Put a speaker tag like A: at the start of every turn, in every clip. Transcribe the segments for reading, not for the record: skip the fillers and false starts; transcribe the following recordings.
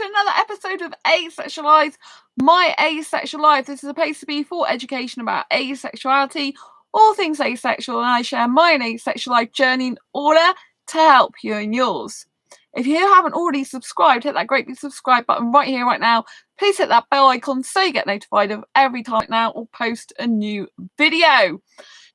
A: to another episode of Asexualise, my asexual life. This is a place to be for education about asexuality, all things asexual, and I share my asexual life journey in order to help you in yours. If you haven't already subscribed, hit that great big subscribe button right here, right now. Please hit that bell icon so you get notified of every time now or post a new video.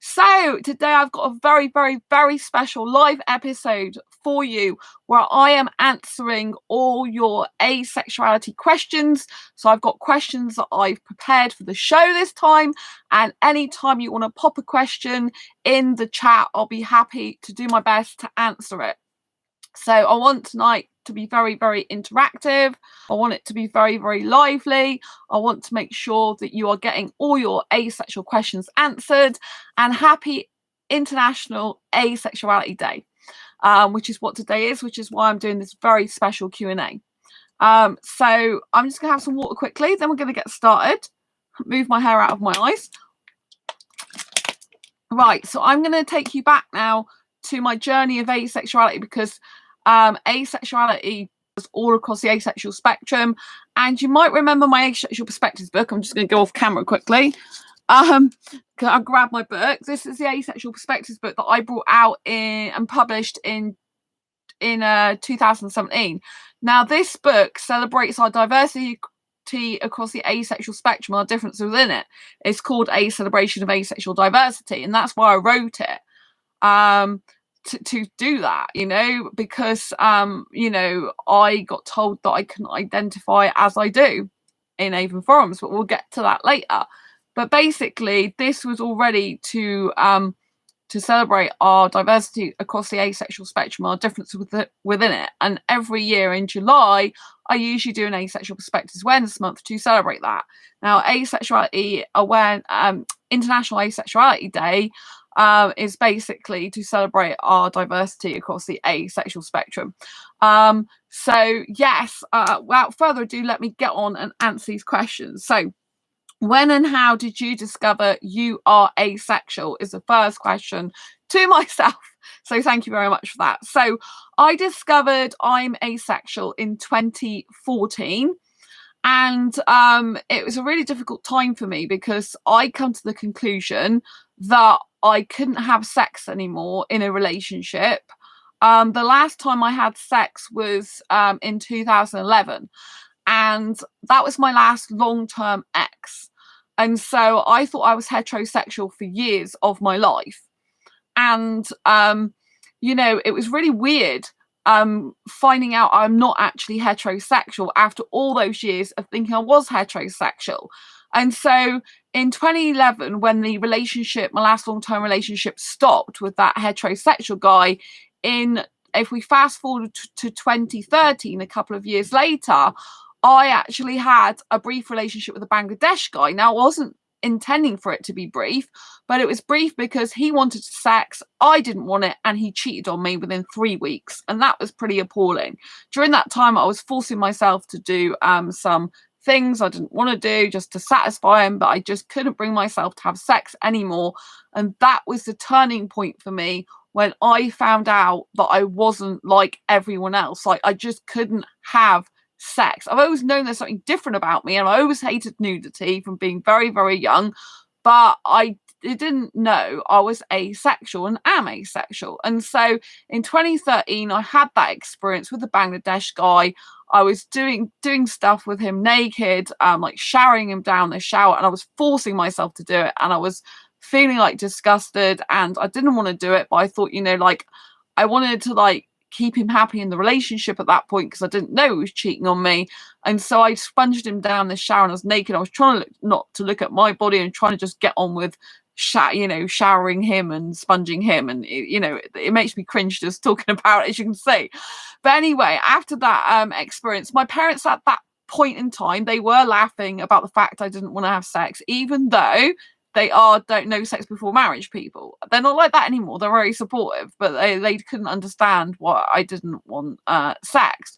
A: So today I've got a very, very, very special live episode for you where I am answering all your asexuality questions. So I've got questions that I've prepared for the show this time, and anytime you want to pop a question in the chat, I'll be happy to do my best to answer it. So I want tonight to be very, very interactive. I want it to be very, very lively. I want to make sure that you are getting all your asexual questions answered. And happy International Asexuality Day, which is what today is, which is why I'm doing this very special Q&A. So I'm just going to have some water quickly, then we're going to get started. Move my hair out of my eyes. Right, so I'm going to take you back now to my journey of asexuality, because asexuality was all across the asexual spectrum, and you might remember my Asexual Perspectives book. I'm just going to go off camera quickly. I'll grab my book. This is the Asexual Perspectives book that I brought out and published in 2017. Now, this book celebrates our diversity across the asexual spectrum, our differences within it. It's called A Celebration of Asexual Diversity, and that's why I wrote it. To do that, because I got told that I can identify as I do in Avon Forums, but we'll get to that later. But basically, this was already to celebrate our diversity across the asexual spectrum, our differences within it. And every year in July, I usually do an Asexual Perspectives Awareness Month to celebrate that. Now, International Asexuality Day is basically to celebrate our diversity across the asexual spectrum. So yes, without further ado, let me get on and answer these questions. So, when and how did you discover you are asexual is the first question to myself. So thank you very much for that. So I discovered I'm asexual in 2014. And it was a really difficult time for me, because I come to the conclusion that I couldn't have sex anymore in a relationship. The last time I had sex was in 2011. And that was my last long-term ex. And so I thought I was heterosexual for years of my life. And, it was really weird finding out I'm not actually heterosexual after all those years of thinking I was heterosexual. And so in 2011, when my last long-term relationship stopped with that heterosexual guy, if we fast forward to 2013, a couple of years later, I actually had a brief relationship with a Bangladesh guy. Now, I wasn't intending for it to be brief, but it was brief because he wanted sex, I didn't want it, and he cheated on me within 3 weeks, and that was pretty appalling. During that time, I was forcing myself to do some things I didn't want to do just to satisfy him, but I just couldn't bring myself to have sex anymore, and that was the turning point for me when I found out that I wasn't like everyone else. Like, I just couldn't have sex. I've always known there's something different about me, and I always hated nudity from being very, very young, but I didn't know I was asexual and am asexual. And so in 2013, I had that experience with the Bangladesh guy. I was doing stuff with him naked, like showering him down the shower, and I was forcing myself to do it, and I was feeling like disgusted, and I didn't want to do it, but I thought, I wanted to keep him happy in the relationship at that point, because I didn't know he was cheating on me. And so I sponged him down the shower, and I was naked. I was trying not to look at my body and trying to just get on with showering him and sponging him, and it makes me cringe just talking about it, as you can see. But anyway, after that experience, my parents at that point in time, they were laughing about the fact I didn't want to have sex, even though they don't know sex before marriage people. They're not like that anymore. They're very supportive, but they couldn't understand why I didn't want sex.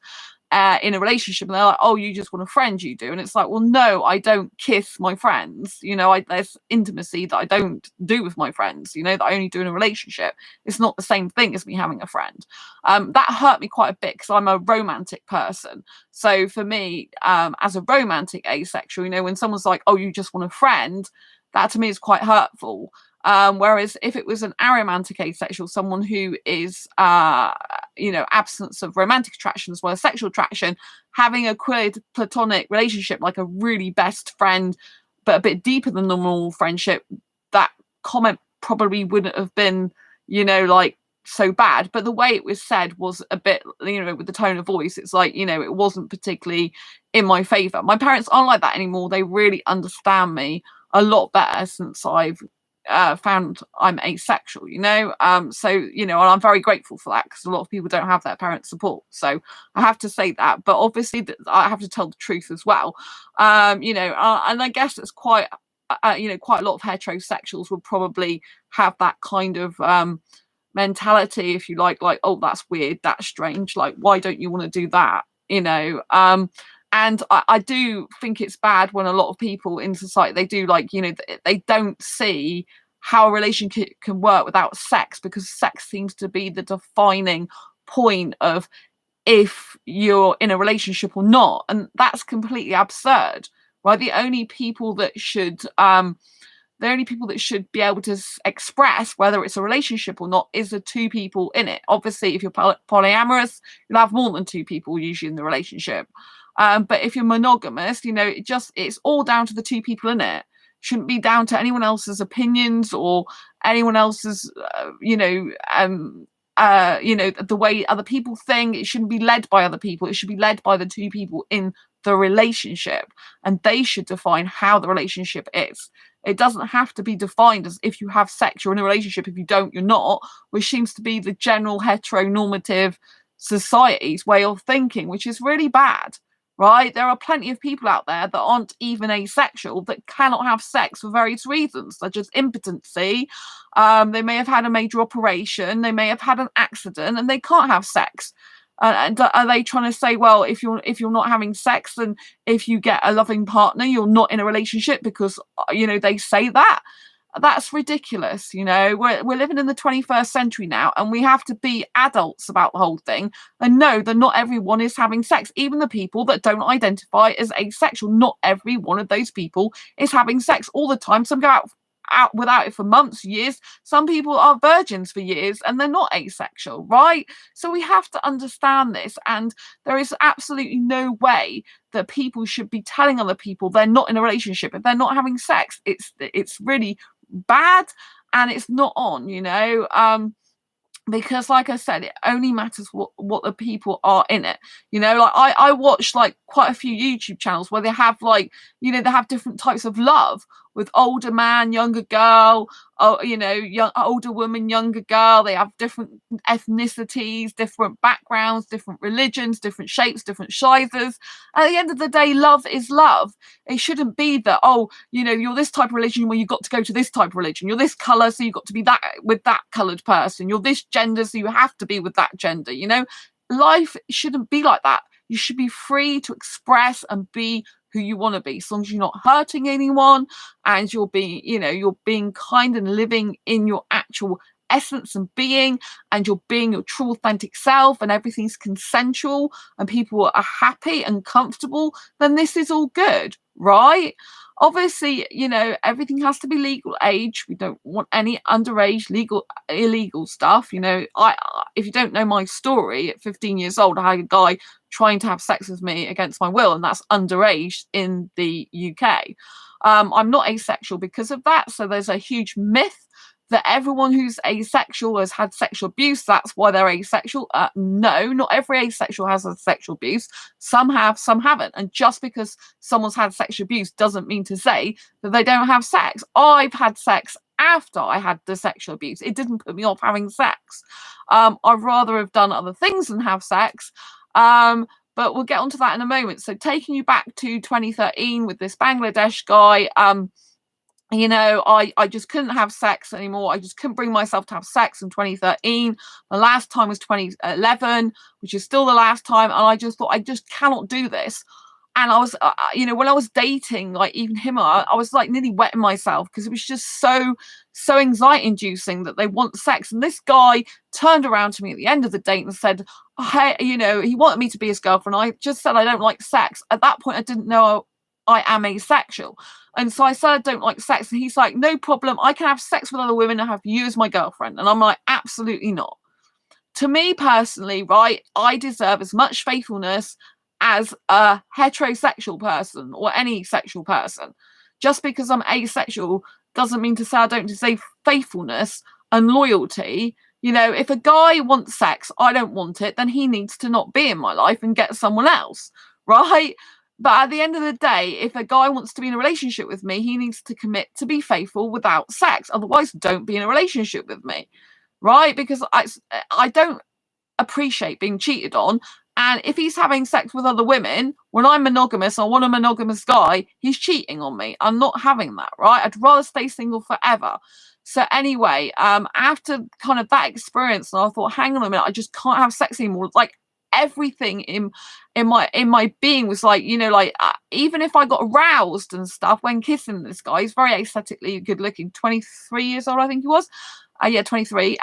A: in a relationship, and they're like, oh, you just want a friend, you do. And it's like, well, no, I don't kiss my friends. There's intimacy that I don't do with my friends, that I only do in a relationship. It's not the same thing as me having a friend. That hurt me quite a bit because I'm a romantic person. So for me, as a romantic asexual, when someone's like, oh, you just want a friend, that to me is quite hurtful. Whereas if it was an aromantic asexual, someone who is, absence of romantic attraction as well as sexual attraction, having a queer platonic relationship, like a really best friend, but a bit deeper than normal friendship, that comment probably wouldn't have been, like so bad. But the way it was said was a bit, with the tone of voice, it's like, it wasn't particularly in my favor. My parents aren't like that anymore. They really understand me a lot better since I've found I'm asexual, so and I'm very grateful for that, because a lot of people don't have their parents' support. So I have to say that, but obviously I have to tell the truth as well. And I guess it's quite quite a lot of heterosexuals would probably have that kind of mentality, if you like, oh, that's weird, that's strange, like, why don't you want to do that, and I do think it's bad when a lot of people in society, they do, like, they don't see how a relationship can work without sex, because sex seems to be the defining point of if you're in a relationship or not. And that's completely absurd, right? The only people that should be able to express whether it's a relationship or not is the two people in it. Obviously, if you're polyamorous, you'll have more than two people usually in the relationship. But if you're monogamous, it's all down to the two people in it. Shouldn't be down to anyone else's opinions or anyone else's, the way other people think. It shouldn't be led by other people. It should be led by the two people in the relationship, and they should define how the relationship is. It doesn't have to be defined as if you have sex, you're in a relationship. If you don't, you're not, which seems to be the general heteronormative society's way of thinking, which is really bad. Right? There are plenty of people out there that aren't even asexual that cannot have sex for various reasons, such as impotency. They may have had a major operation, they may have had an accident, and they can't have sex. And are they trying to say, well, if you're not having sex, and if you get a loving partner, you're not in a relationship because they say that? That's ridiculous. We're living in the 21st century now, and we have to be adults about the whole thing and know that not everyone is having sex. Even the people that don't identify as asexual, not every one of those people is having sex all the time. Some go out without it for months, years. Some people are virgins for years and they're not asexual, right? So we have to understand this, and there is absolutely no way that people should be telling other people they're not in a relationship if they're not having sex. It's really bad, and it's not on, because, like I said, it only matters what the people are in it. I watch like quite a few YouTube channels where they have they have different types of love, with older man, younger girl, older woman, younger girl. They have different ethnicities, different backgrounds, different religions, different shapes, different sizes. At the end of the day, love is love. It shouldn't be that, you're this type of religion where you've got to go to this type of religion. You're this colour, so you've got to be that with that coloured person. You're this gender, so you have to be with that gender. Life shouldn't be like that. You should be free to express and be who you want to be, as long as you're not hurting anyone, and you're being kind and living in your actual essence and being, and you're being your true authentic self, and everything's consensual and people are happy and comfortable, then this is all good, right? Obviously, everything has to be legal age. We don't want any underage illegal stuff. If you don't know my story, at 15 years old, I had a guy trying to have sex with me against my will, and that's underage in the UK. I'm not asexual because of that. So there's a huge myth that everyone who's asexual has had sexual abuse. That's why they're asexual. No, not every asexual has had sexual abuse. Some have, some haven't. And just because someone's had sexual abuse doesn't mean to say that they don't have sex. I've had sex after I had the sexual abuse. It didn't put me off having sex. I'd rather have done other things than have sex. But we'll get onto that in a moment. So taking you back to 2013 with this Bangladesh guy, you know, I just couldn't have sex anymore. I just couldn't bring myself to have sex in 2013. The last time was 2011, which is still the last time. And I just thought, I just cannot do this. And I was, you know, when I was dating, like even him, I was like nearly wetting myself because it was just so anxiety inducing that they want sex. And this guy turned around to me at the end of the date and said, oh, hey, you know, he wanted me to be his girlfriend. I just said, I don't like sex. At that point, I didn't know I am asexual. And so I said, I don't like sex. And he's like, no problem. I can have sex with other women and have you as my girlfriend. And I'm like, absolutely not. To me personally, right, I deserve as much faithfulness as a heterosexual person or any sexual person. Just because I'm asexual doesn't mean to say I don't deserve faithfulness and loyalty. You know, if a guy wants sex, I don't want it, then he needs to not be in my life and get someone else, right? But at the end of the day, if a guy wants to be in a relationship with me, he needs to commit to be faithful without sex. Otherwise, don't be in a relationship with me, right? Because I don't appreciate being cheated on. And if he's having sex with other women, when I'm monogamous, I want a monogamous guy, he's cheating on me. I'm not having that, right? I'd rather stay single forever. So anyway, after kind of that experience, and I thought, hang on a minute, I just can't have sex anymore. Like everything in my being was like, you know, like even if I got aroused and stuff when kissing this guy, he's very aesthetically good looking, 23 years old, I think he was. Yeah, 23.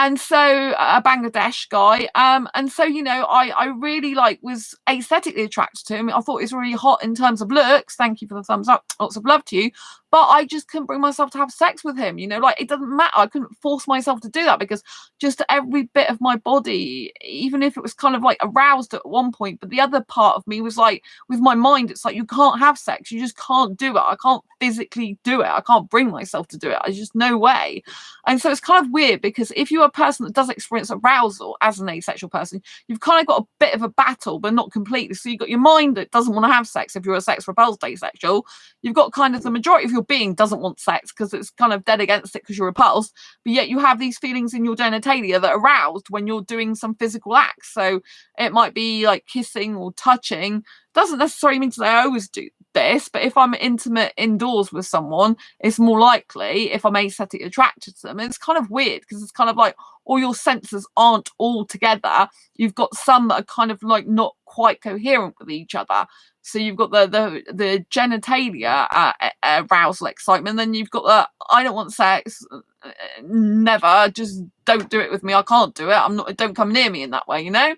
A: And so a Bangladesh guy. And so, you know, I really like was aesthetically attracted to him. I thought he was really hot in terms of looks. Thank you for the thumbs up. Lots of love to you. But I just couldn't bring myself to have sex with him. You know, like it doesn't matter. I couldn't force myself to do that because just every bit of my body, even if it was kind of like aroused at one point, but the other part of me was like, with my mind, it's like, you can't have sex. You just can't do it. I can't physically do it. I can't bring myself to do it. There's just no way. And so it's kind of weird because if you're a person that does experience arousal as an asexual person, you've kind of got a bit of a battle, but not completely. So you've got your mind that doesn't want to have sex if you're a sex repulsed asexual. You've got kind of the majority of your being doesn't want sex because it's kind of dead against it because you're repulsed, but yet you have these feelings in your genitalia that are aroused when you're doing some physical acts. So it might be like kissing or touching. Doesn't necessarily mean to say I always do this, but if I'm intimate indoors with someone, it's more likely if I'm aesthetically attracted to them. And it's kind of weird because it's kind of like all your senses aren't all together. You've got some that are kind of like not quite coherent with each other. So you've got the genitalia arousal excitement, then you've got the I don't want sex, never, just don't do it with me, I can't do it, I'm not, don't come near me in that way, you know.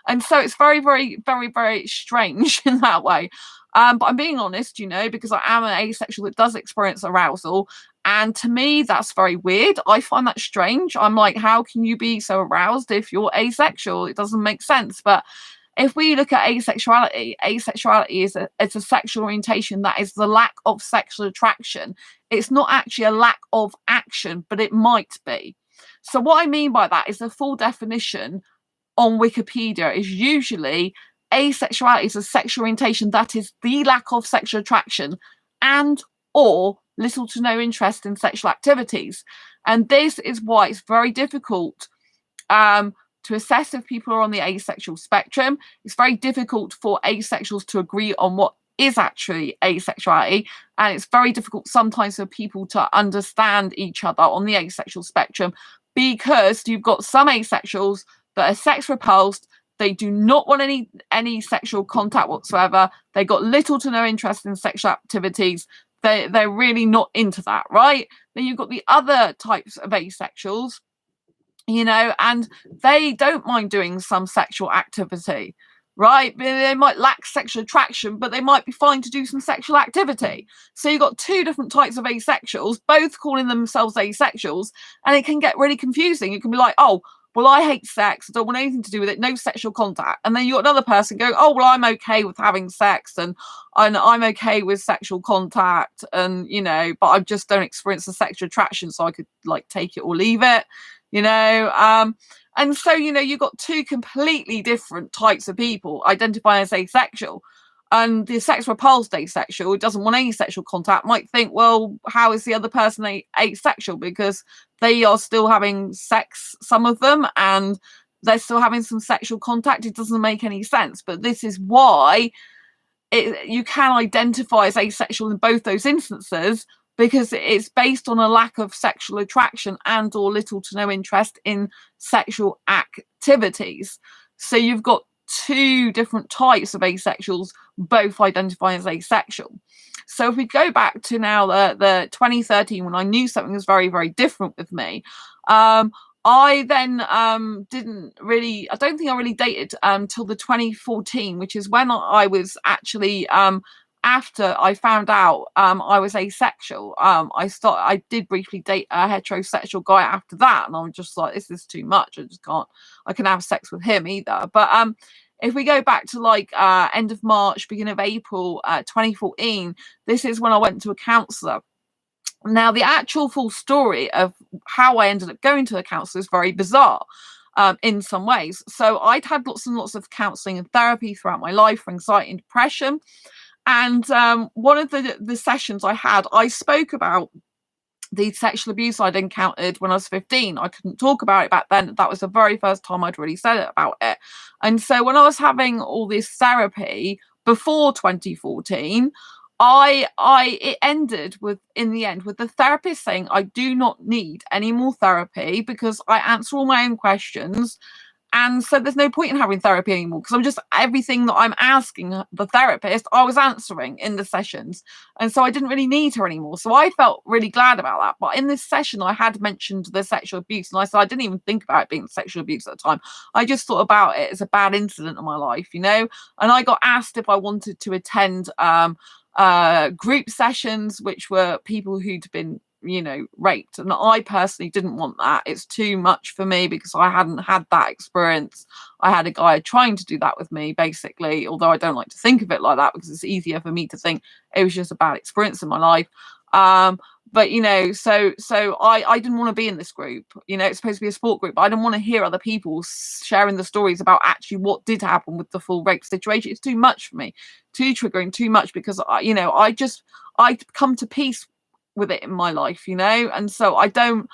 A: And so it's very, very, very, very strange in that way. But I'm being honest, you know, because I am an asexual that does experience arousal. And to me, that's very weird. I find that strange. I'm like, how can you be so aroused if you're asexual? It doesn't make sense. But if we look at asexuality, asexuality is it's a sexual orientation that is the lack of sexual attraction. It's not actually a lack of action, but it might be. So what I mean by that is the full definition on Wikipedia is usually asexuality is a sexual orientation that is the lack of sexual attraction and or little to no interest in sexual activities. And this is why it's very difficult to assess if people are on the asexual spectrum. It's very difficult for asexuals to agree on what is actually asexuality, and it's very difficult sometimes for people to understand each other on the asexual spectrum because you've got some asexuals that are sex repulsed. They do not want any sexual contact whatsoever. They got little to no interest in sexual activities. They're really not into that, right? Then you've got the other types of asexuals, you know, and they don't mind doing some sexual activity, right? They might lack sexual attraction, but they might be fine to do some sexual activity. So you've got two different types of asexuals, both calling themselves asexuals, and it can get really confusing. You can be like, oh, well, I hate sex, I don't want anything to do with it, no sexual contact. And then you've got another person going, oh, well, I'm okay with having sex and I'm okay with sexual contact, and, you know, but I just don't experience the sexual attraction, so I could like take it or leave it, you know. And so, you know, you've got two completely different types of people identifying as asexual. And the sex repulsed asexual who doesn't want any sexual contact might think, well, how is the other person asexual? Because they are still having sex, some of them, and they're still having some sexual contact. It doesn't make any sense. But this is why you can identify as asexual in both those instances, because it's based on a lack of sexual attraction and or little to no interest in sexual activities. So you've got two different types of asexuals, both identifying as asexual. So if we go back to now the 2013, when I knew something was very, very different with me, I then I don't think I really dated till the 2014, which is when I was actually after I found out I was asexual. I did briefly date a heterosexual guy after that, and I was just like, this is too much. I can have sex with him either. But if we go back to like end of March, beginning of April 2014, this is when I went to a counsellor. Now, the actual full story of how I ended up going to a counsellor is very bizarre in some ways. So I'd had lots and lots of counselling and therapy throughout my life for anxiety and depression. And one of the sessions I had, I spoke about the sexual abuse I'd encountered when I was 15. I couldn't talk about it back then. That was the very first time I'd really said it about it. And so when I was having all this therapy before 2014, it ended with, in the end, with the therapist saying I do not need any more therapy because I answer all my own questions. And so there's no point in having therapy anymore, because I'm just, everything that I'm asking the therapist, I was answering in the sessions. And so I didn't really need her anymore. So I felt really glad about that. But in this session, I had mentioned the sexual abuse. And I said, I didn't even think about it being sexual abuse at the time. I just thought about it as a bad incident in my life, you know? And I got asked if I wanted to attend group sessions, which were people who'd been, you know, raped, and I personally didn't want that. It's too much for me because I hadn't had that experience. I had a guy trying to do that with me, basically, although I don't like to think of it like that because it's easier for me to think it was just a bad experience in my life. But you know, so I didn't want to be in this group. You know, it's supposed to be a sport group, but I didn't want to hear other people sharing the stories about actually what did happen with the full rape situation. It's too much for me, too triggering, too much, because I'd come to peace with it in my life, you know. And so I don't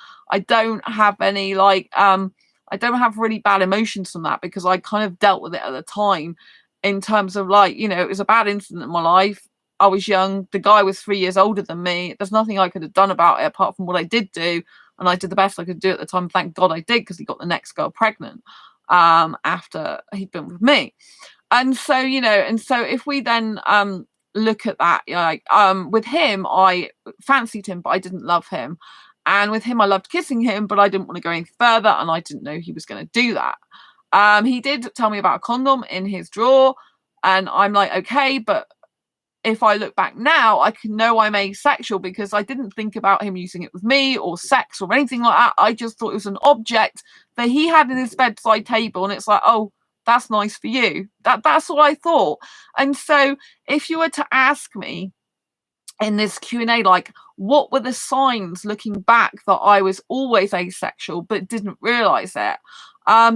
A: have any like I don't have really bad emotions from that, because I kind of dealt with it at the time, in terms of like, you know, it was a bad incident in my life. I was young, the guy was 3 years older than me. There's nothing I could have done about it apart from what I did do, and I did the best I could do at the time. Thank God I did, because he got the next girl pregnant after he'd been with me. And so, you know, and so if we then look at that, like with him, I fancied him but I didn't love him, and with him I loved kissing him but I didn't want to go any further, and I didn't know he was going to do that. He did tell me about a condom in his drawer, and I'm like, okay, but if I look back now, I can know I'm asexual because I didn't think about him using it with me or sex or anything like that. I just thought it was an object that he had in his bedside table, and it's like, oh, that's nice for you. That's what I thought. And so if you were to ask me in this Q&A, like, what were the signs looking back that I was always asexual but didn't realize it?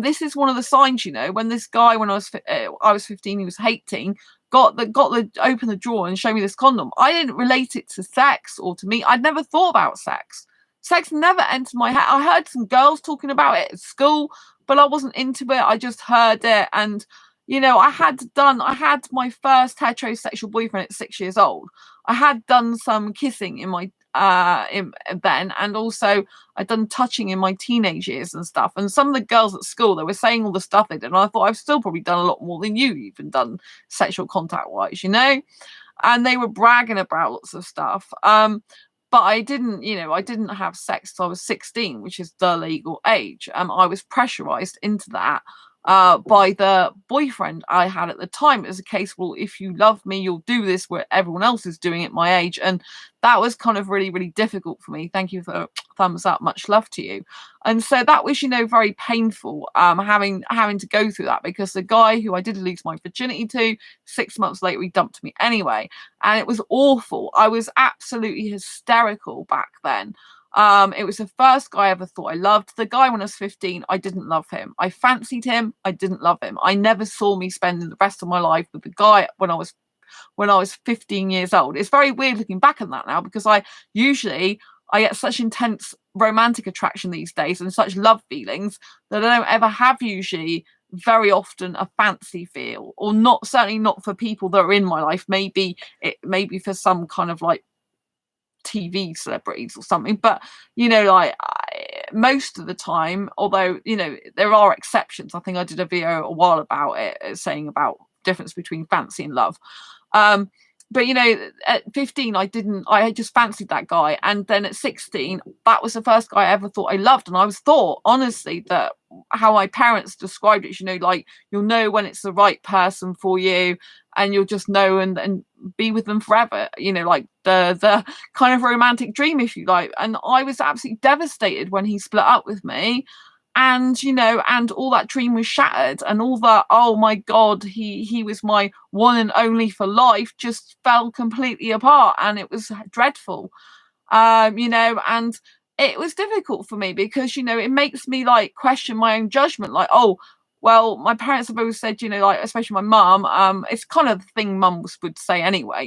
A: This is one of the signs, you know, when this guy, when I was 15, he was 18, got the open the drawer and show me this condom. I didn't relate it to sex or to me. I'd never thought about sex. Sex never entered my head. I heard some girls talking about it at school, but I wasn't into it. I just heard it. And, you know, I had my first heterosexual boyfriend at 6 years old. I had done some kissing in my then, and also I'd done touching in my teenage years and stuff. And some of the girls at school, they were saying all the stuff they did, and I thought, I've still probably done a lot more than you even done sexual contact wise, you know. And they were bragging about lots of stuff. But I didn't, you know, I didn't have sex till I was 16, which is the legal age. I was pressurized into that by the boyfriend I had at the time. It was a case, well, if you love me, you'll do this where everyone else is doing it my age. And that was kind of really, really difficult for me. Thank you for thumbs up. Much love to you. And so that was, you know, very painful, having to go through that, because the guy who I did lose my virginity to, 6 months later, he dumped me anyway. And it was awful. I was absolutely hysterical back then. It was the first guy I ever thought I loved. The guy when I was 15, I didn't love him. I fancied him. I didn't love him. I never saw me spending the rest of my life with the guy when I was 15 years old. It's very weird looking back on that now, because I get such intense romantic attraction these days and such love feelings that I don't ever have usually very often a fancy feel, or not, certainly not for people that are in my life. Maybe for some kind of like TV celebrities or something, but like most of the time, although there are exceptions. I think I did a video a while about it, saying about difference between fancy and love. But at 15, I just fancied that guy. And then at 16, that was the first guy I ever thought I loved. And I was thought, honestly, that how my parents described it, like you'll know when it's the right person for you, and you'll just know and be with them forever, like the kind of romantic dream, if you like. And I was absolutely devastated when he split up with me. And and all that dream was shattered, and all that, oh my God, he was my one and only for life, just fell completely apart, and it was dreadful. And it was difficult for me because it makes me like question my own judgment, like, oh well, my parents have always said, like, especially my mum, it's kind of the thing mums would say anyway,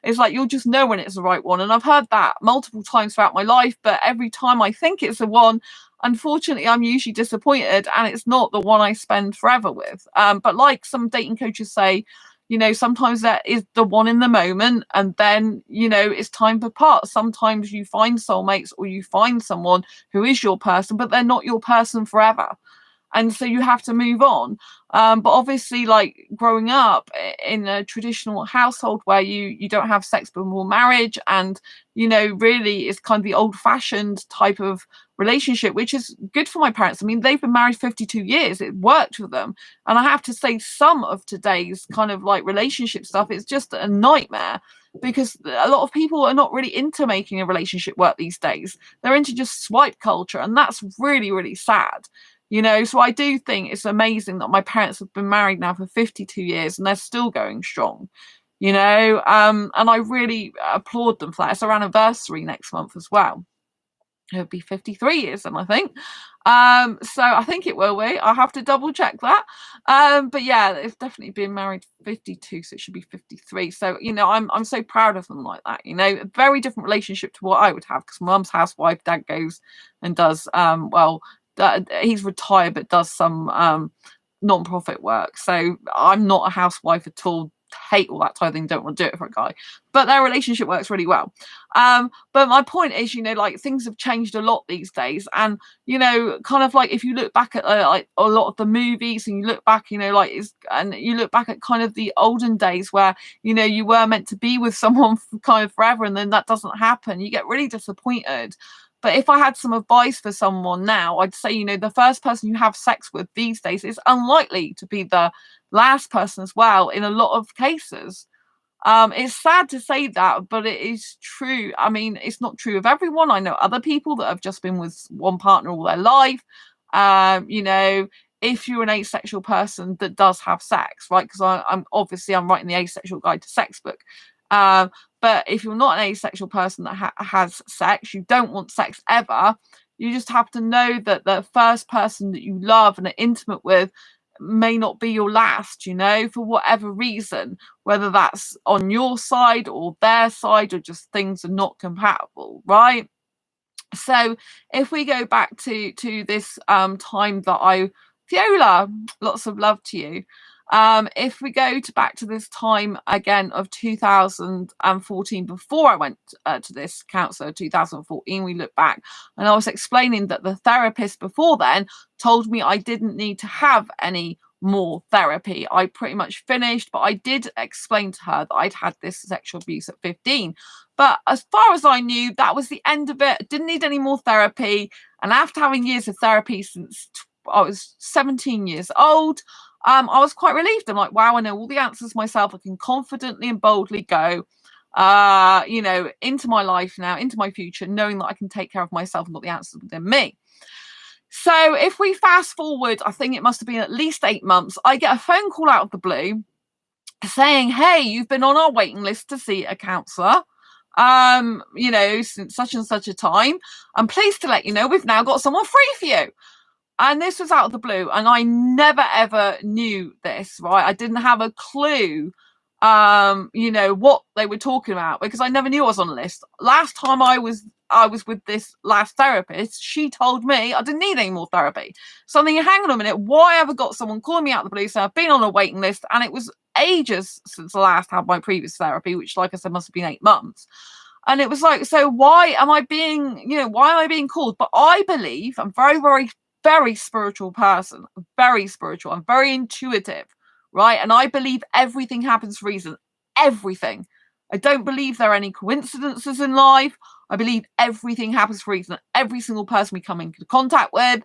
A: it's like, you'll just know when it's the right one. And I've heard that multiple times throughout my life, but every time I think it's the one, unfortunately, I'm usually disappointed, and it's not the one I spend forever with. But like some dating coaches say, sometimes that is the one in the moment, and then, it's time for parts. Sometimes you find soulmates, or you find someone who is your person, but they're not your person forever. And so you have to move on. But obviously, like growing up in a traditional household where you don't have sex before marriage, and really it's kind of the old-fashioned type of relationship, which is good for my parents. I mean, they've been married 52 years. It worked for them. And I have to say, some of today's kind of like relationship stuff is just a nightmare, because a lot of people are not really into making a relationship work these days. They're into just swipe culture, and that's really, really sad. So I do think it's amazing that my parents have been married now for 52 years and they're still going strong, and I really applaud them for that. It's our anniversary next month as well. It'll be 53 years, and I think. So I think it will be. I'll have to double check that. But yeah, they've definitely been married 52, so it should be 53. So, I'm so proud of them like that, a very different relationship to what I would have, because mum's housewife, dad goes and does, he's retired, but does some non-profit work. So I'm not a housewife at all. Hate all that type of thing, don't want to do it for a guy, but their relationship works really well. But my point is, like, things have changed a lot these days, and kind of like if you look back at like a lot of the movies, and you look back, and you look back at kind of the olden days where you were meant to be with someone for kind of forever, and then that doesn't happen, you get really disappointed. But if I had some advice for someone now, I'd say, the first person you have sex with these days is unlikely to be the last person as well, in a lot of cases. It's sad to say that, but it is true. I mean, it's not true of everyone. I know other people that have just been with one partner all their life. If you're an asexual person that does have sex, right? Because I'm writing the Asexual Guide to Sex book. But if you're not an asexual person that has sex, you don't want sex ever, you just have to know that the first person that you love and are intimate with may not be your last, for whatever reason, whether that's on your side or their side, or just things are not compatible, right? So if we go back to this time that Viola, lots of love to you. If we go back to this time again of 2014, before I went to this counsellor, 2014, we look back, and I was explaining that the therapist before then told me I didn't need to have any more therapy. I pretty much finished, but I did explain to her that I'd had this sexual abuse at 15. But as far as I knew, that was the end of it. Didn't need any more therapy. And after having years of therapy since I was 17 years old, I was quite relieved. I'm like, wow, I know all the answers myself. I can confidently and boldly go, into my life now, into my future, knowing that I can take care of myself and got the answers within me. So if we fast forward, I think it must have been at least 8 months, I get a phone call out of the blue saying, hey, you've been on our waiting list to see a counsellor, since such and such a time. I'm pleased to let you know we've now got someone free for you. And this was out of the blue, and I never ever knew this, right? I didn't have a clue, what they were talking about, because I never knew I was on a list. Last time I was I was with this last therapist, she told me I didn't need any more therapy. So I'm thinking, hang on a minute, why have I got someone calling me out of the blue? So I've been on a waiting list, and it was ages since I last had my previous therapy, which, like I said, must have been 8 months. And it was like, so why am I being, why am I being called? But I believe I'm very, very, very spiritual person, very spiritual. I'm very intuitive, right? And I believe everything happens for a reason, everything. I don't believe there are any coincidences in life. I believe everything happens for a reason. Every single person we come into contact with.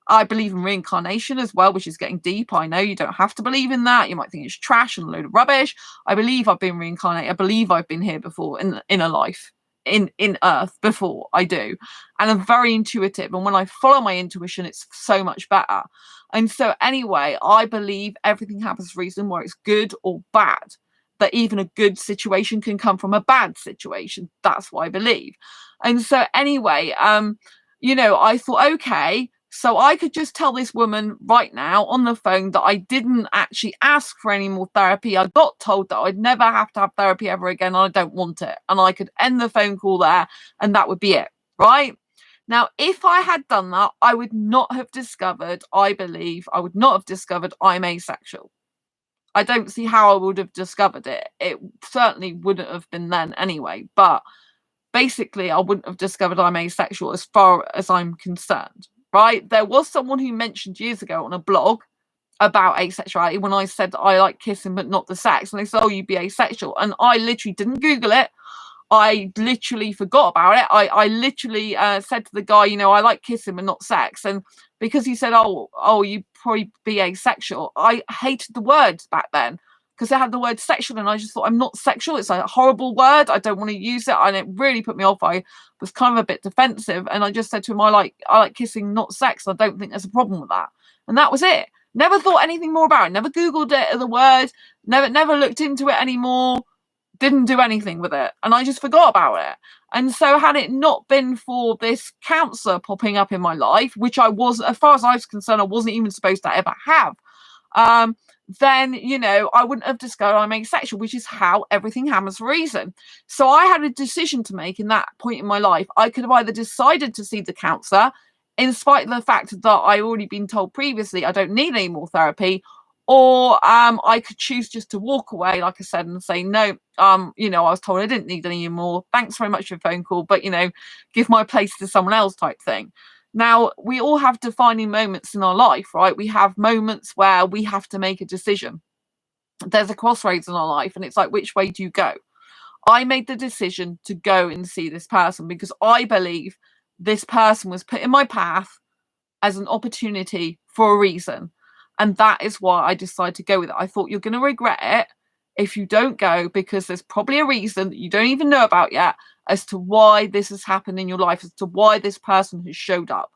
A: I believe in reincarnation as well, which is getting deep. I know you don't have to believe in that. You might think it's trash and a load of rubbish. I believe I've been reincarnated. I believe I've been here before in a life, in Earth before. I do. And I'm very intuitive. And when I follow my intuition, it's so much better. And so anyway, I believe everything happens for a reason, whether it's good or bad. That even a good situation can come from a bad situation. That's what I believe. And so anyway, I thought, okay, so I could just tell this woman right now on the phone that I didn't actually ask for any more therapy. I got told that I'd never have to have therapy ever again, and I don't want it. And I could end the phone call there, and that would be it, right? Now, if I had done that, I would not have discovered, I believe, I'm asexual. I don't see how I would have discovered it. It certainly wouldn't have been then anyway. But basically, I wouldn't have discovered I'm asexual as far as I'm concerned, right? There was someone who mentioned years ago on a blog about asexuality when I said that I like kissing but not the sex. And they said, oh, you'd be asexual. And I literally didn't Google it. I literally forgot about it. I literally said to the guy, I like kissing but not sex. And because he said, oh, you probably be asexual, I hated the words back then because it had the word sexual, and I just thought, I'm not sexual. It's a horrible word. I don't want to use it. And it really put me off. I was kind of a bit defensive, and I just said to him, I like kissing, not sex. I don't think there's a problem with that. And that was it. Never thought anything more about it. Never Googled it or the word. Never looked into it anymore. Didn't do anything with it, and I just forgot about it. And so had it not been for this counsellor popping up in my life, which I was, as far as I was concerned, I wasn't even supposed to ever have, then, I wouldn't have discovered I'm asexual, which is how everything happens for a reason. So I had a decision to make in that point in my life. I could have either decided to see the counsellor, in spite of the fact that I already been told previously I don't need any more therapy, or I could choose just to walk away, like I said, and say, no, I was told I didn't need any more. Thanks very much for your phone call, but, give my place to someone else type thing. Now, we all have defining moments in our life, right? We have moments where we have to make a decision. There's a crossroads in our life, and it's like, which way do you go? I made the decision to go and see this person because I believe this person was put in my path as an opportunity for a reason. And that is why I decided to go with it. I thought, you're going to regret it if you don't go, because there's probably a reason that you don't even know about yet as to why this has happened in your life, as to why this person has showed up.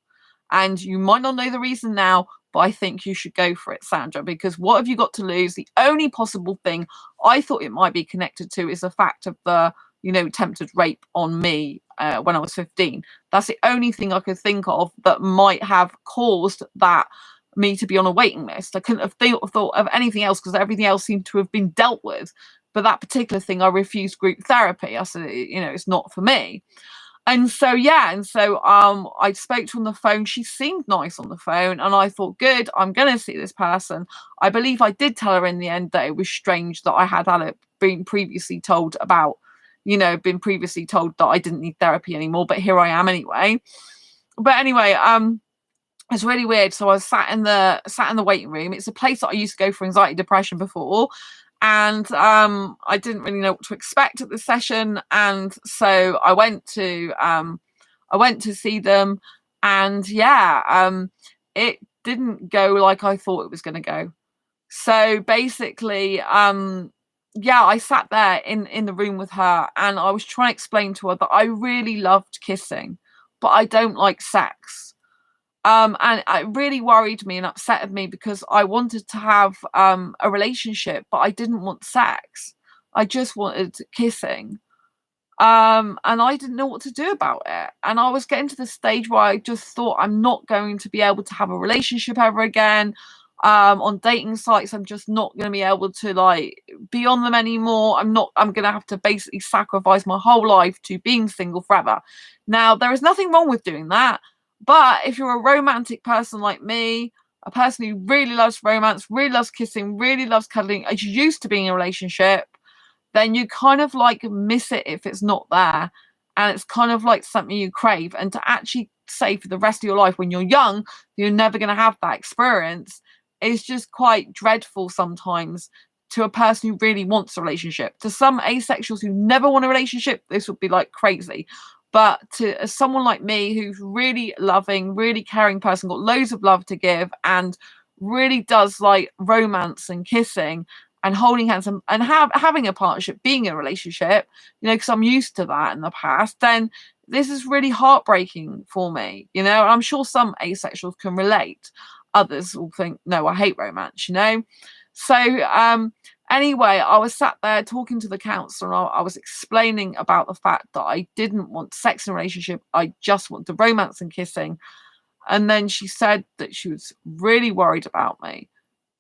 A: And you might not know the reason now, but I think you should go for it, Sandra, because what have you got to lose? The only possible thing I thought it might be connected to is the fact of the, attempted rape on me when I was 15. That's the only thing I could think of that might have caused that me to be on a waiting list. I couldn't have thought of anything else because everything else seemed to have been dealt with. But that particular thing, I refused group therapy. I said, it's not for me. And so, I spoke to her on the phone. She seemed nice on the phone. And I thought, good, I'm going to see this person. I believe I did tell her in the end that it was strange that I had been previously told about, been previously told that I didn't need therapy anymore. But here I am anyway. But anyway, it's really weird. So I was sat in the waiting room. It's a place that I used to go for anxiety, depression before. And I didn't really know what to expect at the session. And so I went to see them. And it didn't go like I thought it was going to go. So basically, I sat there in the room with her, and I was trying to explain to her that I really loved kissing, but I don't like sex. And it really worried me and upset me because I wanted to have a relationship, but I didn't want sex. I just wanted kissing. And I didn't know what to do about it. And I was getting to the stage where I just thought, I'm not going to be able to have a relationship ever again. On dating sites, I'm just not going to be able to be on them anymore. I'm going to have to basically sacrifice my whole life to being single forever. Now, there is nothing wrong with doing that. But if you're a romantic person like me, a person who really loves romance, really loves kissing, really loves cuddling, is used to being in a relationship, then you kind of like miss it if it's not there. And it's kind of like something you crave. And to actually say for the rest of your life when you're young, you're never going to have that experience is just quite dreadful sometimes to a person who really wants a relationship. To some asexuals who never want a relationship, this would be like crazy. But to someone like me who's really loving, really caring person, got loads of love to give and really does like romance and kissing and holding hands and having a partnership, being in a relationship, you know, because I'm used to that in the past, then this is really heartbreaking for me, you know. And I'm sure some asexuals can relate. Others will think, no, I hate romance, you know. So anyway, I was sat there talking to the counsellor. I was explaining about the fact that I didn't want sex in a relationship. I just want the romance and kissing. And then she said that she was really worried about me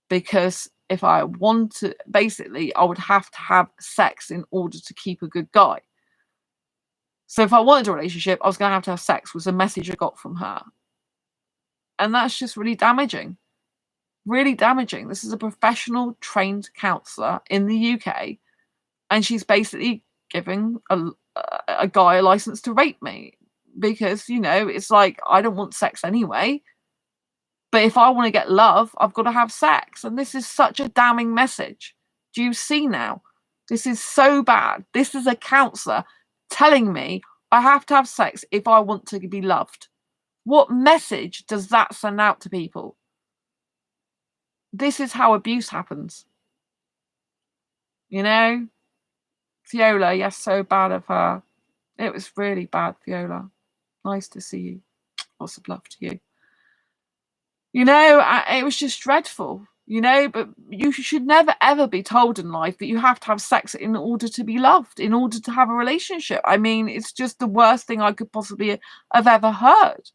A: because if I wanted, basically, I would have to have sex in order to keep a good guy. So if I wanted a relationship, I was going to have sex, was a message I got from her. And that's just really damaging. Really damaging. This is a professional trained counsellor in the UK, and she's basically giving a guy a license to rape me because, you know, it's like, I don't want sex anyway. But if I want to get love, I've got to have sex. And this is such a damning message. Do you see now? This is so bad. This is a counsellor telling me I have to have sex if I want to be loved. What message does that send out to people? This is how abuse happens. You know? Fiola, yes, so bad of her. It was really bad, Fiola. Nice to see you. Lots of love to you. You know, it was just dreadful, you know, but you should never, ever be told in life that you have to have sex in order to be loved, in order to have a relationship. I mean, it's just the worst thing I could possibly have ever heard.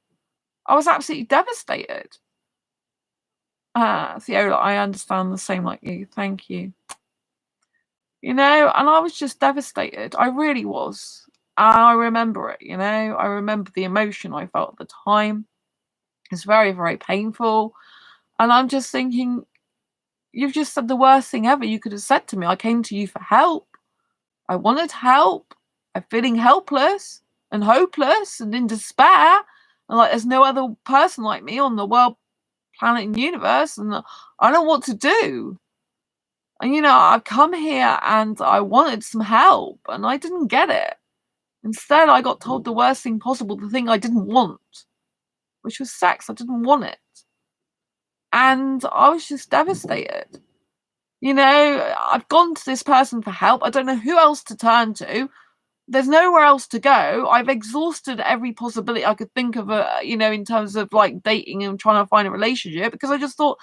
A: I was absolutely devastated. Theola, I understand the same like you. Thank you. You know, and I was just devastated. I really was. I remember it, you know. I remember the emotion I felt at the time. It's very, very painful. And I'm just thinking, you've just said the worst thing ever you could have said to me. I came to you for help. I wanted help. I'm feeling helpless and hopeless and in despair. And like there's no other person like me on the world, planet and universe. And I don't know what to do. And, you know, I've come here and I wanted some help and I didn't get it. Instead, I got told the worst thing possible, the thing I didn't want, which was sex. I didn't want it. And I was just devastated. You know, I've gone to this person for help. I don't know who else to turn to. There's nowhere else to go. I've exhausted every possibility I could think of, you know, in terms of like dating and trying to find a relationship, because I just thought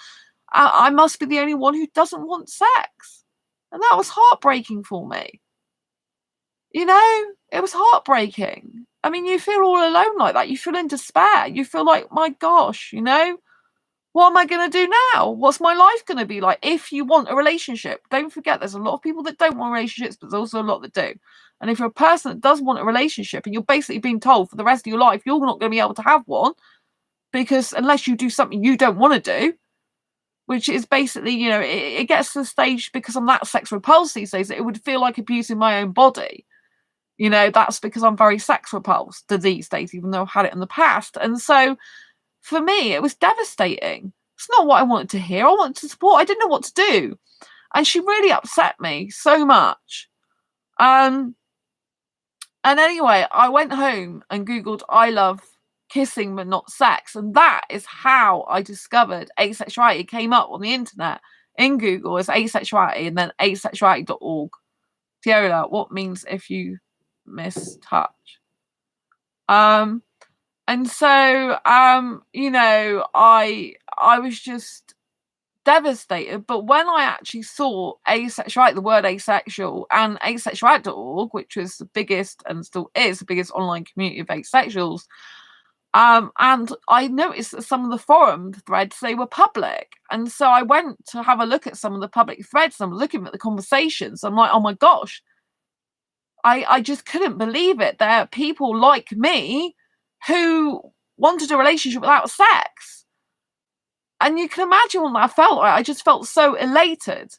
A: I must be the only one who doesn't want sex. And that was heartbreaking for me. You know, it was heartbreaking. I mean, you feel all alone like that. You feel in despair. You feel like, my gosh, you know, what am I going to do now? What's my life going to be like? If you want a relationship, don't forget there's a lot of people that don't want relationships, but there's also a lot that do. And if you're a person that does want a relationship and you're basically being told for the rest of your life you're not going to be able to have one, because unless you do something you don't want to do, which is basically, you know, it gets to the stage, because I'm that sex repulsed these days, it would feel like abusing my own body. You know, that's because I'm very sex repulsed these days, even though I've had it in the past. And so for me, it was devastating. It's not what I wanted to hear. I wanted to support. I didn't know what to do. And she really upset me so much. And anyway, I went home and Googled, I love kissing but not sex. And that is how I discovered asexuality. It came up on the internet in Google as asexuality and then asexuality.org. Fiola, what means if you miss touch? And so, you know, I was just devastated. But when I actually saw asexuality, the word asexual, and asexuality.org, which was the biggest and still is the biggest online community of asexuals, And I noticed that some of the forum threads, they were public. And so I went to have a look at some of the public threads. And I'm looking at the conversations. I'm like, oh my gosh, I just couldn't believe it. There are people like me who wanted a relationship without sex. And you can imagine what that felt like. I just felt so elated.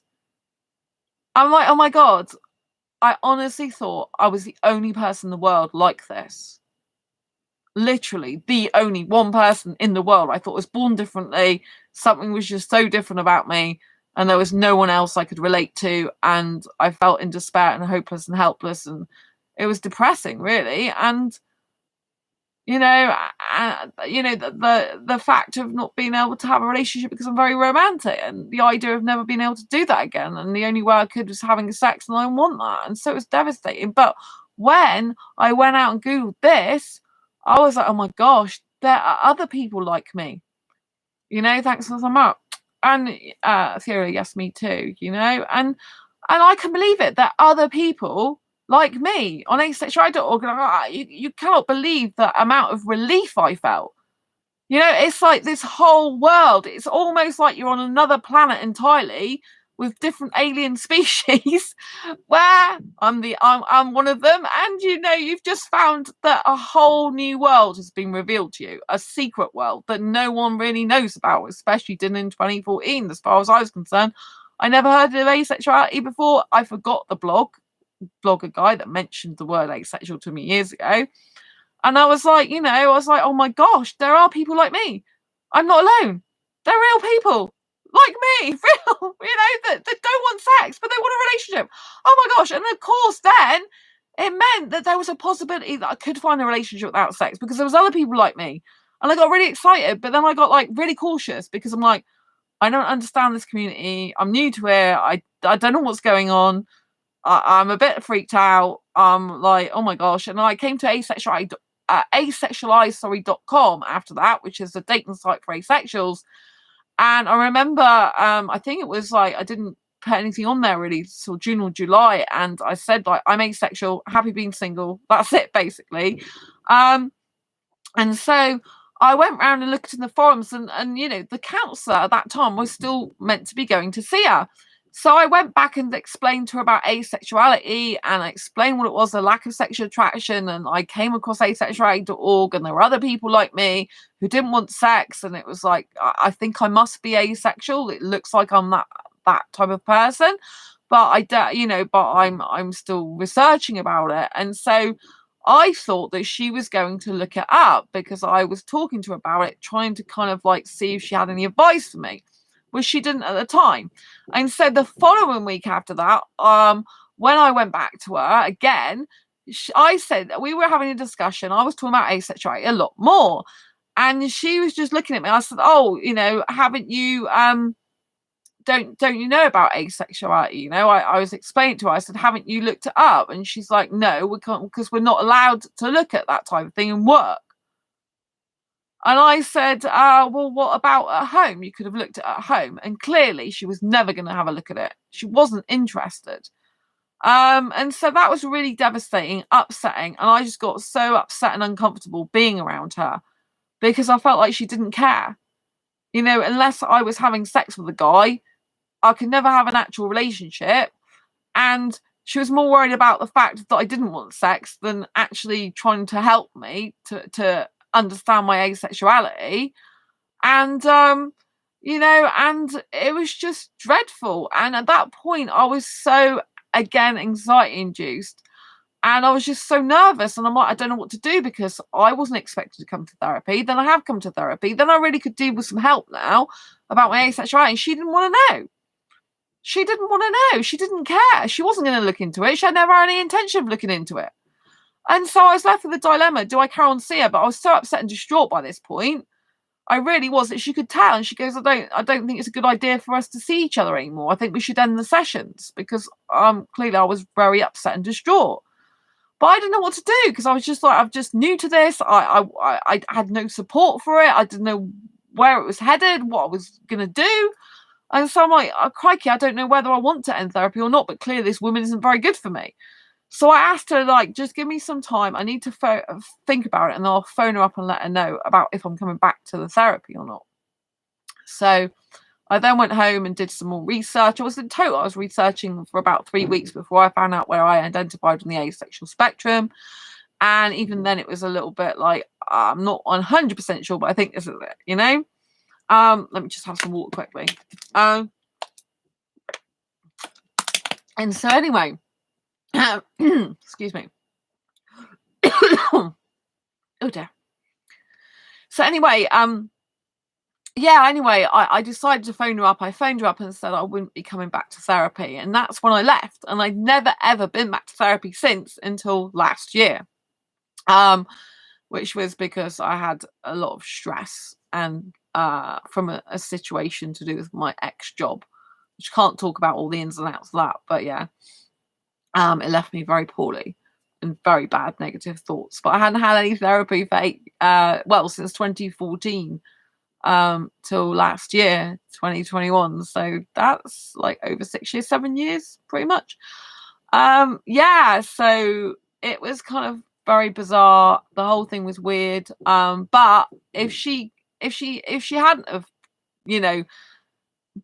A: I'm like, oh my God, I honestly thought I was the only person in the world like this. Literally the only one person in the world I thought was born differently. Something was just so different about me, and there was no one else I could relate to, and I felt in despair and hopeless and helpless, and it was depressing, really. And the fact of not being able to have a relationship because I'm very romantic, and the idea of never being able to do that again, and the only way I could was having sex, and I didn't want that, and so it was devastating. But when I went out and Googled this, I was like, oh my gosh, there are other people like me. Thanks for so much. And Theory, yes, me too, and I can believe it. There are other people like me on asexuality.org. You cannot believe the amount of relief I felt. It's like this whole world. It's almost like you're on another planet entirely with different alien species where I'm one of them, and you've just found that a whole new world has been revealed to you, a secret world that no one really knows about, especially didn't in 2014 as far as I was concerned. I never heard of asexuality before. I forgot the blogger guy that mentioned the word asexual to me years ago, and I was like, oh my gosh, there are people like me. I'm not alone. They're real people like me, real, that don't want sex, but they want a relationship. Oh my gosh. And of course, then it meant that there was a possibility that I could find a relationship without sex, because there was other people like me. And I got really excited, but then I got like really cautious, because I'm like, I don't understand this community. I'm new to it. I don't know what's going on. I'm a bit freaked out. I'm like, oh my gosh. And I came to Asexualise.com after that, which is a dating site for asexuals. And I remember, I think it was like, I didn't put anything on there really till June or July. And I said, like, I'm asexual, happy being single. That's it, basically. And so I went around and looked in the forums, and the counsellor at that time was still meant to be going to see her. So I went back and explained to her about asexuality, and I explained what it was, the lack of sexual attraction, and I came across asexuality.org, and there were other people like me who didn't want sex, and it was like, I think I must be asexual. It looks like I'm that type of person, but I'm still researching about it. And so I thought that she was going to look it up, because I was talking to her about it, trying to kind of like see if she had any advice for me, which she didn't at the time. And so the following week after that, when I went back to her again, I said, we were having a discussion. I was talking about asexuality a lot more. And she was just looking at me. I said, oh, haven't you, don't you know about asexuality? I was explaining to her, I said, haven't you looked it up? And she's like, no, we can't, because we're not allowed to look at that type of thing in work. And I said, well, what about at home? You could have looked at home. And clearly she was never going to have a look at it. She wasn't interested. And so that was really devastating, upsetting. And I just got so upset and uncomfortable being around her, because I felt like she didn't care. Unless I was having sex with a guy, I could never have an actual relationship. And she was more worried about the fact that I didn't want sex than actually trying to help me to understand my asexuality. And and it was just dreadful. And at that point I was so, again, anxiety induced, and I was just so nervous, and I'm like, I don't know what to do, because I wasn't expected to come to therapy. Then I have come to therapy. Then I really could do with some help now about my asexuality. And she didn't want to know. She didn't want to know. She didn't care. She wasn't going to look into it. She had never had any intention of looking into it. And so I was left with the dilemma: do I carry on seeing her? But I was so upset and distraught by this point. I really was. That she could tell, and she goes, I don't think it's a good idea for us to see each other anymore. I think we should end the sessions, because clearly I was very upset and distraught. But I didn't know what to do, because I was just like, I'm just new to this. I had no support for it. I didn't know where it was headed, what I was going to do. And so I'm like, oh, crikey, I don't know whether I want to end therapy or not, but clearly this woman isn't very good for me. So I asked her, like, just give me some time. I need to think about it, and I'll phone her up and let her know about if I'm coming back to the therapy or not. So I then went home and did some more research. I was researching for about 3 weeks before I found out where I identified on the asexual spectrum. And even then it was a little bit like, I'm not 100% sure, but I think this is it, you know? Let me just have some water quickly. And so anyway, excuse me. Oh dear. So anyway, I decided to phone her up. I phoned her up and said I wouldn't be coming back to therapy. And that's when I left. And I'd never, ever been back to therapy since until last year. Which was because I had a lot of stress and from a situation to do with my ex-job, which I can't talk about all the ins and outs of that. But yeah, it left me very poorly and very bad negative thoughts. But I hadn't had any therapy for since 2014. Till last year, 2021. So that's like over 6 years, 7 years, pretty much. So it was kind of very bizarre. The whole thing was weird. But if she hadn't have,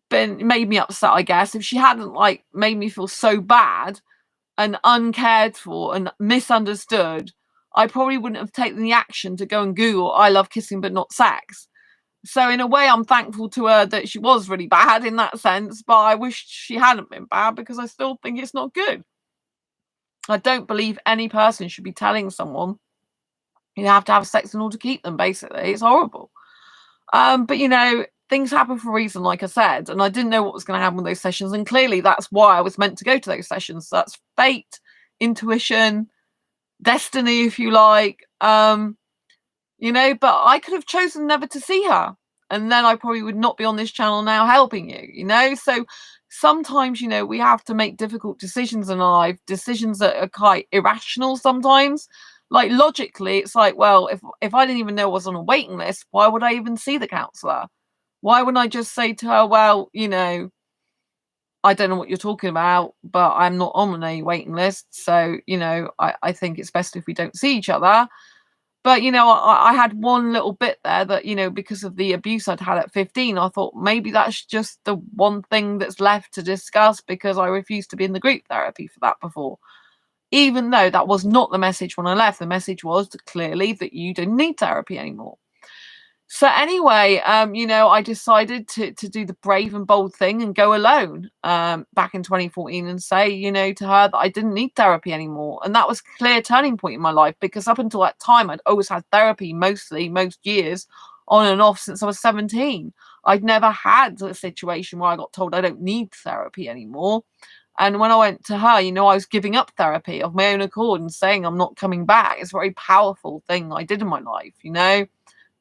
A: been made me upset, I guess, if she hadn't like made me feel so bad and uncared for and misunderstood, I probably wouldn't have taken the action to go and Google "I love kissing but not sex." So in a way, I'm thankful to her that she was really bad in that sense, but I wish she hadn't been bad because I still think it's not good. I don't believe any person should be telling someone you have to have sex in order to keep them, basically. It's horrible. But, things happen for a reason, like I said, and I didn't know what was going to happen with those sessions, and clearly that's why I was meant to go to those sessions. So that's fate, intuition, destiny, if you like. But I could have chosen never to see her. And then I probably would not be on this channel now helping you, So sometimes, we have to make difficult decisions in our life, decisions that are quite irrational sometimes. Like logically, it's like, well, if I didn't even know I was on a waiting list, why would I even see the counsellor? Why wouldn't I just say to her, well, I don't know what you're talking about, but I'm not on a waiting list. So, I think it's best if we don't see each other. But, I had one little bit there that, because of the abuse I'd had at 15, I thought maybe that's just the one thing that's left to discuss because I refused to be in the group therapy for that before. Even though that was not the message when I left. The message was clearly that you didn't need therapy anymore. So anyway, I decided to do the brave and bold thing and go alone back in 2014 and say, to her that I didn't need therapy anymore. And that was a clear turning point in my life because up until that time, I'd always had therapy most years on and off since I was 17. I'd never had a situation where I got told I don't need therapy anymore. And when I went to her, I was giving up therapy of my own accord and saying I'm not coming back. It's a very powerful thing I did in my life,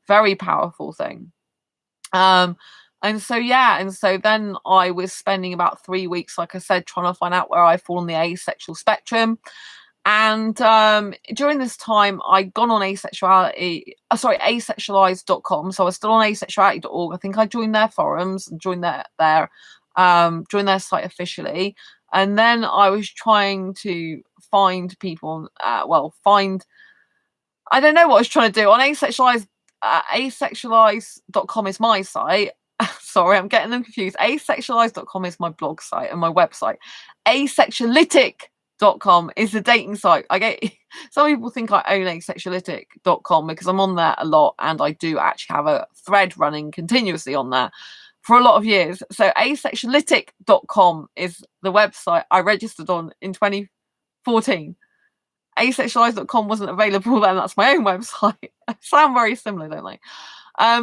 A: very powerful thing. And so then I was spending about 3 weeks, like I said, trying to find out where I fall on the asexual spectrum. And during this time, I'd gone on Asexualise.com. So I was still on asexuality.org. I think I joined their forums and joined their site officially. And then I was trying to find people, I don't know what I was trying to do. On Asexualise, Asexualise.com is my site. Sorry, I'm getting them confused. Asexualise.com is my blog site and my website. Asexuality.com is the dating site. Some people think I own Asexuality.com because I'm on there a lot and I do actually have a thread running continuously on there for a lot of years. So Asexuality.com is the website I registered on in 2014. Asexualise.com wasn't available then. That's my own website. Sound very similar, don't they?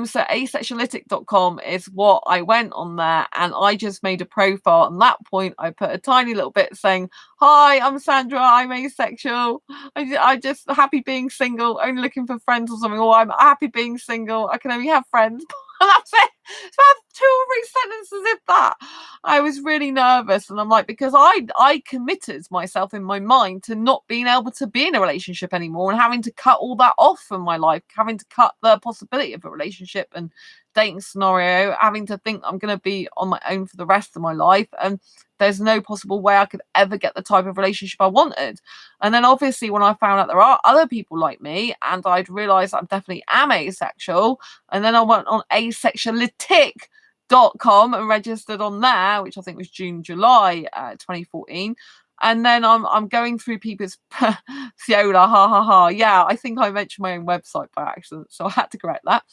A: So Asexuality.com is what I went on there, and I just made a profile. At that point, I put a tiny little bit saying, "Hi, I'm Sandra. I'm asexual. I'm just happy being single. Only looking for friends or something. Or I'm happy being single. I can only have friends." And that's it. It's about 2 or 3 sentences if that. I was really nervous, and I'm like, because I committed myself in my mind to not being able to be in a relationship anymore and having to cut all that off from my life, having to cut the possibility of a relationship and dating scenario, having to think I'm going to be on my own for the rest of my life, and there's no possible way I could ever get the type of relationship I wanted. And then obviously when I found out there are other people like me, and I'd realised I definitely am asexual, and then I went on Asexuality.com and registered on there, which I think was July 2014. And then I'm going through people's Fiola, ha ha ha. Yeah, I think I mentioned my own website by accident, so I had to correct that.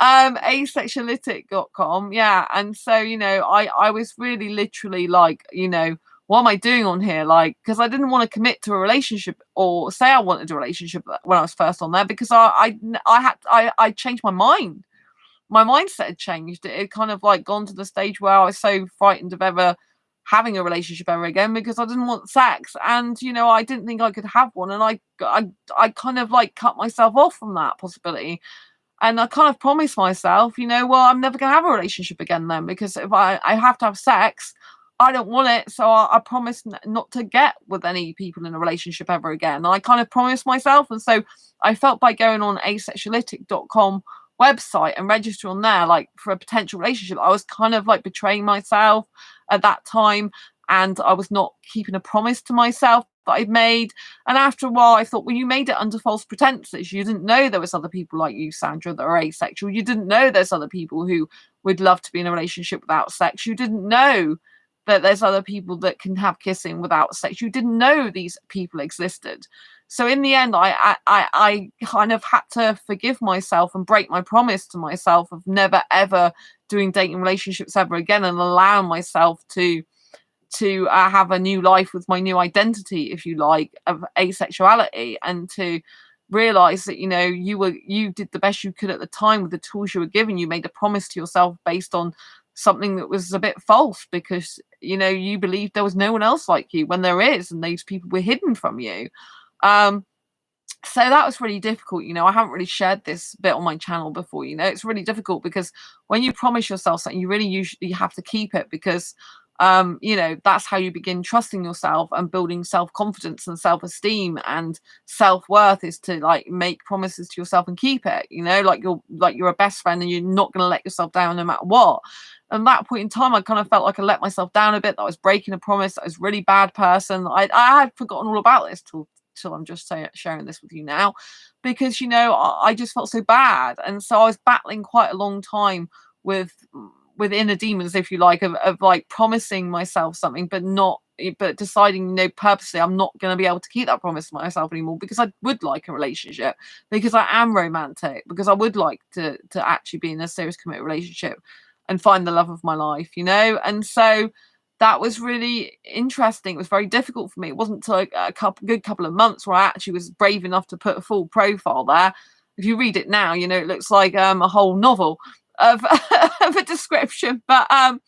A: Asexuality.com. Yeah, and so I was really literally like, what am I doing on here? Like, because I didn't want to commit to a relationship or say I wanted a relationship when I was first on there, because I changed my mind. My mindset had changed. It had kind of like gone to the stage where I was so frightened of ever having a relationship ever again, because I didn't want sex, and I didn't think I could have one, and I kind of like cut myself off from that possibility. And I kind of promised myself, well, I'm never gonna have a relationship again then, because if I have to have sex, I don't want it. So I promised not to get with any people in a relationship ever again. I kind of promised myself, and so I felt by going on asexuality.com website and register on there, like, for a potential relationship, I was kind of like betraying myself at that time, and I was not keeping a promise to myself that I'd made. And after a while I thought, well, you made it under false pretenses. You didn't know there was other people like you, Sandra, that are asexual. You didn't know there's other people who would love to be in a relationship without sex. You didn't know that there's other people that can have kissing without sex. You didn't know these people existed. So in the end, I kind of had to forgive myself and break my promise to myself of never ever doing dating relationships ever again, and allowing myself to have a new life with my new identity, if you like, of asexuality, and to realize that you did the best you could at the time with the tools you were given. You made a promise to yourself based on something that was a bit false, because you believed there was no one else like you when there is, and these people were hidden from you. So that was really difficult. I haven't really shared this bit on my channel before. It's really difficult, because when you promise yourself something, you really usually have to keep it, because that's how you begin trusting yourself and building self-confidence and self-esteem and self-worth, is to like make promises to yourself and keep it. Like you're a best friend, and you're not going to let yourself down no matter what. And that point in time, I kind of felt like I let myself down a bit, that I was breaking a promise, that I was a really bad person. I had forgotten all about this till I'm just sharing this with you now, because I just felt so bad. And so I was battling quite a long time with inner demons, if you like, of like promising myself something but deciding purposely I'm not going to be able to keep that promise to myself anymore, because I would like a relationship, because I am romantic, because I would like to actually be in a serious committed relationship and find the love of my life. And so that was really interesting. It was very difficult for me. It wasn't until a good couple of months where I actually was brave enough to put a full profile there. If you read it now, it looks like a whole novel of, of a description. But I'm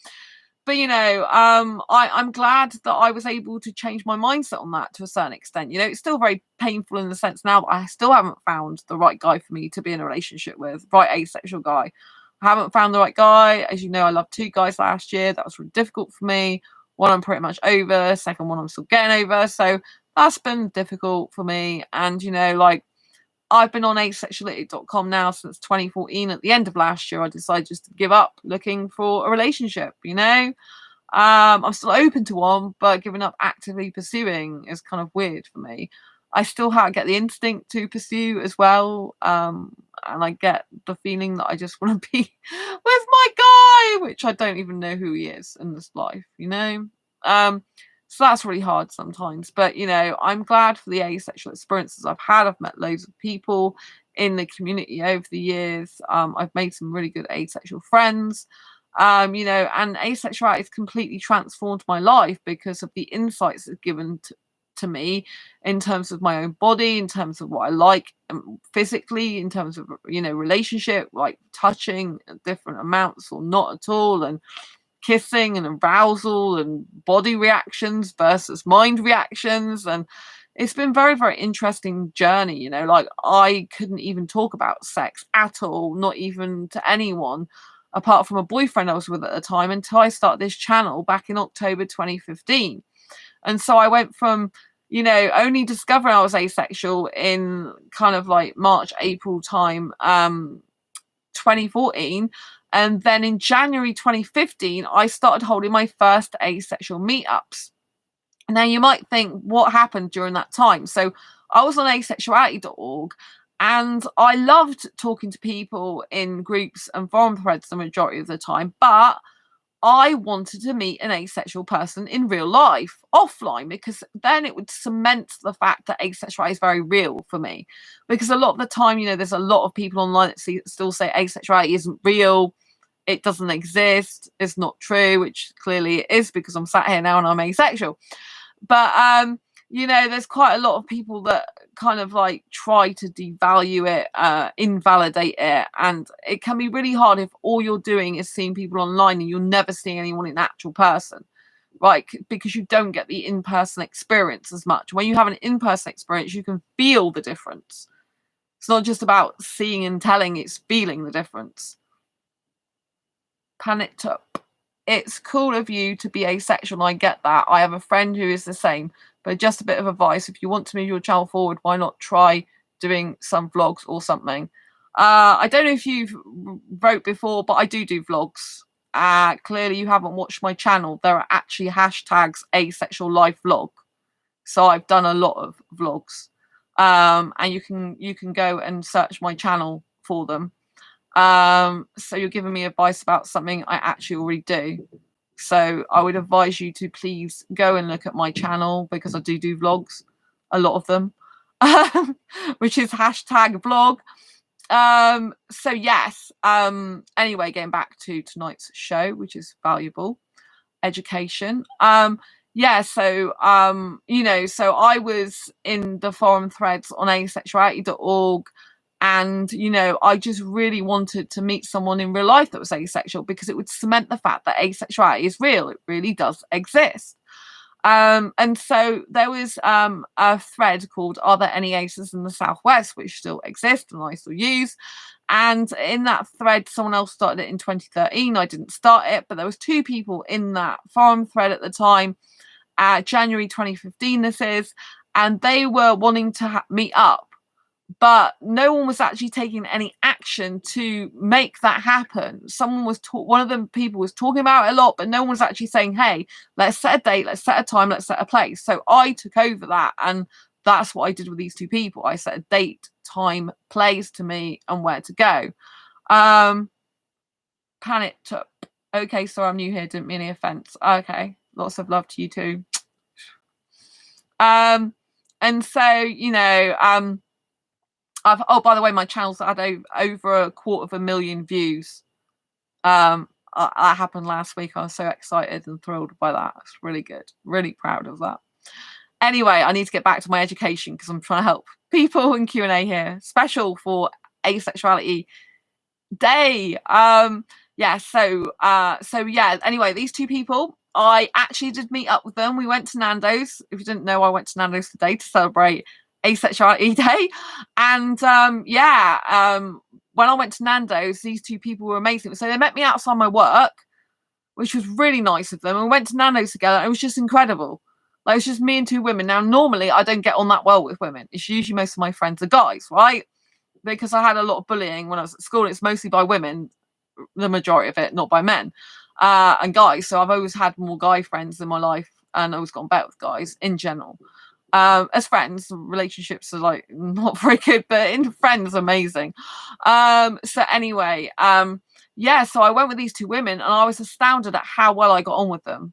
A: glad that I was able to change my mindset on that to a certain extent. It's still very painful in the sense now that I still haven't found the right guy for me to be in a relationship with, right asexual guy. I haven't found the right guy. As you know, I loved 2 guys last year. That was really difficult for me. One I'm pretty much over. Second one I'm still getting over. So that's been difficult for me. And I've been on asexuality.com now since 2014. At the end of last year, I decided just to give up looking for a relationship. I'm still open to one, but giving up actively pursuing is kind of weird for me. I still get the instinct to pursue as well. And I get the feeling that I just want to be with my guy, which I don't even know who he is in this life, So that's really hard sometimes. But, I'm glad for the asexual experiences I've had. I've met loads of people in the community over the years. I've made some really good asexual friends. And asexuality has completely transformed my life because of the insights it's given to me in terms of my own body, in terms of what I like physically, in terms of relationship, like touching at different amounts or not at all, and kissing and arousal and body reactions versus mind reactions. And it's been very, very interesting journey. I couldn't even talk about sex at all, not even to anyone apart from a boyfriend I was with at the time, until I started this channel back in October 2015. And so I went from, only discovering I was asexual in kind of like March, April time, 2014, And then in January 2015, I started holding my first asexual meetups. Now, you might think, what happened during that time? So I was on asexuality.org, and I loved talking to people in groups and forum threads the majority of the time, but I wanted to meet an asexual person in real life, offline, because then it would cement the fact that asexuality is very real for me. Because a lot of the time, there's a lot of people online that still say asexuality isn't real, it doesn't exist, it's not true, which clearly it is, because I'm sat here now and I'm asexual. But there's quite a lot of people that kind of like try to devalue it, invalidate it, and it can be really hard if all you're doing is seeing people online and you're never seeing anyone in actual person, right? Because you don't get the in-person experience as much. When you have an in-person experience, you can feel the difference. It's not just about seeing and telling, it's feeling the difference. Panicked up. It's cool of you to be asexual, and I get that. I have a friend who is the same. But just a bit of advice, if you want to move your channel forward, why not try doing some vlogs or something? I don't know if you've wrote before, but I do vlogs. Clearly you haven't watched my channel. There are actually hashtags asexual life vlog. So I've done a lot of vlogs. And you can go and search my channel for them. So you're giving me advice about something I actually already do. So I would advise you to please go and look at my channel, because I do vlogs, a lot of them, which is hashtag vlog. So yes, anyway, getting back to tonight's show, which is valuable education. Yeah, so so I was in the forum threads on asexuality.org. And, I just really wanted to meet someone in real life that was asexual, because it would cement the fact that asexuality is real. It really does exist. And so there was a thread called "Are there any aces in the Southwest?" which still exists and I still use. And in that thread, someone else started it in 2013. I didn't start it, but there was 2 people in that forum thread at the time, January 2015 this is, and they were wanting to meet up. But no one was actually taking any action to make that happen. One of the people was talking about it a lot, but no one was actually saying, hey, let's set a date, let's set a time, let's set a place. So I took over that, and that's what I did with these 2 people. I set a date, time, place to meet, and where to go. Panicked up. Okay, so I'm new here, didn't mean any offense. Okay, lots of love to you too. And so, oh, by the way, my channel's had over 250,000 views. That happened last week. I was so excited and thrilled by that. It's really good. Really proud of that. Anyway, I need to get back to my education, because I'm trying to help people in Q&A here. Special for Asexuality Day. Yeah, so yeah, anyway, these 2 people, I actually did meet up with them. We went to Nando's. If you didn't know, I went to Nando's today to celebrate Asexuality Day. And when I went to Nando's, these 2 people were amazing. So they met me outside my work, which was really nice of them, and we went to Nando's together. It was just incredible. Like, it's just me and 2 women. Now, normally I don't get on that well with women. It's usually most of my friends are guys, right? Because I had a lot of bullying when I was at school. It's mostly by women, the majority of it, not by men and guys. So I've always had more guy friends in my life, and always gotten better with guys in general. As friends, relationships are like not very good, but in friends, amazing. So anyway, yeah, so I went with these 2 women, and I was astounded at how well I got on with them.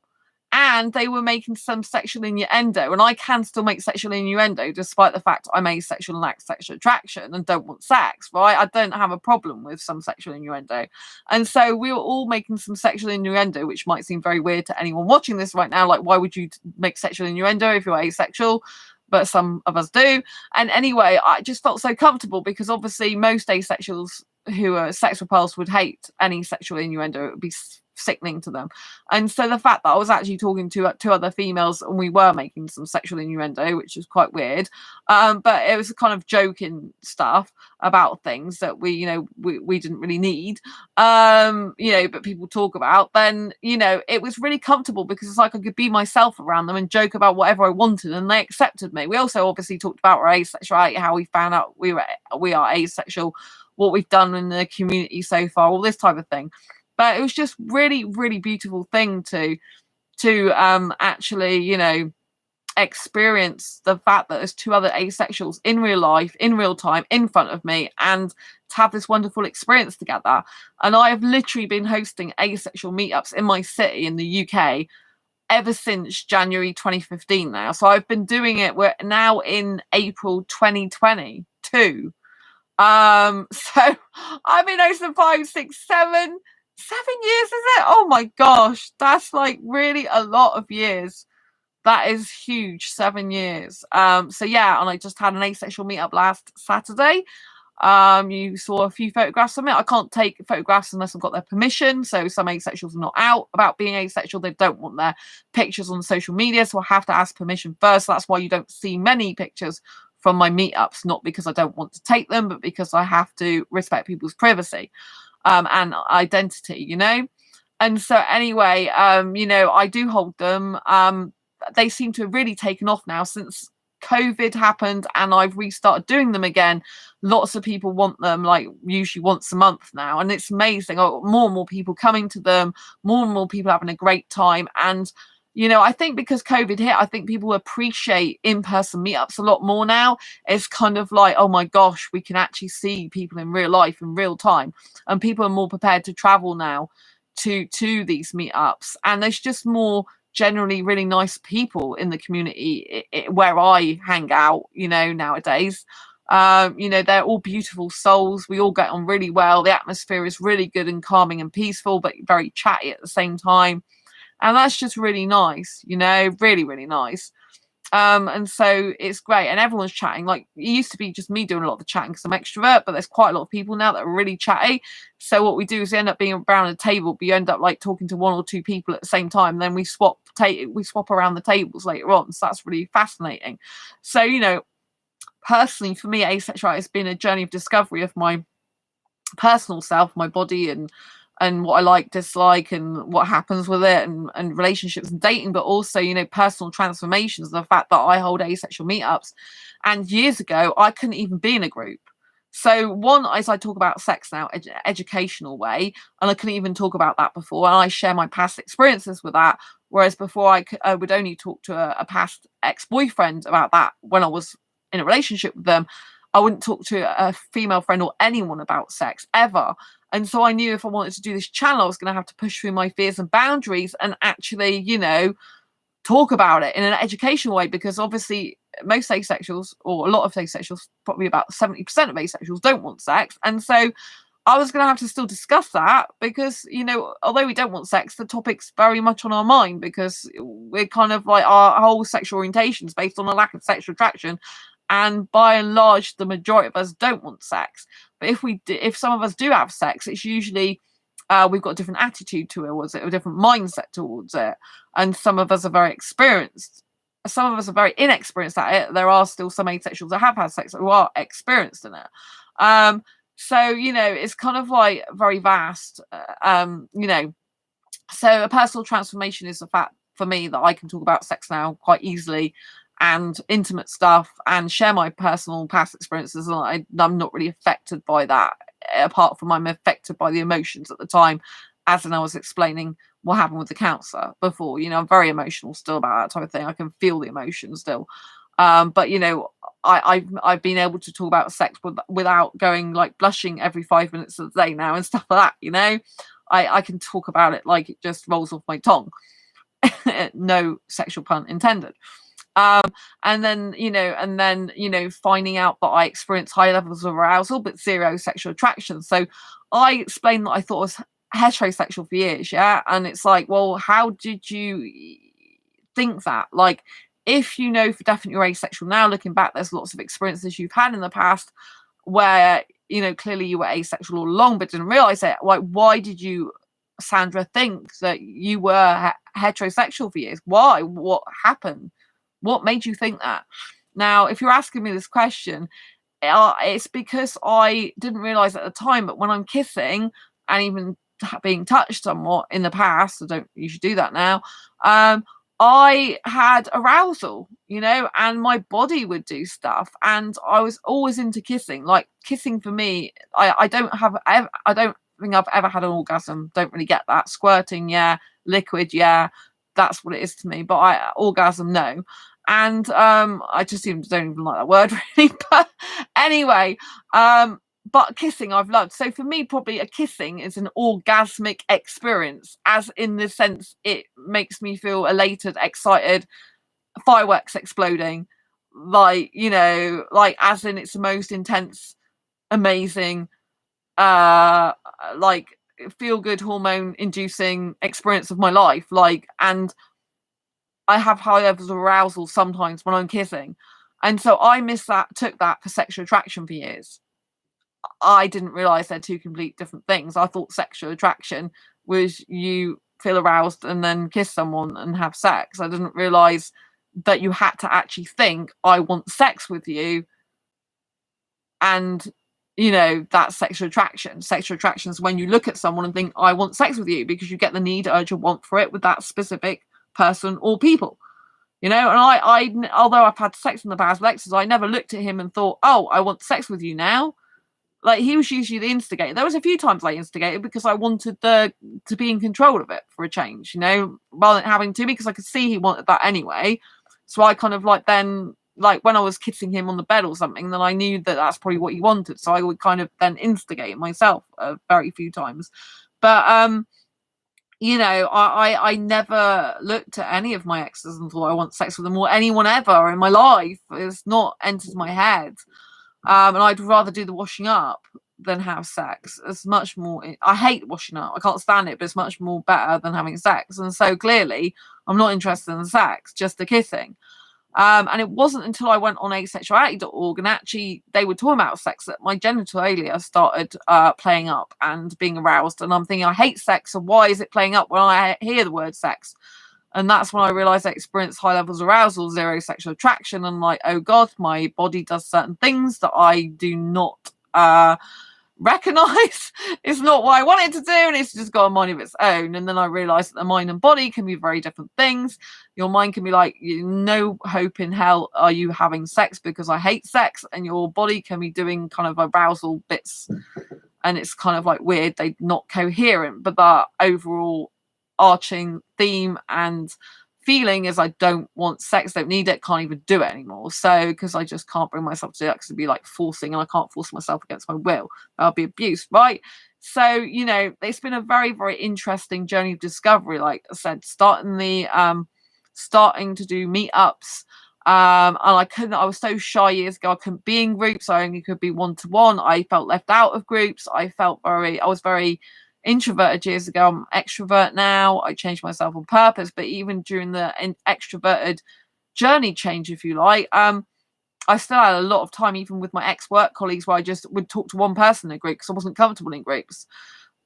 A: And they were making some sexual innuendo, and I can still make sexual innuendo despite the fact I'm asexual and lack sexual attraction and don't want sex, right? I don't have a problem with some sexual innuendo. And so we were all making some sexual innuendo, which might seem very weird to anyone watching this right now. Like, why would you make sexual innuendo if you're asexual? But some of us do. And anyway, I just felt so comfortable, because obviously most asexuals who are sex repulsed would hate any sexual innuendo. It would be sickening to them. And so the fact that I was actually talking to 2 other females, and we were making some sexual innuendo, which was quite weird, but it was kind of joking stuff about things that we didn't really need, but people talk about, then it was really comfortable, because it's like I could be myself around them and joke about whatever I wanted, and they accepted me. We also obviously talked about our asexuality, how we found out we are asexual, what we've done in the community so far, all this type of thing. But it was just really, really beautiful thing to actually, you know, experience the fact that there's two other asexuals in real life, in real time, in front of me, and to have this wonderful experience together. And I have literally been hosting asexual meetups in my city in the UK ever since January 2015 now. So I've been doing it, we're now in April 2022. So I've been hosting 5, 6, 7 years, is it? Oh my gosh, that's like really a lot of years. That is huge, 7 years. So yeah, and I just had an asexual meetup last Saturday. You saw a few photographs of it. I can't take photographs unless I've got their permission. So some asexuals are not out about being asexual. They don't want their pictures on social media, so I have to ask permission first. That's why you don't see many pictures from my meetups, not because I don't want to take them, but because I have to respect people's privacy and identity, you know. And so anyway, you know, I do hold them. They seem to have really taken off now since COVID happened and I've restarted doing them again. Lots of people want them, like usually once a month now, and it's amazing. Oh, more and more people coming to them, more and more people having a great time. And you know, I think because COVID hit, I think people appreciate in-person meetups a lot more now. It's kind of like, oh my gosh, we can actually see people in real life in real time, and people are more prepared to travel now to these meetups, and there's just more generally really nice people in the community where I hang out, you know, nowadays. You know, they're all beautiful souls. We all get on really well. The atmosphere is really good and calming and peaceful, but very chatty at the same time. And that's just really nice, you know, really, really nice. And so it's great, and everyone's chatting. Like, it used to be just me doing a lot of the chatting because I'm extrovert, but there's quite a lot of people now that are really chatty. So what we do is we end up being around a table, but you end up like talking to 1 or 2 people at the same time. Then we swap around the tables later on. So that's really fascinating. So, you know, personally for me, asexuality has been a journey of discovery of my personal self, my body, and what I like, dislike, and what happens with it, and relationships and dating, but also, you know, personal transformations. The fact that I hold asexual meetups, and years ago I couldn't even be in a group. So one is I talk about sex now, educational way, and I couldn't even talk about that before, and I share my past experiences with that. Whereas before I would only talk to a past ex-boyfriend about that when I was in a relationship with them. I wouldn't talk to a female friend or anyone about sex ever. And so I knew if I wanted to do this channel, I was going to have to push through my fears and boundaries and actually, you know, talk about it in an educational way, because obviously most asexuals, or a lot of asexuals, probably about 70% of asexuals, don't want sex. And so I was going to have to still discuss that because, you know, although we don't want sex, the topic's very much on our mind because we're kind of like, our whole sexual orientation is based on a lack of sexual attraction. And by and large, the majority of us don't want sex. But if some of us do have sex, it's usually we've got a different attitude towards it, a different mindset towards it. And some of us are very experienced. Some of us are very inexperienced at it. There are still some asexuals that have had sex who are experienced in it. So, you know, it's kind of like very vast, you know. So a personal transformation is the fact for me that I can talk about sex now quite easily, and intimate stuff, and share my personal past experiences, and I'm not really affected by that, apart from I'm affected by the emotions at the time, as in I was explaining what happened with the counsellor before. You know, I'm very emotional still about that type of thing. I can feel the emotion still. But you know, I've been able to talk about sex without going like blushing every 5 minutes of the day now and stuff like that. You know, I can talk about it like it just rolls off my tongue. No sexual pun intended. And then you know, finding out that I experience high levels of arousal but zero sexual attraction. So I explained that I thought I was heterosexual for years, yeah, and it's like, well, how did you think that? Like, if you know for definite you're asexual now, looking back, there's lots of experiences you've had in the past where, you know, clearly you were asexual all along but didn't realize it. Like, why did you, Sandra, think that you were heterosexual for years? Why? What happened? What made you think that? Now, if you're asking me this question, it's because I didn't realize at the time, but when I'm kissing and even being touched somewhat in the past, I don't usually do that now, I had arousal, and my body would do stuff, and I was always into kissing. Like, kissing for me, I don't think I've ever had an orgasm. Don't really get that. Squirting, yeah. Liquid, yeah. That's what it is to me. But orgasm, no. And I just don't even like that word really. But anyway, but kissing I've loved. So for me, probably a kissing is an orgasmic experience, as in the sense it makes me feel elated, excited, fireworks exploding, like, like as in it's the most intense, amazing, like feel good hormone inducing experience of my life. Like, and I have high levels of arousal sometimes when I'm kissing. And so I took that for sexual attraction for years. I didn't realize they're two complete different things. I thought sexual attraction was you feel aroused and then kiss someone and have sex. I didn't realize that you had to actually think, I want sex with you. And, that's sexual attraction. Sexual attraction is when you look at someone and think, I want sex with you, because you get the need, urge, or want for it with that specific person or people. And I although I've had sex in the past with exes, I never looked at him and thought, oh, I want sex with you now. Like, he was usually the instigator. There was a few times I instigated because I wanted to be in control of it for a change, rather than having to, because I could see he wanted that anyway. So I kind of then, when I was kissing him on the bed or something, then I knew that that's probably what he wanted. So I would kind of then instigate myself a very few times. But, I never looked at any of my exes and thought I want sex with them, or anyone ever in my life. It's not entered my head. And I'd rather do the washing up than have sex. It's much more, I hate washing up. I can't stand it, but it's much more better than having sex. And so clearly I'm not interested in sex, just the kissing. And it wasn't until I went on asexuality.org and actually they were talking about sex that my genitalia started playing up and being aroused. And I'm thinking, I hate sex, so why is it playing up when I hear the word sex? And that's when I realized I experienced high levels of arousal, zero sexual attraction. And like, oh God, my body does certain things that I do not recognize. It's not what I want it to do, and it's just got a mind of its own. And then I realized that the mind and body can be very different things. Your mind can be like, no hope in hell are you having sex because I hate sex. And your body can be doing kind of arousal bits. And it's kind of like weird, they're not coherent, but that overall arching theme and feeling is I don't want sex, don't need it, can't even do it anymore. So because I just can't bring myself to do that, because it'd be like forcing, and I can't force myself against my will. That'll be abuse, right? So it's been a very, very interesting journey of discovery. Like I said, starting to do meetups, and I was so shy years ago. I couldn't be in groups. I only could be one-to-one. I felt left out of groups. I was very introverted years ago. I'm extrovert now. I changed myself on purpose, but even during the extroverted journey change, if you like, I still had a lot of time, even with my ex-work colleagues, where I just would talk to one person in a group because I wasn't comfortable in groups.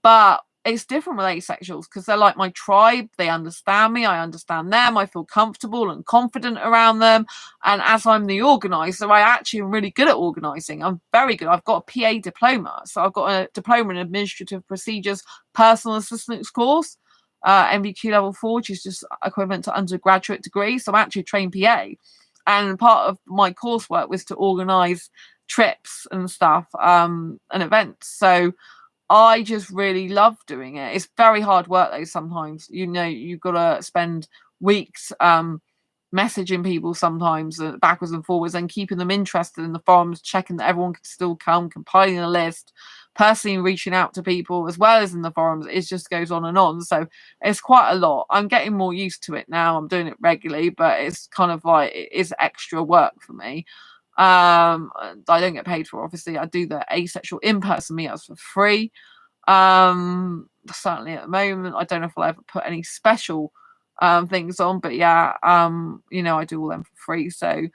A: But it's different with asexuals because they're like my tribe. They understand me. I understand them. I feel comfortable and confident around them. And as I'm the organizer, I actually am really good at organizing. I'm very good. I've got a PA diploma. So I've got a diploma in administrative procedures, personal assistance course, MVQ level 4, which is just equivalent to undergraduate degree. So I'm actually a trained PA. And part of my coursework was to organize trips and stuff, and events. So I just really love doing it. It's very hard work though sometimes. You've got to spend weeks messaging people sometimes, backwards and forwards, and keeping them interested in the forums, checking that everyone can still come, compiling a list, personally reaching out to people as well as in the forums. It just goes on and on. So it's quite a lot. I'm getting more used to it now. I'm doing it regularly, but it's kind of like, it is extra work for me. I don't get paid for, obviously. I do the asexual in-person meetups for free. Certainly at the moment, I don't know if I'll ever put any special things on, but yeah, I do all them for free. So,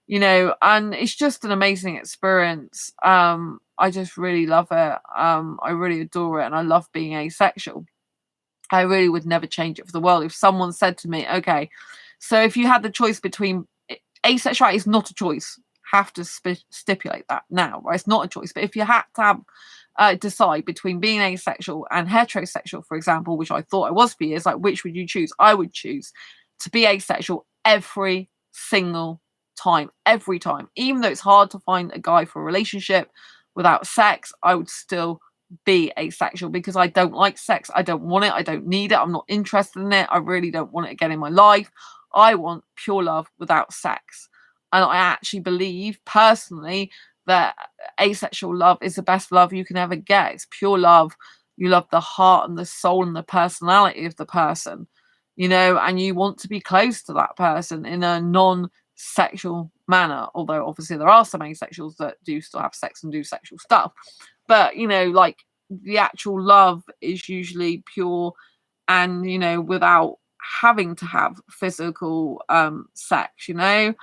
A: and it's just an amazing experience. I just really love it. I really adore it, and I love being asexual. I really would never change it for the world. If someone said to me, okay, so if you had the choice between, asexuality is not a choice, have to stipulate that now, right? It's not a choice. But if you had to decide between being asexual and heterosexual, for example, which I thought I was for years, like, which would you choose? I would choose to be asexual every single time, every time. Even though it's hard to find a guy for a relationship without sex, I would still be asexual because I don't like sex. I don't want it. I don't need it. I'm not interested in it. I really don't want it again in my life. I want pure love without sex. And I actually believe personally that asexual love is the best love you can ever get. It's pure love. You love the heart and the soul and the personality of the person, you know, and you want to be close to that person in a non-sexual manner. Although obviously there are some asexuals that do still have sex and do sexual stuff. But, you know, like the actual love is usually pure and, you know, without having to have physical sex, you know.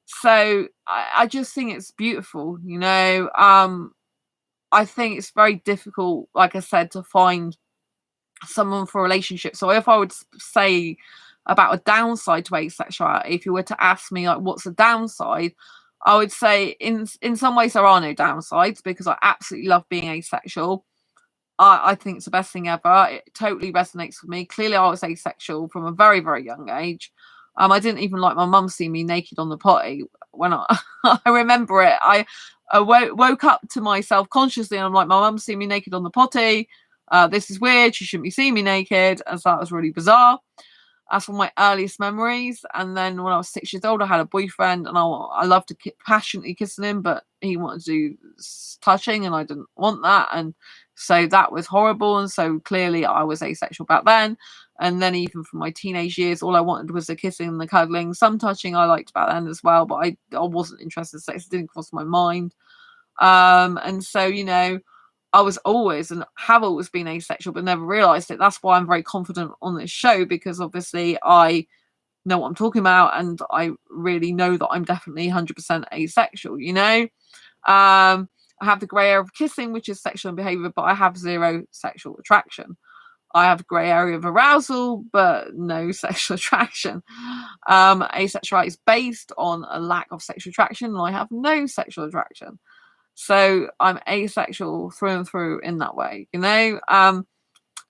A: So I just think it's beautiful, you know. I think it's very difficult, like I said, to find someone for a relationship. So if I would say about a downside to asexuality, if you were to ask me like what's the downside, I would say in some ways there are no downsides because I absolutely love being asexual. I think it's the best thing ever. It totally resonates with me. Clearly I was asexual from a very, very young age. I didn't even like my mum seeing me naked on the potty when I remember it. I woke up to myself consciously and I'm like, my mum seeing me naked on the potty. This is weird. She shouldn't be seeing me naked. And so that was really bizarre. That's one of my earliest memories. And then when I was 6 years old, I had a boyfriend and I loved to passionately kissing him, but he wanted to do touching and I didn't want that. And so that was horrible. And so clearly I was asexual back then. And then even from my teenage years, all I wanted was the kissing and the cuddling. Some touching I liked back then as well, but I wasn't interested in sex. It didn't cross my mind. And so, you know, I was always and have always been asexual, but never realised it. That's why I'm very confident on this show, because obviously I know what I'm talking about and I really know that I'm definitely 100% asexual, you know. I have the grey area of kissing, which is sexual behaviour, but I have zero sexual attraction. I have a grey area of arousal, but no sexual attraction. Asexuality is based on a lack of sexual attraction, and I have no sexual attraction. So I'm asexual through and through in that way, you know?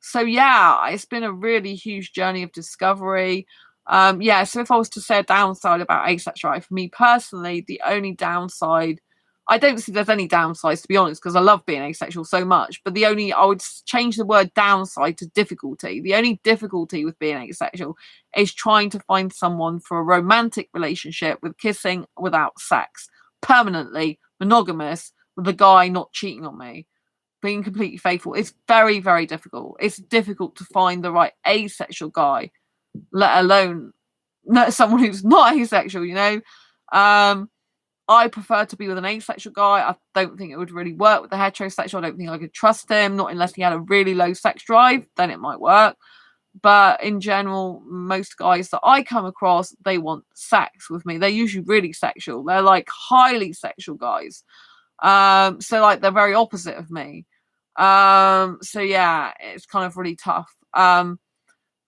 A: So yeah, it's been a really huge journey of discovery. Yeah, so if I was to say a downside about asexuality, for me personally, the only downside, I don't see there's any downsides, to be honest, because I love being asexual so much, but I would change the word downside to difficulty. The only difficulty with being asexual is trying to find someone for a romantic relationship with kissing without sex, permanently, monogamous, with a guy not cheating on me, being completely faithful. It's very, very difficult. It's difficult to find the right asexual guy, let alone someone who's not asexual, you know. I prefer to be with an asexual guy. I don't think it would really work with the heterosexual. I don't think I could trust him, not unless he had a really low sex drive, then it might work. But in general, most guys that I come across, they want sex with me. They're usually really sexual. They're like highly sexual guys. So like they're very opposite of me. So yeah, it's kind of really tough. And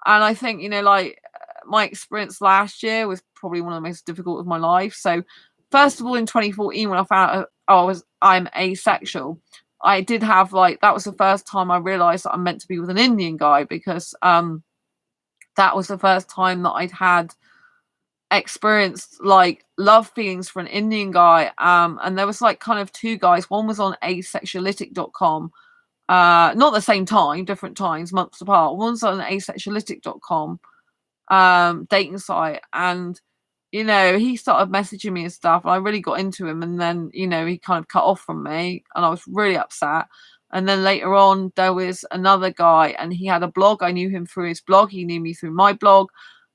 A: I think, you know, like my experience last year was probably one of the most difficult of my life. So first of all, in 2014, when I found out I'm asexual, I did have that was the first time I realized that I'm meant to be with an Indian guy, because that was the first time that I'd had experienced love feelings for an Indian guy. And there was kind of two guys. One was on asexuality.com, not the same time, different times, months apart. One's on asexuality.com dating site, and you know, he started messaging me and stuff, and I really got into him, and then, you know, he kind of cut off from me and I was really upset. And then later on there was another guy, and he had a blog. I knew him through his blog, he knew me through my blog,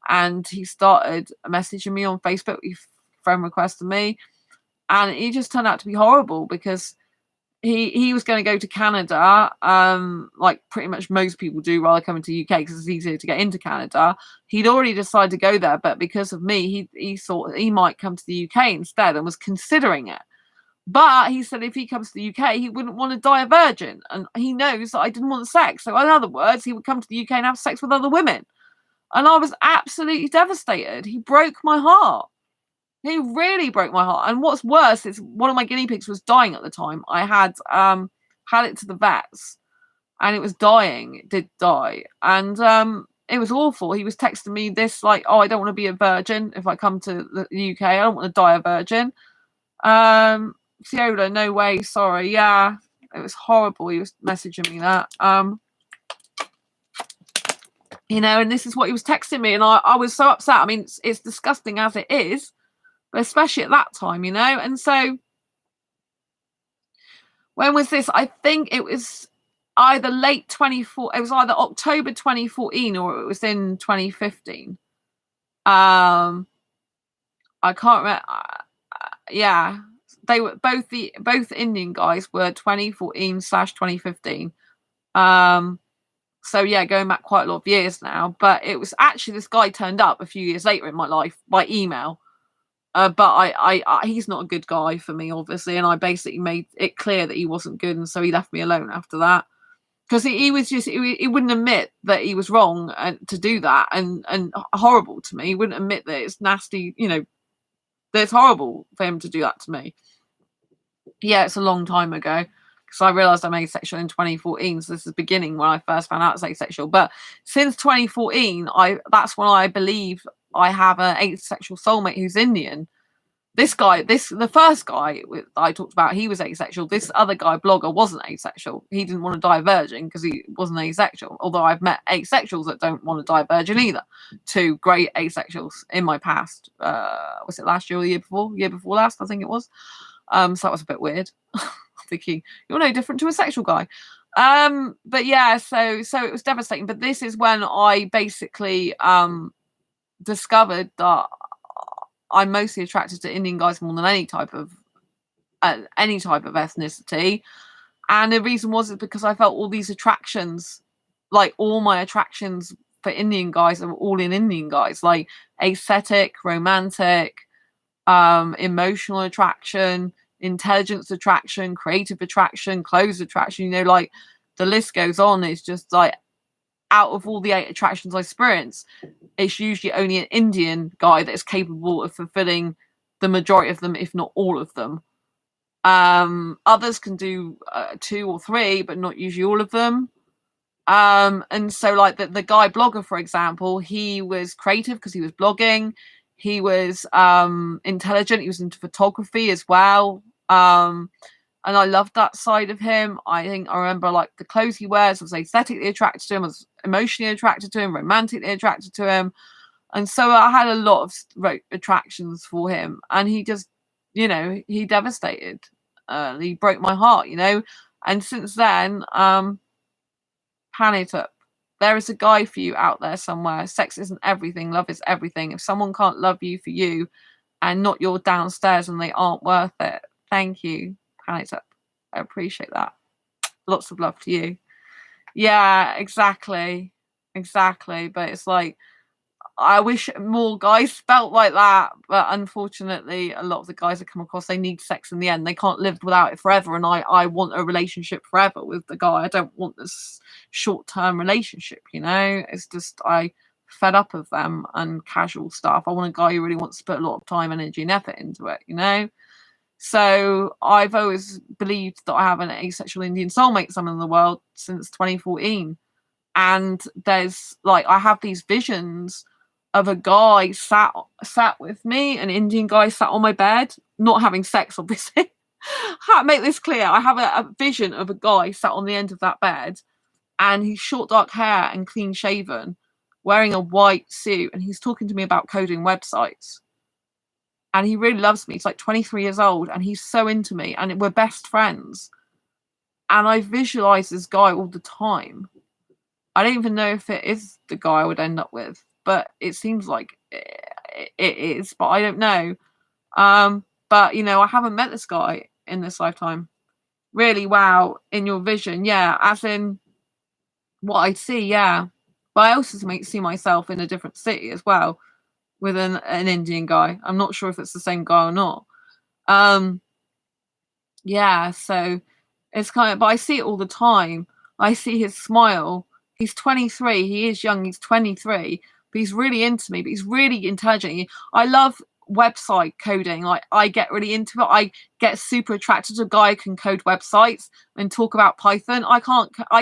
A: and he started messaging me on Facebook. He friend requested me, and he just turned out to be horrible, because he was going to go to Canada, like pretty much most people do, rather coming to the UK because it's easier to get into Canada. He'd already decided to go there, but because of me, he thought he might come to the UK instead, and was considering it. But he said if he comes to the UK, he wouldn't want to die a virgin, and he knows that I didn't want sex. So in other words, he would come to the UK and have sex with other women. And I was absolutely devastated. He broke my heart. He really broke my heart. And what's worse is one of my guinea pigs was dying at the time. I had it to the vets, and it was dying. It did die. And it was awful. He was texting me this like, oh, I don't want to be a virgin if I come to the UK. I don't want to die a virgin. Fiola, no way, sorry. Yeah, it was horrible. He was messaging me that. And this is what he was texting me, and I was so upset. I mean, it's disgusting as it is, but especially at that time, And so, when was this? I think it was either late 24. It was either October 2014 or it was in 2015. I can't remember. Yeah, they were both Indian guys were 2014/2015. So yeah, going back quite a lot of years now. But it was actually this guy turned up a few years later in my life by email. But I he's not a good guy for me, obviously, and I basically made it clear that he wasn't good, and so he left me alone after that. Because he was just he wouldn't admit that he was wrong and to do that, and horrible to me. He wouldn't admit that it's nasty, that it's horrible for him to do that to me. Yeah, it's a long time ago. So I realised I'm asexual in 2014. So this is the beginning when I first found out I was asexual. But since 2014, that's when I believe I have an asexual soulmate who's Indian. This guy, the first guy I talked about, he was asexual. This other guy, blogger, wasn't asexual. He didn't want to die a virgin because he wasn't asexual. Although I've met asexuals that don't want to die a virgin either. Two great asexuals in my past. Was it last year or the year before? Year before last, I think it was. So that was a bit weird. Thinking you're no different to a sexual guy. But yeah, so it was devastating. But this is when I basically discovered that I'm mostly attracted to Indian guys more than any type of ethnicity. And the reason is because I felt all these attractions, like all my attractions for Indian guys are all in Indian guys, like aesthetic, romantic, emotional attraction, intelligence attraction, creative attraction, clothes attraction, like the list goes on. It's just like out of all the 8 attractions I experience, it's usually only an Indian guy that is capable of fulfilling the majority of them, if not all of them. Others can do 2 or 3, but not usually all of them. And so like the guy blogger, for example, he was creative because he was blogging. He was intelligent. He was into photography as well. And I loved that side of him. I remember like the clothes he wears. I was aesthetically attracted to him. I was emotionally attracted to him, romantically attracted to him. And so I had a lot of attractions for him. And he just, he devastated. He broke my heart, And since then, panicked up. There is a guy for you out there somewhere. Sex isn't everything. Love is everything. If someone can't love you for you and not your downstairs, and they aren't worth it, thank you. Panicked up. I appreciate that. Lots of love to you. Yeah, exactly. But it's like, I wish more guys felt like that. But unfortunately, a lot of the guys I come across, they need sex in the end. They can't live without it forever. And I want a relationship forever with the guy. I don't want this short-term relationship, It's just, I fed up of them and casual stuff. I want a guy who really wants to put a lot of time, energy, and effort into it, So I've always believed that I have an asexual Indian soulmate somewhere in the world since 2014. And there's like, I have these visions of a guy sat with me, an Indian guy sat on my bed, not having sex, obviously. How to make this clear? I have a vision of a guy sat on the end of that bed, and he's short, dark hair and clean shaven, wearing a white suit, and he's talking to me about coding websites. And he really loves me. He's like 23 years old, and he's so into me, and we're best friends. And I visualize this guy all the time. I don't even know if it is the guy I would end up with, but it seems like it is, but I don't know. But, I haven't met this guy in this lifetime. Really, wow, in your vision, yeah, as in what I see, yeah. But I also see myself in a different city as well, with an Indian guy. I'm not sure if it's the same guy or not. Yeah, so it's kind of, but I see it all the time. I see his smile. He's 23. He is young. He's 23, but he's really into me. But he's really intelligent. I love website coding. Like, I get really into it. I get super attracted to a guy who can code websites and talk about Python. I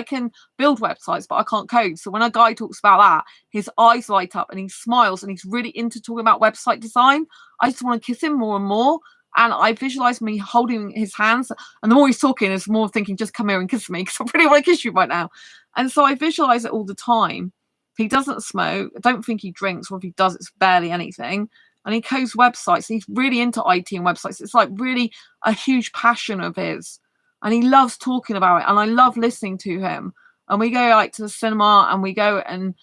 A: can build websites, but I can't code. So when a guy talks about that, his eyes light up and he smiles and he's really into talking about website design. I just want to kiss him more and more. And I visualize me holding his hands. And the more he's talking, it's more thinking, just come here and kiss me, because I really want to kiss you right now. And so I visualize it all the time. He doesn't smoke. I don't think he drinks, or if he does, it's barely anything. And he codes websites. He's really into IT and websites. It's like really a huge passion of his. And he loves talking about it. And I love listening to him. And we go like to the cinema and we go and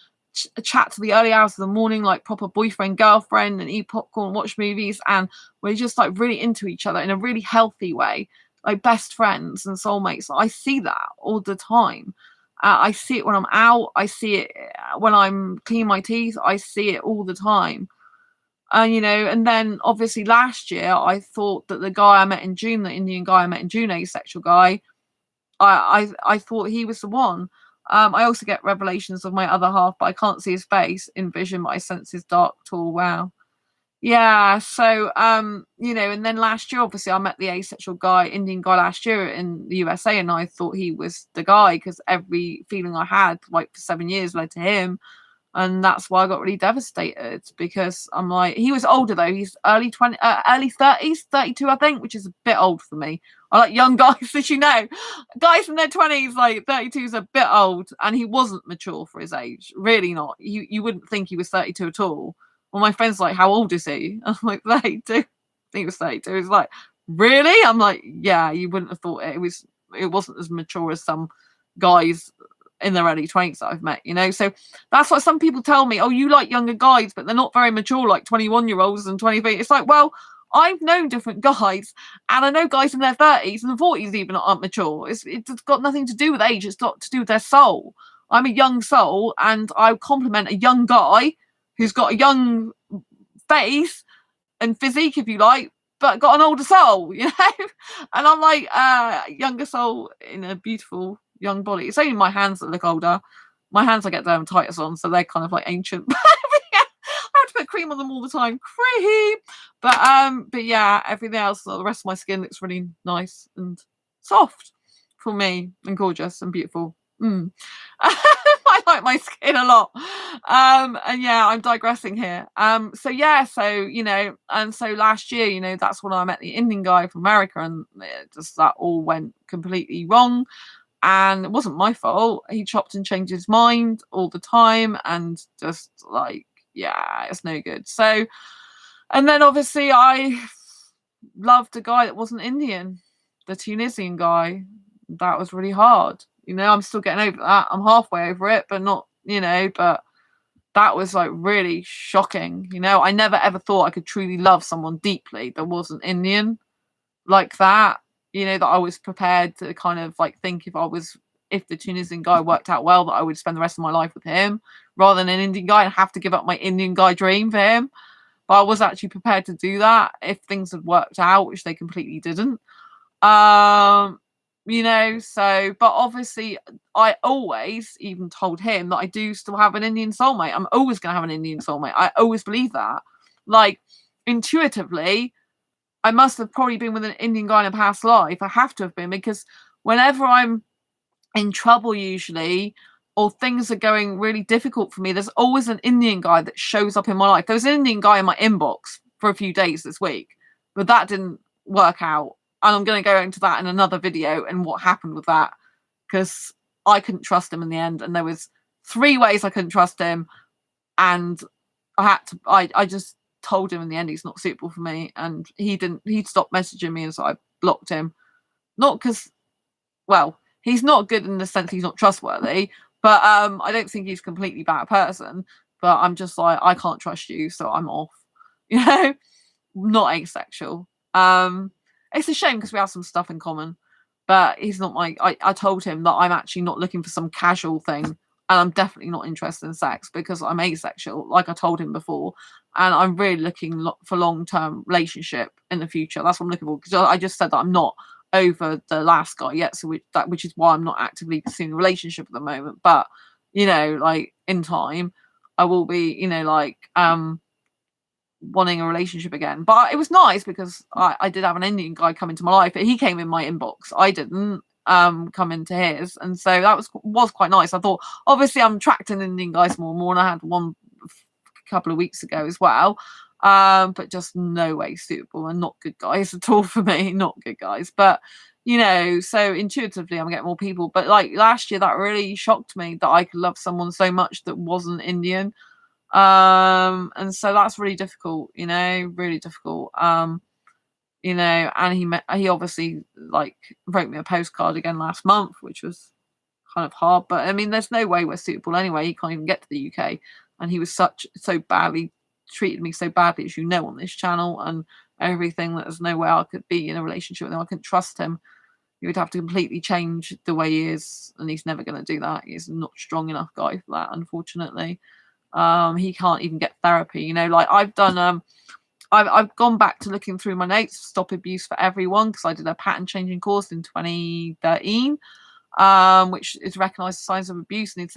A: chat to the early hours of the morning, like proper boyfriend, girlfriend, and eat popcorn, watch movies. And we're just like really into each other in a really healthy way, like best friends and soulmates. I see that all the time. I see it when I'm out. I see it when I'm cleaning my teeth. I see it all the time. You know, and then obviously last year, I thought that the guy I met in June, the Indian guy I met in June, asexual guy, I thought he was the one. I also get revelations of my other half, but I can't see his face in vision, but I sense his dark, tall wow. Yeah, so you know, and then last year, obviously, I met the asexual guy, Indian guy last year in the USA, and I thought he was the guy because every feeling I had, like for 7 years, led to him, and that's why I got really devastated, because I'm like, he was older though, he's early 30s, 32, I think, which is a bit old for me. I like young guys, as you know, guys in their 20s, like 32 is a bit old, and he wasn't mature for his age, really not. You wouldn't think he was 32 at all. Well, my friend's like, how old is he? I'm like, 32. I think he was 32. He's like, really? I'm like, yeah, you wouldn't have thought it. It wasn't as mature as some guys in their early 20s that I've met, you know? So that's what some people tell me. Oh, you like younger guys, but they're not very mature, like 21-year-olds and 23. It's like, well, I've known different guys, and I know guys in their 30s and 40s even aren't mature. It's got nothing to do with age. It's got to do with their soul. I'm a young soul, and I compliment a young guy who's got a young face and physique, if you like, but got an older soul, you know? And I'm like, younger soul in a beautiful young body. It's only my hands that look older. My hands I get dermatitis on, so they're kind of like ancient. I have to put cream on them all the time. Cream! But yeah, everything else, the rest of my skin looks really nice and soft for me, and gorgeous and beautiful. I like my skin a lot. And yeah, I'm digressing here. So yeah, so you know, and so last year, you know, that's when I met the Indian guy from America, and that all went completely wrong. And it wasn't my fault. He chopped and changed his mind all the time, and just like, yeah, it's no good. So, and then obviously I loved a guy that wasn't Indian, the Tunisian guy. That was really hard. You know, I'm still getting over that. I'm halfway over it, but not, you know, but that was like really shocking. You know, I never ever thought I could truly love someone deeply that wasn't Indian like that. You know, that I was prepared to kind of like think if the Tunisian guy worked out well, that I would spend the rest of my life with him rather than an Indian guy and have to give up my Indian guy dream for him. But I was actually prepared to do that if things had worked out, which they completely didn't. You know, so, but obviously I always even told him that I do still have an Indian soulmate. I'm always going to have an Indian soulmate. I always believe that. Like, intuitively, I must have probably been with an Indian guy in a past life. I have to have been, because whenever I'm in trouble, usually, or things are going really difficult for me, there's always an Indian guy that shows up in my life. There was an Indian guy in my inbox for a few days this week, but that didn't work out. And I'm going to go into that in another video and what happened with that, because I couldn't trust him in the end. And there was 3 ways I couldn't trust him. And I just told him in the end he's not suitable for me. And he'd stopped messaging me, and so I blocked him. Not because, well, he's not good in the sense he's not trustworthy, but I don't think he's a completely bad person. But I'm just like, I can't trust you, so I'm off. You know, not asexual. It's a shame because we have some stuff in common, but he's not I told him that I'm actually not looking for some casual thing, and I'm definitely not interested in sex because I'm asexual, like I told him before, and I'm really looking for long-term relationship in the future. That's what I'm looking for, because I just said that I'm not over the last guy yet, so which is why I'm not actively pursuing a relationship at the moment. But you know, like in time, I will be. You know, like wanting a relationship again. But it was nice because I did have an Indian guy come into my life, but he came in my inbox. I didn't come into his, and so that was quite nice. I thought, obviously I'm attracting Indian guys more and more, and I had one a couple of weeks ago as well, but just no way suitable, and not good guys at all for me, not good guys. But you know, so intuitively I'm getting more people. But like last year, that really shocked me that I could love someone so much that wasn't Indian. And so that's really difficult, you know, really difficult. You know, and he obviously like wrote me a postcard again last month, which was kind of hard. But I mean, there's no way we're suitable anyway. He can't even get to the UK, and he was so badly treated me so badly, as you know, on this channel and everything, that there's no way I could be in a relationship with him. I couldn't trust him. He would have to completely change the way he is, and he's never going to do that. He's not strong enough guy for that, unfortunately. He can't even get therapy, you know. Like I've done I've gone back to looking through my notes, Stop Abuse for Everyone, because I did a pattern changing course in 2013, which is recognise the signs of abuse, and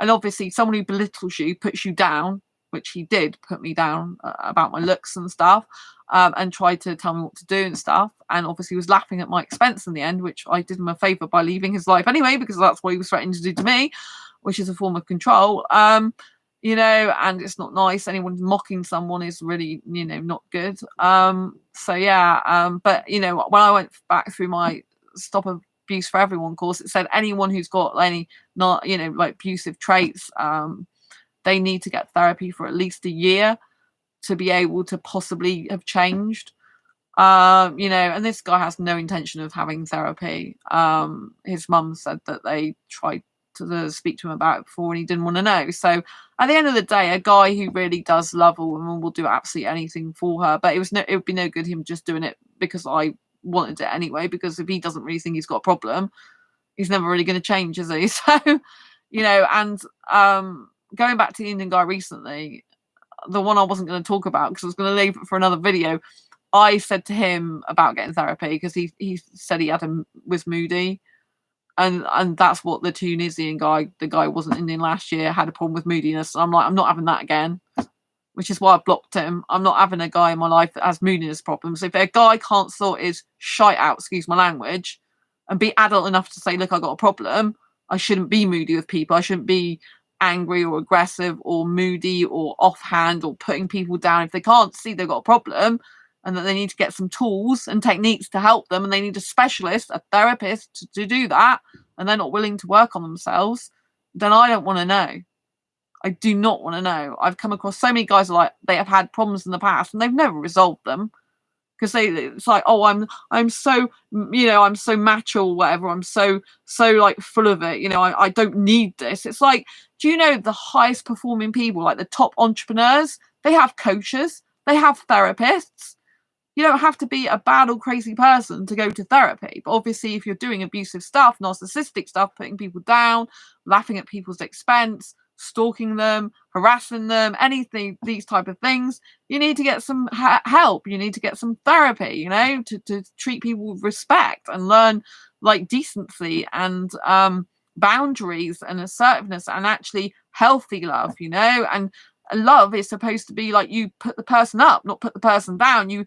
A: and obviously someone who belittles you, puts you down, which he did put me down about my looks and stuff, and tried to tell me what to do and stuff, and obviously was laughing at my expense in the end, which I did him a favour by leaving his life anyway, because that's what he was threatening to do to me, which is a form of control. You know, and it's not nice. Anyone mocking someone is really, you know, not good. So yeah, but you know, when I went back through my Stop Abuse for Everyone course, it said anyone who's got any not, you know, like abusive traits, they need to get therapy for at least a year to be able to possibly have changed. You know, and this guy has no intention of having therapy. His mum said that they tried to speak to him about it before, and he didn't want to know. So at the end of the day, a guy who really does love a woman will do absolutely anything for her. But it would be no good him just doing it because I wanted it anyway, because if he doesn't really think he's got a problem, he's never really going to change, is he? So, you know, and going back to the Indian guy recently, the one I wasn't going to talk about because I was going to leave it for another video, I said to him about getting therapy because he said was moody. And that's what the Tunisian guy, the guy who wasn't Indian last year, had a problem with moodiness. I'm like, I'm not having that again, which is why I blocked him. I'm not having a guy in my life that has moodiness problems. If a guy can't sort his shite out, excuse my language, and be adult enough to say, look, I got a problem, I shouldn't be moody with people. I shouldn't be angry or aggressive or moody or offhand or putting people down. If they can't see they've got a problem, and that they need to get some tools and techniques to help them, and they need a specialist, a therapist to do that, and they're not willing to work on themselves, then I don't want to know. I do not want to know. I've come across so many guys like they have had problems in the past and they've never resolved them because it's like, oh, I'm so, you know, I'm so macho or whatever. I'm so like full of it. You know, I don't need this. It's like, do you know the highest performing people, like the top entrepreneurs, they have coaches, they have therapists. You don't have to be a bad or crazy person to go to therapy. But obviously, if you're doing abusive stuff, narcissistic stuff, putting people down, laughing at people's expense, stalking them, harassing them, anything, these type of things, you need to get some help. You need to get some therapy, you know, to treat people with respect and learn like decency and boundaries and assertiveness and actually healthy love, you know, and love is supposed to be like you put the person up, not put the person down. You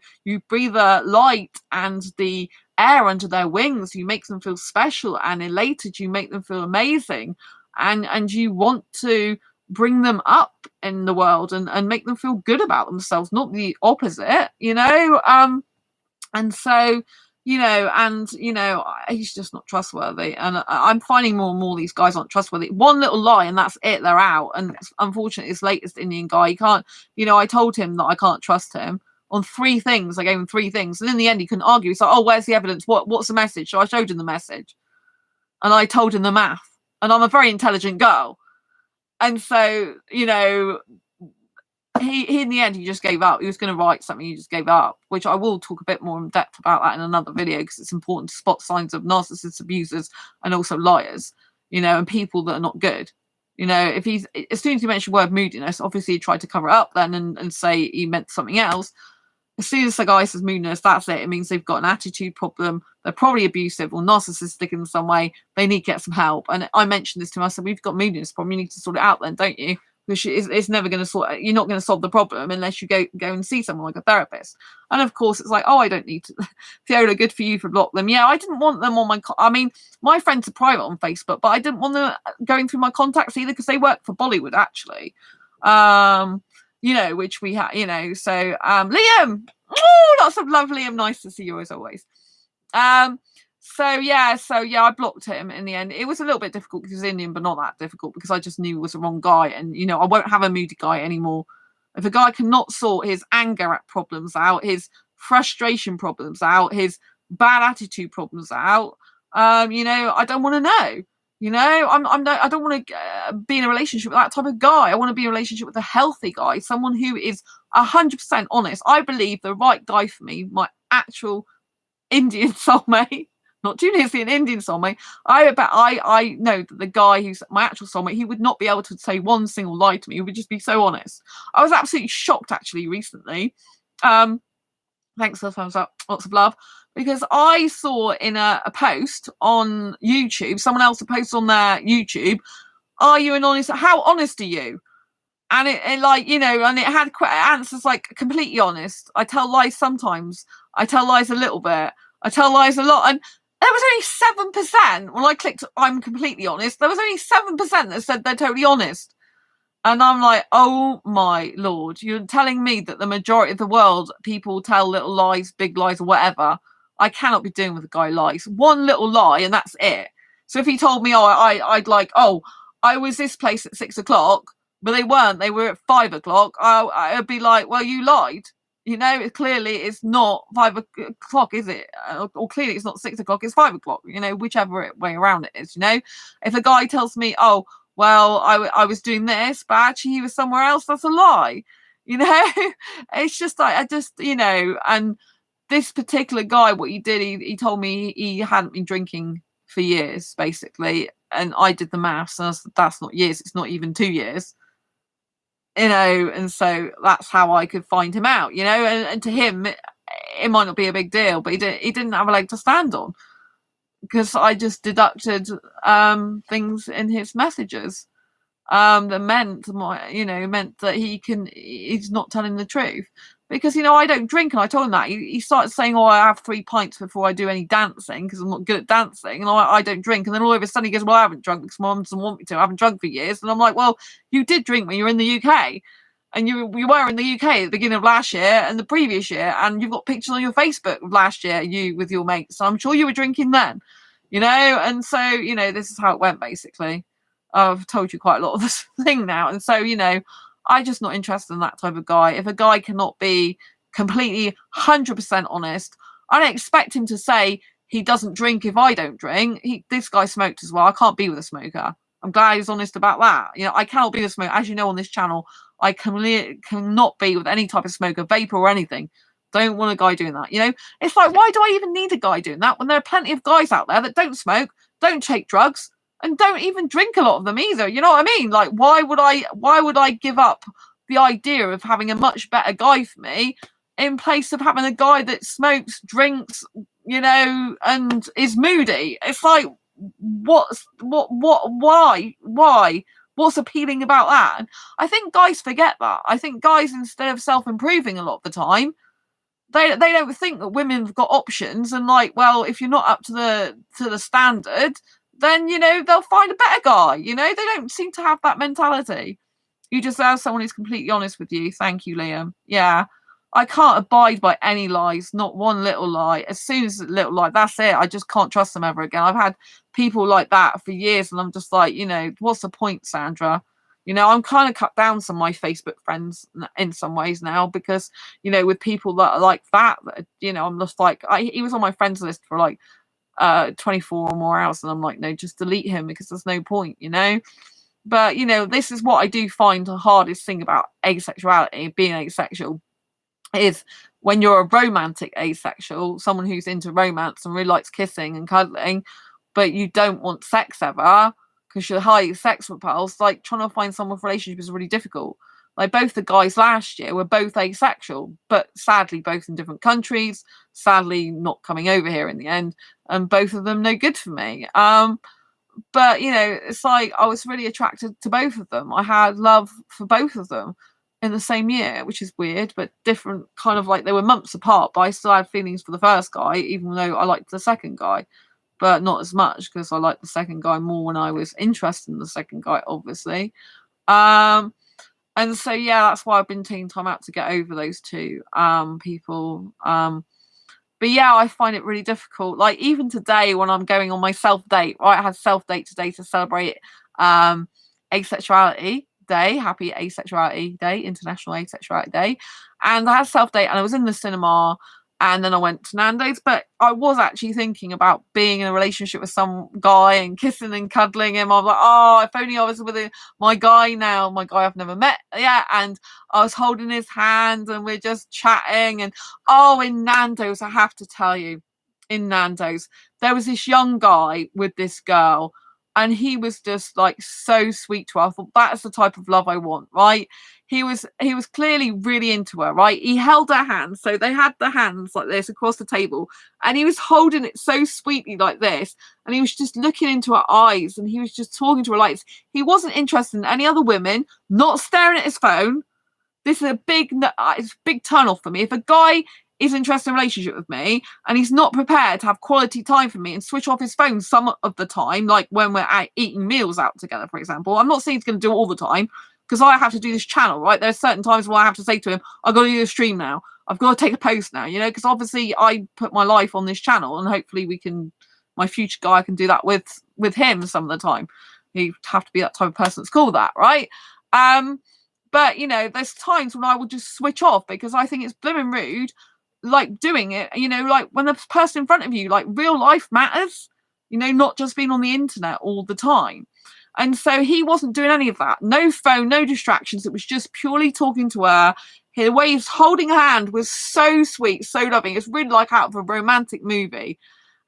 A: breathe the light and the air under their wings. You make them feel special and elated. You make them feel amazing, and you want to bring them up in the world and make them feel good about themselves, not the opposite, you know. And so, you know, and you know, he's just not trustworthy, and I'm finding more and more these guys aren't trustworthy. One little lie and that's it, they're out. And unfortunately, this latest Indian guy, he can't, you know, I told him that I can't trust him on 3 things. I gave him 3 things, and in the end he couldn't argue. He's like, oh, where's the evidence? What's the message? So I showed him the message and I told him the math, and I'm a very intelligent girl, and so, you know, he in the end he just gave up. He was going to write something, he just gave up, which I will talk a bit more in depth about that in another video, because it's important to spot signs of narcissists, abusers, and also liars, you know, and people that are not good. You know, if he's, as soon as he mentioned the word moodiness, obviously he tried to cover it up then and say he meant something else. As soon as the guy says moodiness, that's it. It means they've got an attitude problem. They're probably abusive or narcissistic in some way. They need to get some help. And I mentioned this to him. I said, we've got moodiness problem. You need to sort it out then, don't you? because it's never going to sort. You're not going to solve the problem unless you go and see someone like a therapist. And of course, it's like, oh, I don't need to. Fiona, good for you for block them. Yeah, I didn't want them on my. I mean, my friends are private on Facebook, but I didn't want them going through my contacts either because they work for Bollywood actually. You know, which we had. You know, so Liam, oh, lots of love, Liam. Nice to see you as always. So yeah, I blocked him in the end. It was a little bit difficult because he was Indian, but not that difficult because I just knew it was the wrong guy. And, you know, I won't have a moody guy anymore. If a guy cannot sort his anger at problems out, his frustration problems out, his bad attitude problems out, you know, I don't want to know. You know, I don't want to be in a relationship with that type of guy. I want to be in a relationship with a healthy guy, someone who is 100% honest. I believe the right guy for me, my actual Indian soulmate, not Tunisian, Indian soulmate. I know that the guy who's my actual soulmate, he would not be able to say one single lie to me. He would just be so honest. I was absolutely shocked actually recently. Thanks for the thumbs up, lots of love. Because I saw in a post on YouTube, someone else post on their YouTube, are you an honest? How honest are you? And it like, you know, and it had answers like completely honest. I tell lies sometimes. I tell lies a little bit. I tell lies a lot. And there was only 7%. When I clicked I'm completely honest, there was only 7% that said they're totally honest. And I'm like, oh my Lord, you're telling me that the majority of the world, people tell little lies, big lies, or whatever. I cannot be doing with a guy lies. One little lie and that's it. So if he told me, I'd like, oh, I was this place at 6 o'clock, but they weren't, they were at 5 o'clock. I'd be like, well, you lied. You know, clearly it's not 5 o'clock, is it? Or clearly it's not 6 o'clock, it's 5 o'clock, you know, whichever way around it is, you know? If a guy tells me, oh, well, I was doing this, but actually he was somewhere else, that's a lie. You know? It's just like, I just, you know, and this particular guy, what he did, he told me he hadn't been drinking for years, basically. And I did the maths, and that's not years, it's not even 2 years. You know, and so that's how I could find him out, you know, and to him, it might not be a big deal, but he didn't have a leg to stand on because I just deducted things in his messages that meant that he's not telling the truth. Because, you know, I don't drink, and I told him that. He started saying, oh, I have 3 pints before I do any dancing because I'm not good at dancing, and I don't drink. And then all of a sudden he goes, well, I haven't drunk because mum doesn't want me to. I haven't drunk for years. And I'm like, well, you did drink when you were in the UK. And you were in the UK at the beginning of last year and the previous year, and you've got pictures on your Facebook of last year, you with your mates. So I'm sure you were drinking then, you know? And so, you know, this is how it went, basically. I've told you quite a lot of this thing now. And so, you know, I'm just not interested in that type of guy. If a guy cannot be completely 100% honest, I don't expect him to say he doesn't drink if I don't drink. This guy smoked as well. I can't be with a smoker. I'm glad he's honest about that. You know, I cannot be with a smoker. As you know, on this channel, I cannot be with any type of smoker, vapor or anything. Don't want a guy doing that. You know, it's like, why do I even need a guy doing that when there are plenty of guys out there that don't smoke, don't take drugs, and don't even drink a lot of them either. You know what I mean? Like, why would I give up the idea of having a much better guy for me in place of having a guy that smokes, drinks, you know, and is moody? It's like, why? What's appealing about that? And I think guys forget that. I think guys, instead of self-improving a lot of the time, they don't think that women have got options, and like, well, if you're not up to the standard, then, you know, they'll find a better guy. You know, they don't seem to have that mentality. You just have someone who's completely honest with you. Thank you, Liam. Yeah, I can't abide by any lies, not one little lie. As soon as a little lie, that's it. I just can't trust them ever again. I've had people like that for years, and I'm just like, you know, what's the point, Sandra? You know, I'm kind of cut down some of my Facebook friends in some ways now because, you know, with people that are like that, you know, I'm just like, he was on my friends list for like 24 or more hours, and I'm like, no, just delete him because there's no point, you know. But, you know, this is what I do find the hardest thing about asexuality, being asexual, is when you're a romantic asexual, someone who's into romance and really likes kissing and cuddling, but you don't want sex ever because you're highly sex repulsed. Like, trying to find someone for a relationship is really difficult. Like, both the guys last year were both asexual, but sadly both in different countries, sadly not coming over here in the end, and both of them no good for me. But you know, it's like I was really attracted to both of them. I had love for both of them in the same year, which is weird, but different. Kind of like they were months apart, but I still had feelings for the first guy, even though I liked the second guy, but not as much because I liked the second guy more when I was interested in the second guy, obviously. And so yeah, that's why I've been taking time out to get over those two people. But yeah, I find it really difficult. Like even today when I'm going on my self date, right? I had self date today to celebrate Asexuality Day, happy Asexuality Day, International Asexuality Day. And I had self date and I was in the cinema and then I went to Nando's. But I was actually thinking about being in a relationship with some guy and kissing and cuddling him. I was like, oh, if only I was with my guy now, my guy I've never met. Yeah. And I was holding his hand and we're just chatting. And oh, in Nando's, I have to tell you, in Nando's, there was this young guy with this girl. And he was just like so sweet to her. I thought that's the type of love I want, right? He was clearly really into her, right? He held her hand, so they had the hands like this across the table, and he was holding it so sweetly like this, and he was just looking into her eyes, and he was just talking to her like this. He wasn't interested in any other women, not staring at his phone. This is a it's a big turn off for me. If a guy is interested in a relationship with me and he's not prepared to have quality time for me and switch off his phone some of the time, like when we're out eating meals out together, for example, I'm not saying he's going to do it all the time because I have to do this channel, right? There's certain times where I have to say to him, I've got to do a stream now. I've got to take a post now, you know, because obviously I put my life on this channel and hopefully my future guy can do that with him some of the time. You have to be that type of person that's called that, right? But, you know, there's times when I will just switch off because I think it's blooming rude like doing it, you know, like when the person in front of you, like real life matters, you know, not just being on the internet all the time. And so he wasn't doing any of that. No phone, no distractions. It was just purely talking to her. The way he was holding her hand was so sweet, so loving. It's really like out of a romantic movie.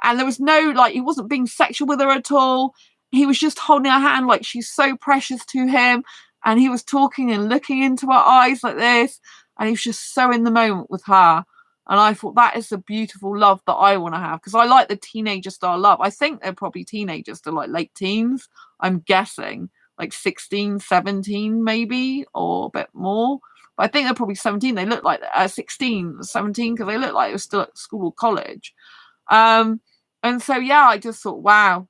A: And there was no, like, he wasn't being sexual with her at all. He was just holding her hand like she's so precious to him. And he was talking and looking into her eyes like this. And he was just so in the moment with her. And I thought that is the beautiful love that I want to have because I like the teenager style love. I think they're probably teenagers to like late teens. I'm guessing like 16, 17 maybe or a bit more. But I think they're probably 17. They look like 16, 17 because they look like they were still at school or college. And so, yeah, I just thought, wow,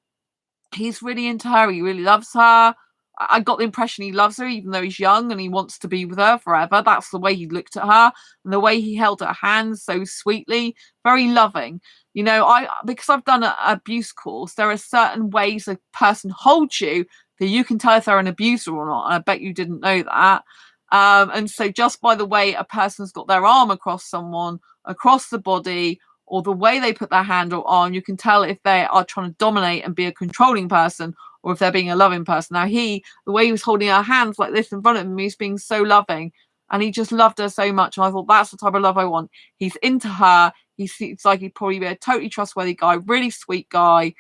A: he's really into her. He really loves her. I got the impression he loves her, even though he's young and he wants to be with her forever. That's the way he looked at her and the way he held her hands so sweetly, very loving. You know, because I've done an abuse course, there are certain ways a person holds you that you can tell if they're an abuser or not. And I bet you didn't know that. And so just by the way a person's got their arm across someone, across the body, or the way they put their handle on, you can tell if they are trying to dominate and be a controlling person or if they're being a loving person. Now the way he was holding her hands like this in front of him, he's being so loving and he just loved her so much. And I thought, that's the type of love I want. He's into her. He seems like he'd probably be a totally trustworthy guy, really sweet guy.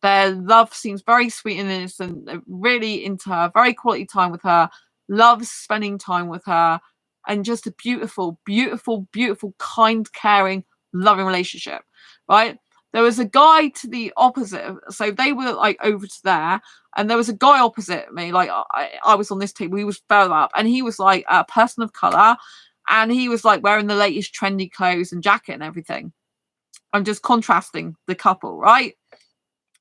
A: Their love seems very sweet and innocent, really into her, very quality time with her, loves spending time with her, and just a beautiful, beautiful, beautiful, kind, caring, loving relationship, right? There was a guy to the opposite. So they were like over to there. And there was a guy opposite me. Like I was on this table. He was further up. And he was like a person of color. And he was like wearing the latest trendy clothes and jacket and everything. I'm just contrasting the couple, right?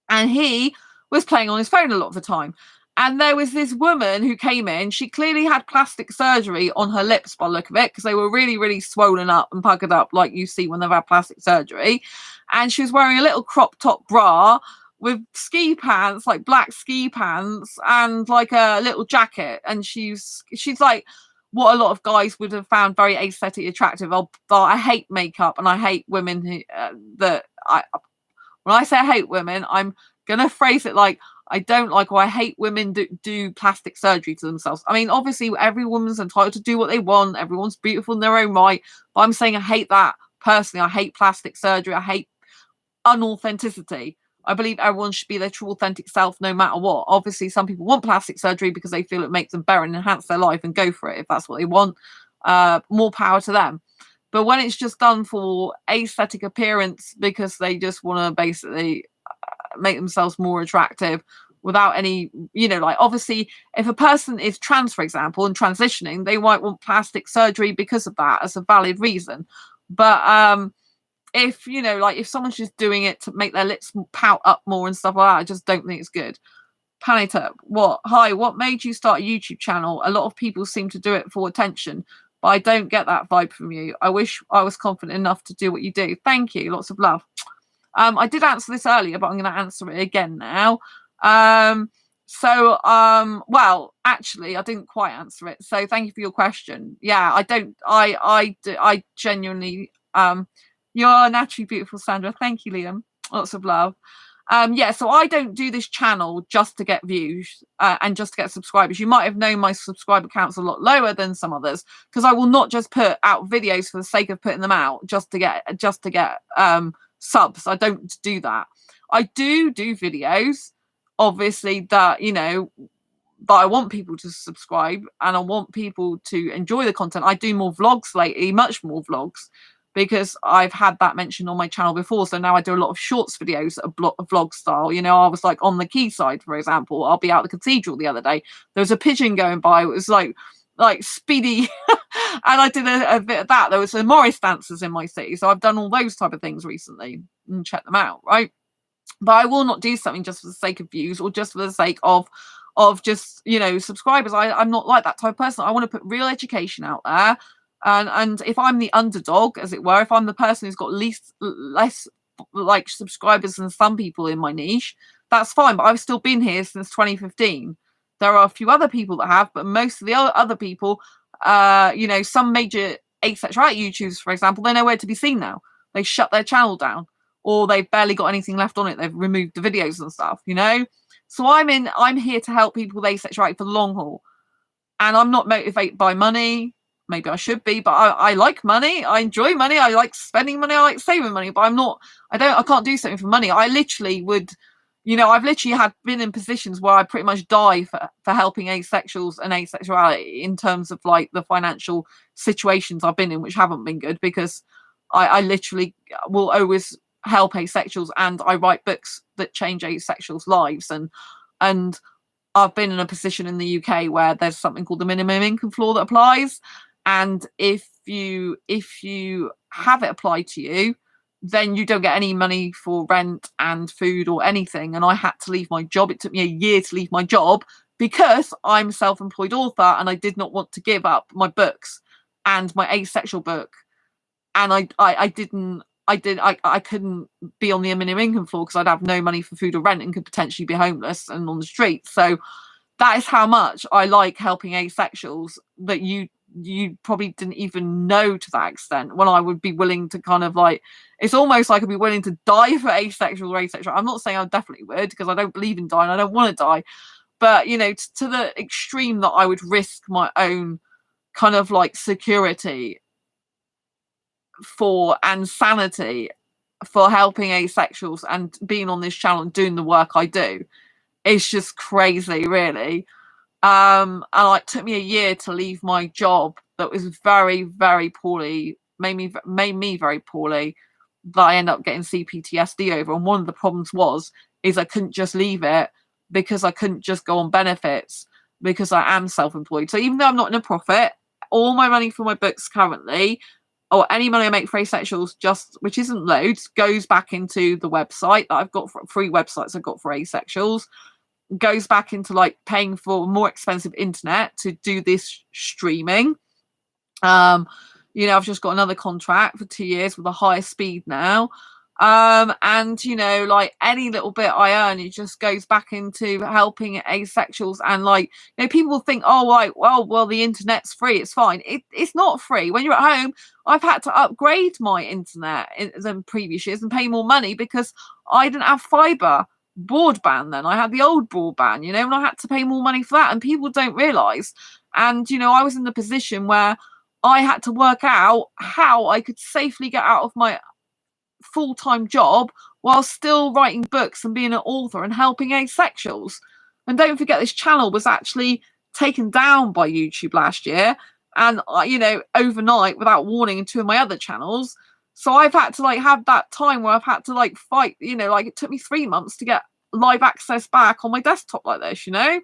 A: And he was playing on his phone a lot of the time. And there was this woman who came in. She clearly had plastic surgery on her lips by the look of it, because they were really, really swollen up and puckered up like you see when they've had plastic surgery. And she was wearing a little crop top bra with ski pants, like black ski pants, and like a little jacket. And she's like what a lot of guys would have found very aesthetically attractive. I hate makeup and I hate women who when I say I hate women, I'm gonna phrase it like I don't like or I hate women do plastic surgery to themselves. I mean, obviously, every woman's entitled to do what they want. Everyone's beautiful in their own right. But I'm saying I hate that personally. I hate plastic surgery. I hate unauthenticity. I believe everyone should be their true authentic self no matter what. Obviously, some people want plastic surgery because they feel it makes them better and enhance their life, and go for it if that's what they want. More power to them. But when it's just done for aesthetic appearance because they just want to basically make themselves more attractive without any, you know, like obviously if a person is trans, for example, and transitioning, they might want plastic surgery because of that as a valid reason. But if, you know, like if someone's just doing it to make their lips pout up more and stuff like that, I just don't think it's good. Panita, what made you start a YouTube channel? A lot of people seem to do it for attention, but I don't get that vibe from you. I wish I was confident enough to do what you do. Thank you. Lots of love. I did answer this earlier, but I'm going to answer it again now. Well, actually, I didn't quite answer it. So thank you for your question. Yeah, I genuinely, you're naturally beautiful, Sandra. Thank you, Liam. Lots of love. Yeah, so I don't do this channel just to get views and just to get subscribers. You might have known my subscriber count's a lot lower than some others, because I will not just put out videos for the sake of putting them out just to get subs. I don't do that. I do videos, obviously, that, you know, that I want people to subscribe and I want people to enjoy the content. I do more vlogs lately, much more vlogs, because I've had that mentioned on my channel before. So now I do a lot of shorts videos, a vlog style. You know, I was like on the quayside, for example. I'll be out the cathedral the other day. There was a pigeon going by. It was like speedy. And I did a bit of that. There was some Morris dancers in my city. So I've done all those type of things recently and check them out, right? But I will not do something just for the sake of views or just for the sake of just, you know, subscribers. I'm not like that type of person. I want to put real education out there. And if I'm the underdog, as it were, if I'm the person who's got less like subscribers than some people in my niche, that's fine. But I've still been here since 2015. There are a few other people that have, but most of the other people, you know, some major asexuality YouTubers, for example, they're nowhere to be seen now. They shut their channel down, or they've barely got anything left on it. They've removed the videos and stuff, you know. So I'm here to help people with asexuality for the long haul, and I'm not motivated by money. Maybe I should be, but I like money. I enjoy money. I like spending money. I like saving money, but I can't do something for money. I literally would, you know, I've literally been in positions where I pretty much die for helping asexuals and asexuality in terms of like the financial situations I've been in, which haven't been good, because I literally will always help asexuals, and I write books that change asexuals' lives. And I've been in a position in the UK where there's something called the minimum income floor that applies. And if you have it applied to you, then you don't get any money for rent and food or anything. And I had to leave my job. It took me a year to leave my job because I'm a self-employed author, and I did not want to give up my books and my asexual book. And I couldn't be on the minimum income floor because I'd have no money for food or rent and could potentially be homeless and on the street. So that is how much I like helping asexuals, that you probably didn't even know to that extent, when I would be willing to kind of like, it's almost like I'd be willing to die for asexual or asexual. I'm not saying I definitely would, because I don't believe in dying. I don't want to die. But, you know, to the extreme that I would risk my own kind of like security and sanity for helping asexuals and being on this channel and doing the work I do. It's just crazy, really. And it took me a year to leave my job that was very, very poorly, made me very poorly, that I ended up getting CPTSD over. And one of the problems is I couldn't just leave it, because I couldn't just go on benefits, because I am self-employed. So even though I'm not in a profit, all my money for my books currently, or any money I make for asexuals, which isn't loads, goes back into the website that I've got, for free websites I've got for asexuals, goes back into like paying for more expensive internet to do this streaming. You know, I've just got another contract for 2 years with a higher speed now. And, you know, like any little bit I earn, it just goes back into helping asexuals. And like, you know, people think, oh, like, well, the internet's free, it's fine. It's not free. When you're at home, I've had to upgrade my internet in previous years and pay more money, because I didn't have fiber broadband then. I had the old broadband, you know, and I had to pay more money for that. And people don't realize. And, you know, I was in the position where I had to work out how I could safely get out of my full-time job while still writing books and being an author and helping asexuals. And don't forget, this channel was actually taken down by YouTube last year, and you know, overnight, without warning, in 2 of my other channels. So I've had to like have that time where I've had to like fight, you know, like it took me 3 months to get live access back on my desktop like this, you know.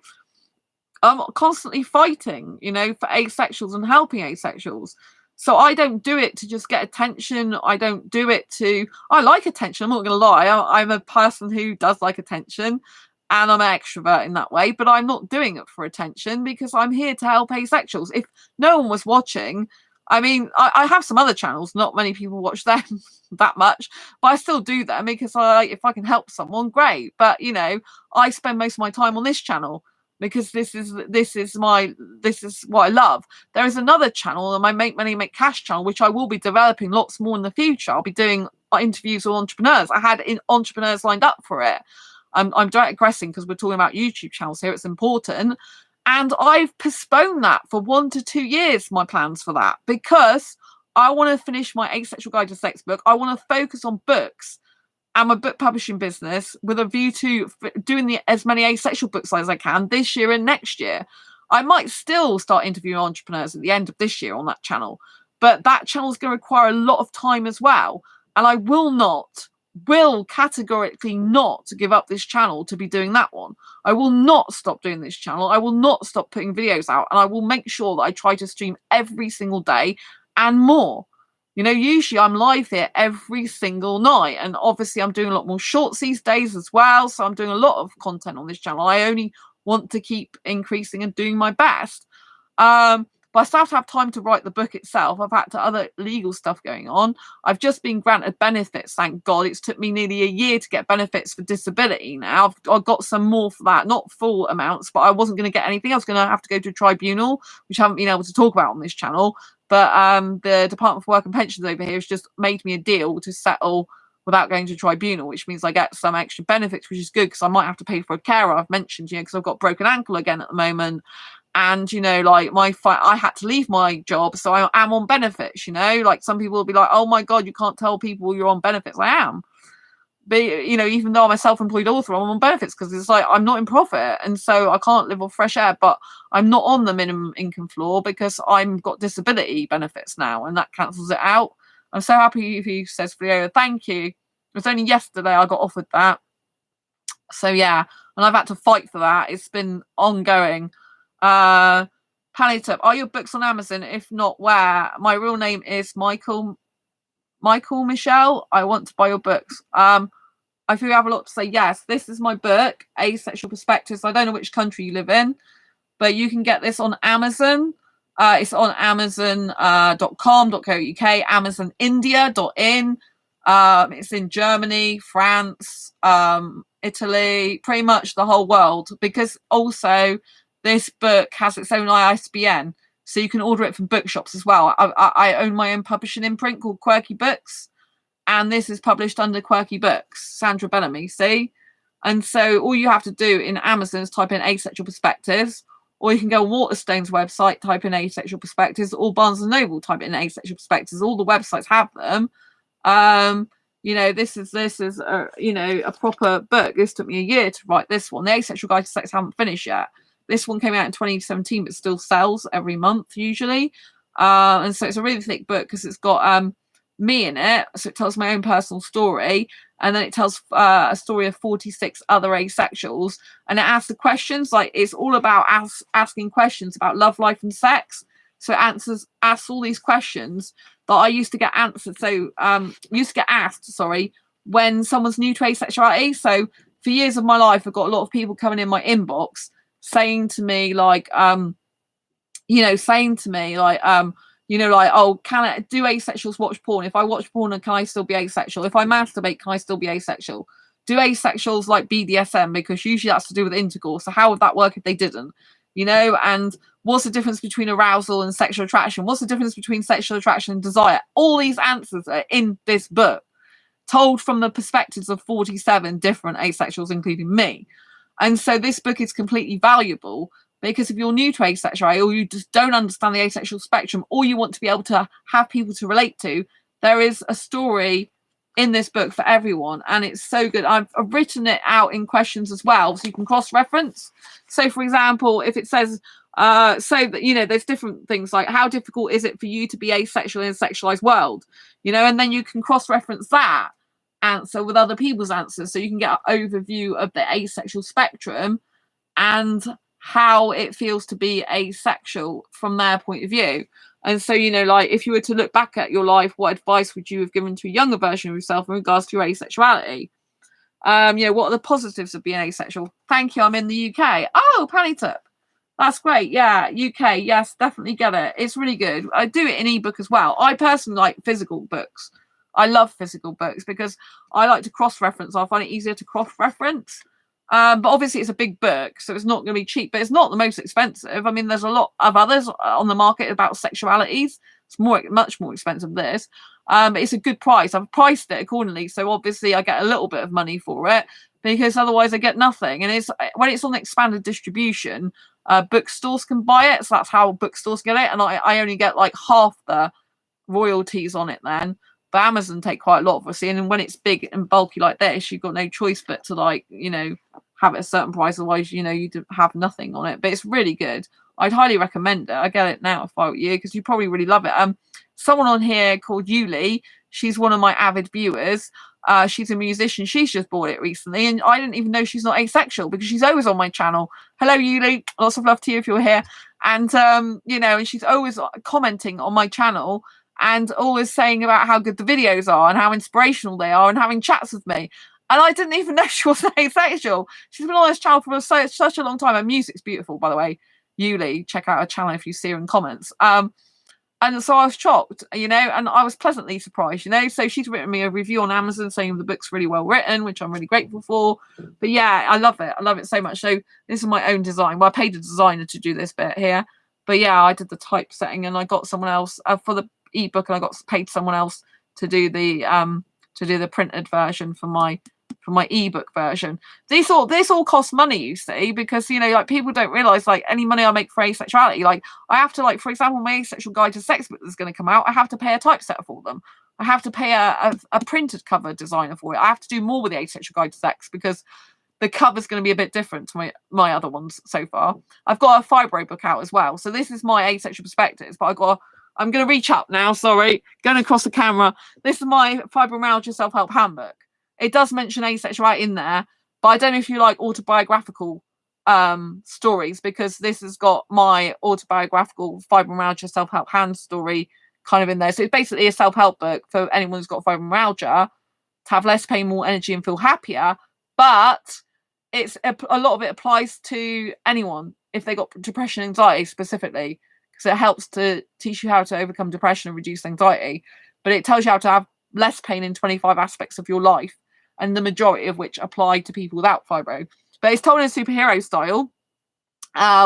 A: I'm constantly fighting, you know, for asexuals and helping asexuals. So I don't do it to just get attention. I don't do it to, I like attention. I'm not going to lie. I'm a person who does like attention, and I'm an extrovert in that way, but I'm not doing it for attention because I'm here to help asexuals. If no one was watching, I mean, I have some other channels. Not many people watch them that much, but I still do them because if I can help someone, great. But, you know, I spend most of my time on this channel because this is what I love. There is another channel, my Make Money Make Cash channel, which I will be developing lots more in the future. I'll be doing interviews with entrepreneurs. I had entrepreneurs lined up for it. I'm direct aggressing because we're talking about YouTube channels here. It's important. And I've postponed that for 1 to 2 years, my plans for that, because I want to finish my Asexual Guide to Sex book. I want to focus on books and my book publishing business with a view to doing as many asexual books as I can this year and next year. I might still start interviewing entrepreneurs at the end of this year on that channel, but that channel is going to require a lot of time as well. And I will categorically not give up this channel to be doing that one. I will not stop doing this channel. I will not stop putting videos out, and I will make sure that I try to stream every single day and more. You know, usually I'm live here every single night, and obviously I'm doing a lot more shorts these days as well. So I'm doing a lot of content on this channel. I only want to keep increasing and doing my best. But I still have to have time to write the book itself. I've had other legal stuff going on. I've just been granted benefits, thank God. It's took me nearly a year to get benefits for disability now. I've got some more for that, not full amounts, but I wasn't going to get anything. I was going to have to go to a tribunal, which I haven't been able to talk about on this channel. But the Department for Work and Pensions over here has just made me a deal to settle without going to tribunal, which means I get some extra benefits, which is good because I might have to pay for a carer. I've mentioned, you know, because I've got broken ankle again at the moment. And, you know, like I had to leave my job, so I am on benefits, you know, like some people will be like, oh my God, you can't tell people you're on benefits. I am. But, you know, even though I'm a self-employed author, I'm on benefits because it's like I'm not in profit. And so I can't live off fresh air, but I'm not on the minimum income floor because I've got disability benefits now, and that cancels it out. I'm so happy if you says, Viola, thank you. It was only yesterday I got offered that. So, yeah, and I've had to fight for that. It's been ongoing. Palliative, are your books on Amazon? If not, where? My real name is Michael Michelle. I want to buy your books. I feel you have a lot to say. Yes, this is my book, Asexual Perspectives. I don't know which country you live in, but you can get this on Amazon. It's on amazon.com.co.uk, amazonindia.in. It's in Germany, France, Italy, pretty much the whole world, because also this book has its own ISBN, so you can order it from bookshops as well. I own my own publishing imprint called Quirky Books, and this is published under Quirky Books, Sandra Bellamy, see? And so all you have to do in Amazon is type in Asexual Perspectives, or you can go on Waterstone's website, type in Asexual Perspectives, or Barnes & Noble, type in Asexual Perspectives. All the websites have them. You know, this is you know, a proper book. This took me a year to write this one. The Asexual Guide to Sex haven't finished yet. This one came out in 2017, but still sells every month usually. And so it's a really thick book because it's got me in it. So it tells my own personal story. And then it tells a story of 46 other asexuals. And it asks the questions, like it's all about asking questions about love, life, and sex. So it asks all these questions that I used to get answered. So used to get asked, when someone's new to asexuality. So for years of my life, I've got a lot of people coming in my inbox saying to me like, oh, can I do asexuals watch porn? If I watch porn, can I still be asexual? If I masturbate, can I still be asexual? Do asexuals like BDSM? Because usually that's to do with intercourse. So how would that work if they didn't? You know, and what's the difference between arousal and sexual attraction? What's the difference between sexual attraction and desire? All these answers are in this book, told from the perspectives of 47 different asexuals, including me. And so this book is completely valuable because if you're new to asexuality, or you just don't understand the asexual spectrum, or you want to be able to have people to relate to, there is a story in this book for everyone, and it's so good. I've written it out in questions as well, so you can cross-reference. So, for example, if it says, there's different things like, how difficult is it for you to be asexual in a sexualized world? You know, and then you can cross-reference that answer with other people's answers, so you can get an overview of the asexual spectrum and how it feels to be asexual from their point of view. And so, you know, like if you were to look back at your life, what advice would you have given to a younger version of yourself in regards to your asexuality? You know, what are the positives of being asexual? Thank you, I'm in the UK. Oh, Pannytip. That's great. Yeah, UK. Yes, definitely get it. It's really good. I do it in ebook as well. I personally like physical books. I love physical books because I like to cross-reference. I find it easier to cross-reference. But obviously it's a big book, so it's not going to be cheap, but it's not the most expensive. I mean, there's a lot of others on the market about sexualities. It's much more expensive than this. But it's a good price. I've priced it accordingly, so obviously I get a little bit of money for it, because otherwise I get nothing. And it's when it's on expanded distribution, bookstores can buy it, so that's how bookstores get it, and I only get like half the royalties on it then. But Amazon take quite a lot, obviously, and when it's big and bulky like this, you've got no choice but to, like, you know, have it a certain price, otherwise, you know, you have nothing on it. But it's really good. I'd highly recommend it. I get it now if I were you, because you probably really love it. Someone on here called Yuli, she's one of my avid viewers. She's a musician. She's just bought it recently, and I didn't even know she's not asexual because she's always on my channel. Hello, Yuli. Lots of love to you if you're here. And you know, and she's always commenting on my channel and always saying about how good the videos are and how inspirational they are and having chats with me. And I didn't even know she was asexual. She's been on this channel for such a long time. Her music's beautiful, by the way. Yuli, check out her channel if you see her in comments. And so I was shocked, you know, and I was pleasantly surprised, you know. So she's written me a review on Amazon saying the book's really well written, which I'm really grateful for. But yeah, I love it. I love it so much. So this is my own design. Well, I paid a designer to do this bit here. But yeah, I did the typesetting, and I got someone else for the ebook, and I got paid someone else to do the printed version for my ebook version. This all costs money, you see, because, you know, like, people don't realize, like, any money I make for asexuality, like, I have to, like, for example, my Asexual Guide to Sex book that's going to come out, I have to pay a typesetter for them. I have to pay a printed cover designer for it. I have to do more with the Asexual Guide to Sex because the cover's going to be a bit different to my other ones so far. I've got a fibro book out as well, so this is my asexual perspectives, but I'm going to reach up now, sorry, going across the camera. This is my fibromyalgia self-help handbook. It does mention asexuality in there, but I don't know if you like autobiographical stories, because this has got my autobiographical fibromyalgia self-help hand story kind of in there. So it's basically a self-help book for anyone who's got fibromyalgia to have less pain, more energy, and feel happier. But it's a lot of it applies to anyone if they got depression, anxiety specifically, because it helps to teach you how to overcome depression and reduce anxiety. But it tells you how to have less pain in 25 aspects of your life, and the majority of which apply to people without fibro. But it's told in a superhero style,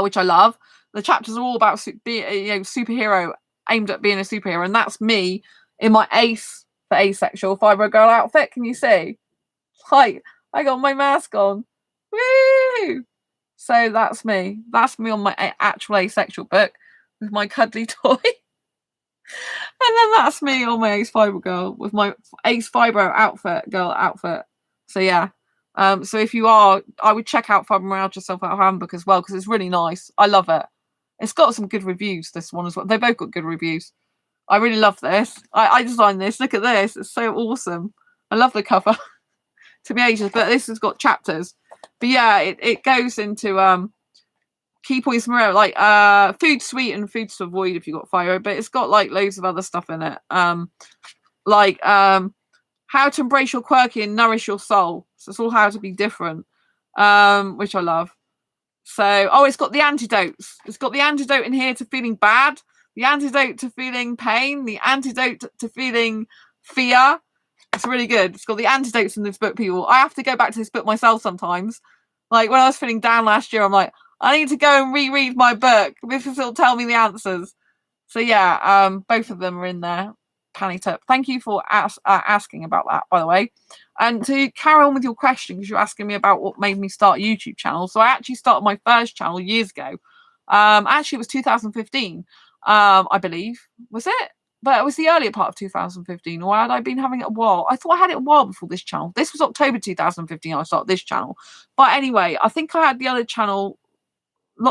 A: which I love. The chapters are all about superhero, aimed at being a superhero, and that's me in my ace for asexual fibro girl outfit. Can you see? Like, I got my mask on. Woo! So that's me. That's me on my actual asexual book with my cuddly toy. And then that's me on my Ace Fibro girl with my Ace Fibro girl outfit. So yeah. So if you are, I would check out Fibromyalgia Self-Help Handbook as well, because it's really nice. I love it. It's got some good reviews, this one as well. They both got good reviews. I really love this. I designed this. Look at this. It's so awesome. I love the cover. To be ages, but this has got chapters. But yeah, it goes into key points from like food sweet and foods to avoid if you've got fibro, but it's got like loads of other stuff in it. Like how to embrace your quirky and nourish your soul. So it's all how to be different, which I love. So, it's got the antidotes. It's got the antidote in here to feeling bad, the antidote to feeling pain, the antidote to feeling fear. It's really good. It's got the antidotes in this book, people. I have to go back to this book myself sometimes. Like, when I was feeling down last year, I'm like, I need to go and reread my book because it'll tell me the answers. So yeah, both of them are in there. Pannytip. Thank you for asking about that, by the way. And to carry on with your question, because you're asking me about what made me start a YouTube channel. So I actually started my first channel years ago. Actually, it was 2015, I believe. Was it? But it was the earlier part of 2015, or had I been having it a while? I thought I had it a while before this channel. This was October 2015, I started this channel. But anyway, I think I had the other channel.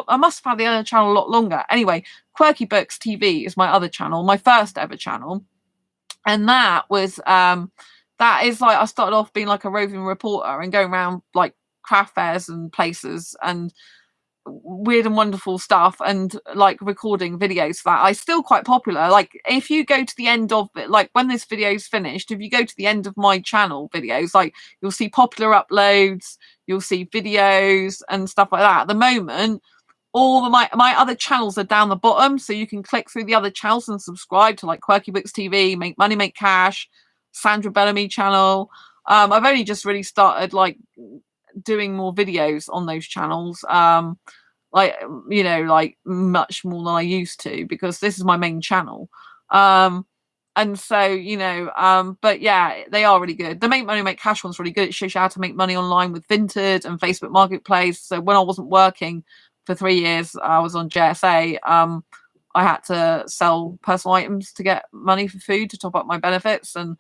A: I must have had the other channel a lot longer. Anyway, Quirky Books TV is my other channel, my first ever channel. And that was that is like, I started off being like a roving reporter and going around like craft fairs and places and weird and wonderful stuff, and like recording videos for that. I still quite popular. Like if you go to the end of it, like when this video is finished, if you go to the end of my channel videos, like you'll see popular uploads, you'll see videos and stuff like that. At the moment, all my other channels are down the bottom, so you can click through the other channels and subscribe to like Quirky Books TV, Make Money Make Cash, Sandra Bellamy channel. I've only just really started like doing more videos on those channels, like, you know, like much more than I used to, because this is my main channel. And so, you know, but yeah, they are really good. The Make Money Make Cash one's really good. It shows you how to make money online with Vinted and Facebook Marketplace. So when I wasn't working for 3 years, I was on JSA. I had to sell personal items to get money for food to top up my benefits, and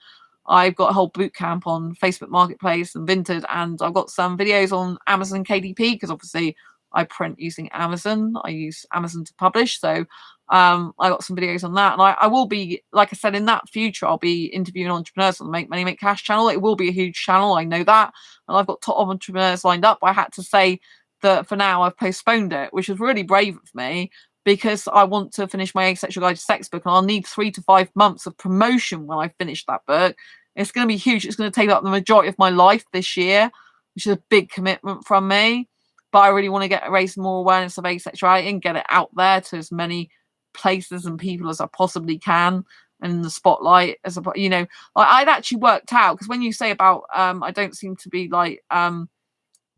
A: I've got a whole boot camp on Facebook Marketplace and Vinted, and I've got some videos on Amazon KDP, because obviously I print using Amazon. I use Amazon to publish. So I got some videos on that. And I will be, like I said, in that future, I'll be interviewing entrepreneurs on the Make Money Make Cash channel. It will be a huge channel. I know that. And I've got top entrepreneurs lined up. I had to say that for now I've postponed it, which was really brave of me, because I want to finish my Asexual Guide to Sex book, and I'll need 3 to 5 months of promotion when I finish that book. It's going to be huge. It's going to take up the majority of my life this year, which is a big commitment from me. But I really want to raise more awareness of asexuality and get it out there to as many places and people as I possibly can, and in the spotlight, as a, you know, like I'd actually worked out, because when you say about I don't seem to be like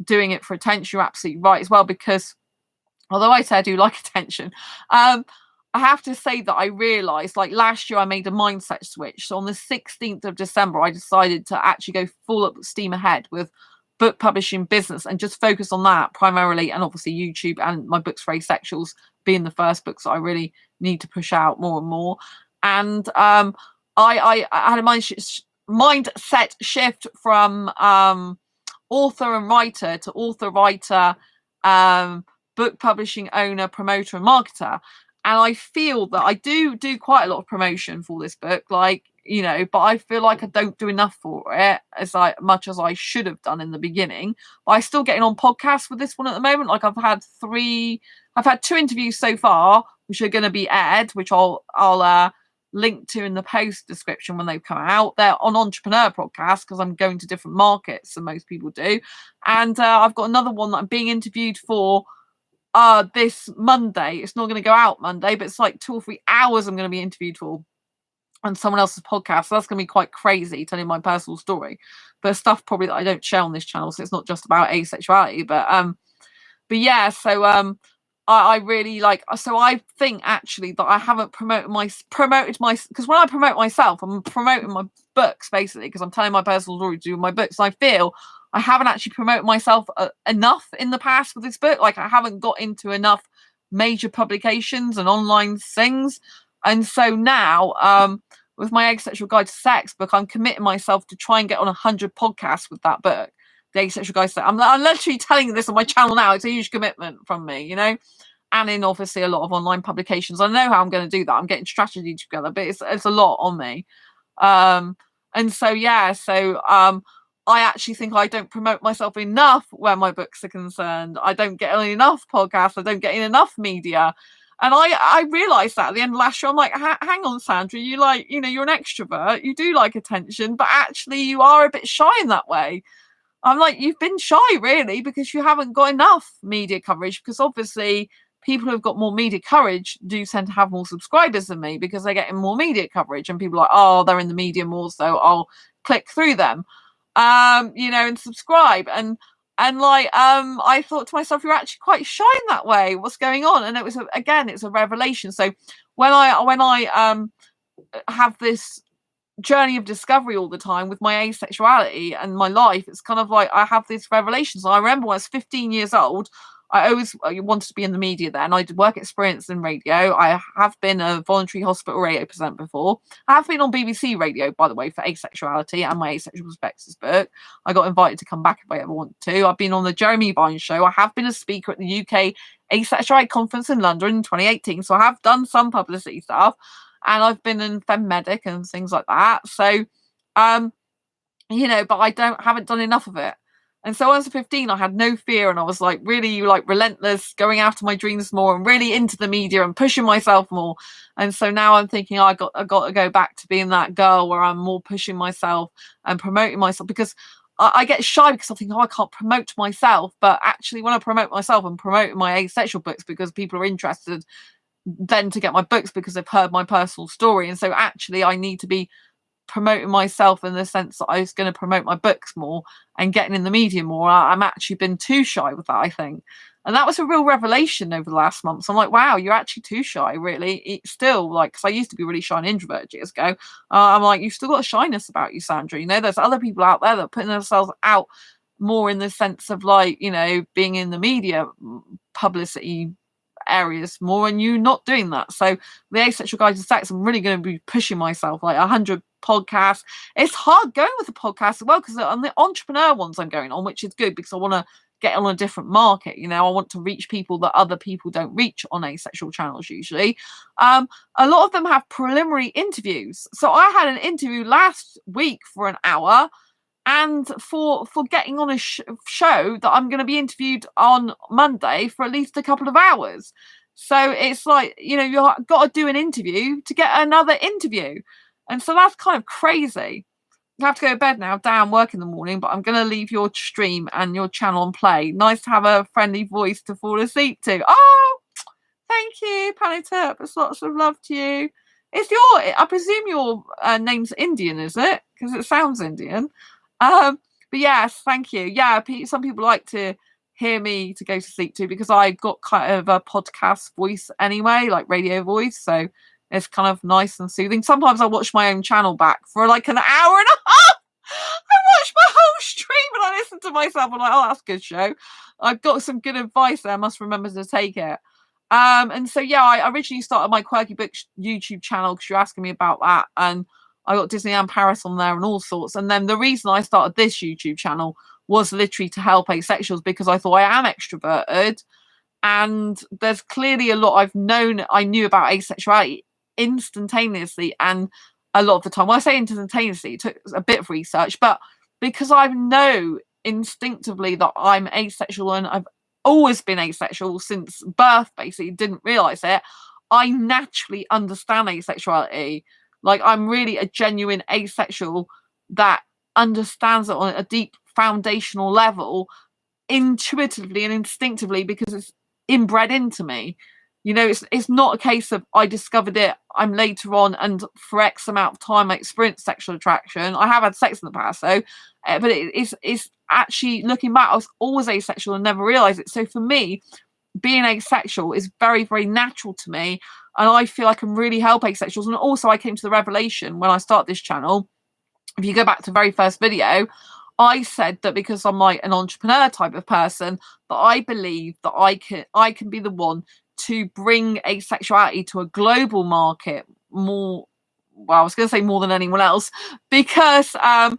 A: doing it for attention, you're absolutely right as well, because although I say I do like attention, I have to say that I realized, like last year I made a mindset switch. So on the 16th of December, I decided to actually go full up steam ahead with book publishing business and just focus on that primarily, and obviously YouTube and my books for asexuals being the first books that I really need to push out more and more. And I had a mindset shift from author and writer to author, writer, book publishing owner, promoter and marketer. And I feel that I do quite a lot of promotion for this book, like, you know, but I feel like I don't do enough for it as much as I should have done in the beginning. But I'm still getting on podcasts with this one at the moment. Like I've had 2 interviews so far, which are going to be aired, which I'll link to in the post description when they come out. They're on entrepreneur podcasts, because I'm going to different markets than most people do. And I've got another one that I'm being interviewed for this Monday. It's not going to go out Monday, but it's like 2 or 3 hours I'm going to be interviewed for on someone else's podcast. So that's going to be quite crazy, telling my personal story, but stuff probably that I don't share on this channel. So it's not just about asexuality, but yeah. So I really like. So I think actually that I haven't promoted my, because when I promote myself, I'm promoting my books basically, because I'm telling my personal story to do my books. And I feel I haven't actually promoted myself enough in the past with this book. Like I haven't got into enough major publications and online things. And so now, with my Asexual Guide to Sex book, I'm committing myself to try and get on 100 podcasts with that book, the Asexual Guide to Sex. I'm literally telling you this on my channel now. It's a huge commitment from me, you know, and in obviously a lot of online publications. I know how I'm going to do that. I'm getting strategy together, but it's a lot on me. And so, yeah, so I actually think I don't promote myself enough where my books are concerned. I don't get on enough podcasts. I don't get in enough media. And I realised that at the end of last year. I'm like, hang on, Sandra, you like, you know, you're an extrovert. You do like attention, but actually you are a bit shy in that way. I'm like, you've been shy really because you haven't got enough media coverage, because obviously people who've got more media coverage do tend to have more subscribers than me, because they're getting more media coverage, and people are like, oh, they're in the media more, so I'll click through them, you know, and subscribe. And like, I thought to myself, you're actually quite shy in that way. What's going on? And it was, again, it's a revelation. So when I have this journey of discovery all the time with my asexuality and my life, it's kind of like I have this revelation. So I remember when I was 15 years old, I always wanted to be in the media then. I did work experience in radio. I have been a voluntary hospital radio presenter before. I have been on BBC Radio, by the way, for Asexuality and my Asexual Perspectives book. I got invited to come back if I ever want to. I've been on the Jeremy Vine show. I have been a speaker at the UK Asexuality Conference in London in 2018. So I have done some publicity stuff. And I've been in Femmedic and things like that. So but I haven't done enough of it. And so as a 15, I had no fear, and I was like really like relentless, going after my dreams more and really into the media and pushing myself more. And so now I'm thinking I got to go back to being that girl where I'm more pushing myself and promoting myself, because I get shy because I think, I can't promote myself. But actually, when I promote myself, I'm promoting my asexual books because people are interested then to get my books because they've heard my personal story. And so actually I need to be promoting myself in the sense that I was going to promote my books more and getting in the media more. I'm actually been too shy with that, I think. And that was a real revelation over the last month. So I'm like, wow, you're actually too shy, really. It's still like, because I used to be really shy and introvert years ago. I'm like, you've still got a shyness about you, Sandra. There's other people out there that are putting themselves out more in the sense of like, being in the media publicity areas more, and you not doing that. So the Asexual Guide to Sex, I'm really going to be pushing myself, like 100 podcasts. It's hard going with the podcast as well, because on the entrepreneur ones I'm going on, which is good because I want to get on a different market. I want to reach people that other people don't reach on asexual channels usually. A lot of them have preliminary interviews. So I had an interview last week for an hour, and for getting on a show that I'm going to be interviewed on Monday for at least a couple of hours. So it's like, you've got to do an interview to get another interview. And so that's kind of crazy. I have to go to bed now, down work in the morning, but I'm going to leave your stream and your channel on play. Nice to have a friendly voice to fall asleep to. Oh, thank you, Panitip. It's lots of love to you. I presume your name's Indian, is it? Because it sounds Indian. But yes, thank you. Yeah, some people like to hear me to go to sleep to, because I've got kind of a podcast voice anyway, like radio voice. So it's kind of nice and soothing. Sometimes I watch my own channel back for like an hour and a half. I watch my whole stream and I listen to myself and I'm like, oh, that's a good show. I've got some good advice there. I must remember to take it. And so, yeah, I originally started my Quirky Books YouTube channel because you're asking me about that. And I got Disneyland Paris on there and all sorts. And then the reason I started this YouTube channel was literally to help asexuals, because I thought I am extroverted. And there's clearly a lot I knew about asexuality instantaneously, and a lot of the time, well, I say instantaneously, it took a bit of research, but because I know instinctively that I'm asexual, and I've always been asexual since birth, basically, didn't realize it, I naturally understand asexuality. Like, I'm really a genuine asexual that understands it on a deep foundational level, intuitively and instinctively, because it's inbred into me. It's not a case of I discovered it, I'm later on, and for X amount of time I experienced sexual attraction. I have had sex in the past though, but it's actually, looking back, I was always asexual and never realized it. So for me, being asexual is very, very natural to me, and I feel I can really help asexuals. And also I came to the revelation when I started this channel, if you go back to the very first video, I said that because I'm like an entrepreneur type of person, that I believe that I can be the one to bring asexuality to a global market more. Well, I was going to say more than anyone else, because I'm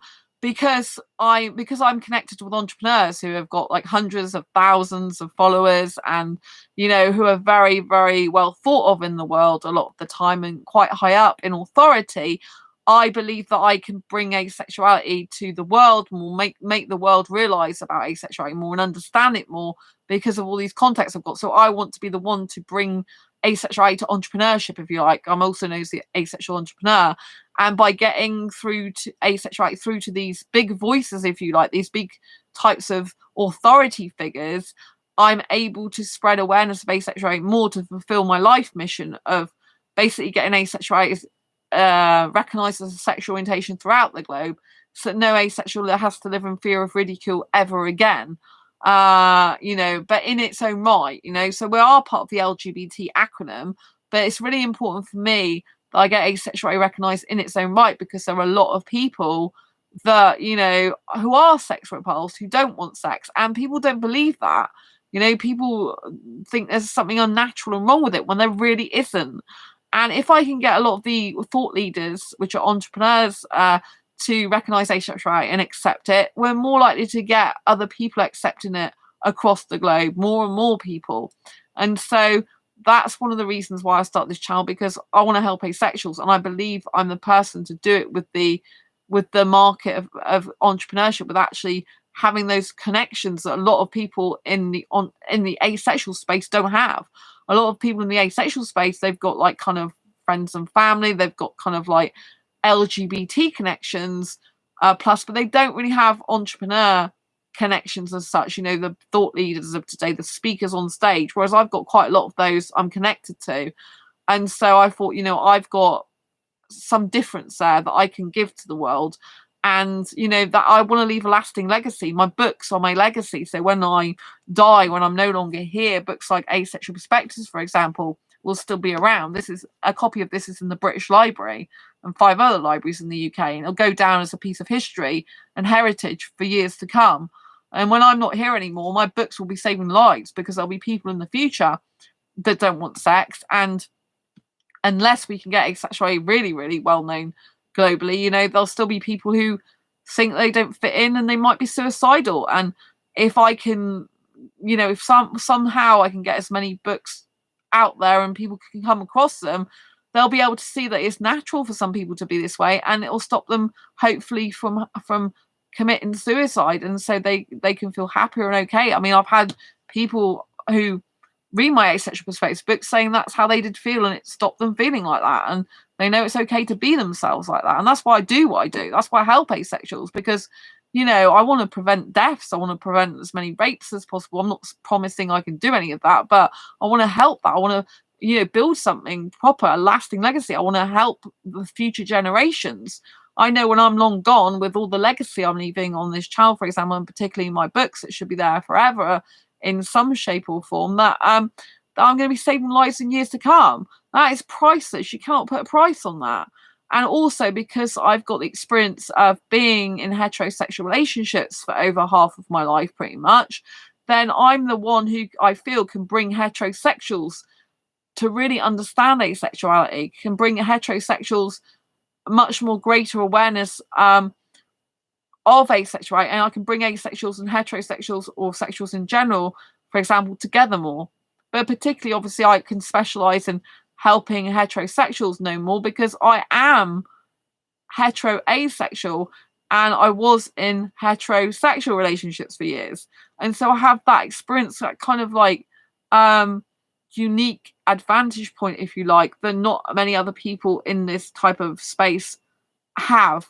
A: connected with entrepreneurs who have got like hundreds of thousands of followers, and who are very, very well thought of in the world a lot of the time, and quite high up in authority. I believe that I can bring asexuality to the world more, make the world realize about asexuality more and understand it more, because of all these contacts I've got. So I want to be the one to bring asexuality to entrepreneurship, if you like. I'm also known as the asexual entrepreneur. And by getting through to asexuality through to these big voices, if you like, these big types of authority figures, I'm able to spread awareness of asexuality more, to fulfill my life mission of basically getting asexuality recognized as a sexual orientation throughout the globe, so that no asexual has to live in fear of ridicule ever again. But in its own right, so we are part of the LGBT acronym, but it's really important for me that I get asexuality recognized in its own right, because there are a lot of people that, who are sex repulsed, who don't want sex, and people don't believe that. People think there's something unnatural and wrong with it when there really isn't. And if I can get a lot of the thought leaders, which are entrepreneurs, to recognise asexuality and accept it, we're more likely to get other people accepting it across the globe, more and more people. And so that's one of the reasons why I started this channel, because I want to help asexuals, and I believe I'm the person to do it with with the market of entrepreneurship, with actually having those connections that a lot of people in the asexual space don't have. A lot of people in the asexual space, they've got like kind of friends and family, they've got kind of like LGBT connections, plus, but they don't really have entrepreneur connections as such, you know, the thought leaders of today, the speakers on stage, whereas I've got quite a lot of those I'm connected to. And so I thought, you know, I've got some difference there that I can give to the world. And, you know, that I want to leave a lasting legacy. My books are my legacy. So when I die, when I'm no longer here, books like Asexual Perspectives, for example, will still be around. This is a copy of this is in the British Library and 5 other libraries in the UK. And it'll go down as a piece of history and heritage for years to come. And when I'm not here anymore, my books will be saving lives, because there'll be people in the future that don't want sex. And unless we can get asexuality really, really well known globally, you know, there'll still be people who think they don't fit in and they might be suicidal. And if I can, you know, if somehow I can get as many books out there and people can come across them, they'll be able to see that it's natural for some people to be this way, and it'll stop them hopefully from committing suicide, and so they can feel happier and okay. I mean, I've had people who read my Asexual Perspectives book saying that's how they did feel, and it stopped them feeling like that, and they know it's okay to be themselves like that. And that's why I do what I do. That's why I help asexuals, because, you know, I want to prevent deaths. I want to prevent as many rapes as possible. I'm not promising I can do any of that, but I want to help that. I want to, you know, build something proper, a lasting legacy. I want to help the future generations. I know when I'm long gone, with all the legacy I'm leaving on this channel, for example, and particularly my books, it should be there forever in some shape or form, that I'm going to be saving lives in years to come. That is priceless. You cannot put a price on that. And also, because I've got the experience of being in heterosexual relationships for over half of my life, pretty much, then I'm the one who I feel can bring heterosexuals to really understand asexuality, can bring heterosexuals much more greater awareness of asexuality, and I can bring asexuals and heterosexuals, or sexuals in general, for example, together more. But particularly, obviously, I can specialize in helping heterosexuals know more, because I am hetero-asexual and I was in heterosexual relationships for years. And so I have that experience, that kind of like unique advantage point, if you like, that not many other people in this type of space have.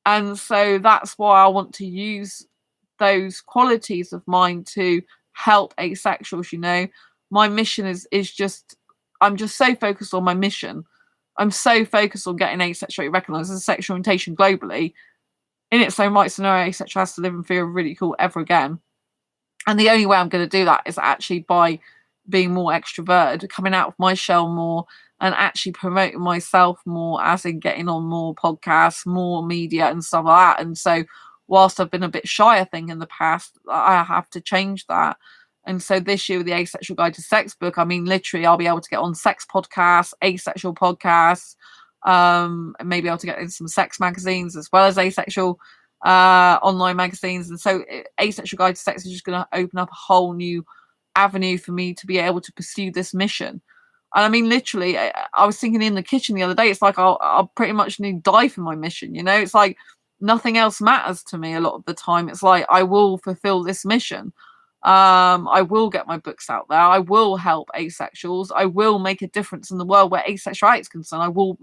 A: And so that's why I want to use those qualities of mine to help asexuals. You know, my mission is just, I'm just so focused on my mission. I'm so focused on getting asexuality recognised as a sexual orientation globally. In its own right, so no asexual has to live in fear of ridicule ever again. And the only way I'm going to do that is actually by being more extroverted, coming out of my shell more, and actually promoting myself more, as in getting on more podcasts, more media and stuff like that. And so whilst I've been a bit shy, I think, in the past, I have to change that. And so this year with the Asexual Guide to Sex book, I mean, literally, I'll be able to get on sex podcasts, asexual podcasts, and maybe able to get in some sex magazines as well as asexual online magazines. And so Asexual Guide to Sex is just going to open up a whole new avenue for me to be able to pursue this mission. And I mean, literally, I was thinking in the kitchen the other day, it's like I'll pretty much need to die for my mission, you know? It's like nothing else matters to me a lot of the time. It's like I will fulfill this mission. I will get my books out there. I will help asexuals. I will make a difference in the world where asexuality is concerned. I will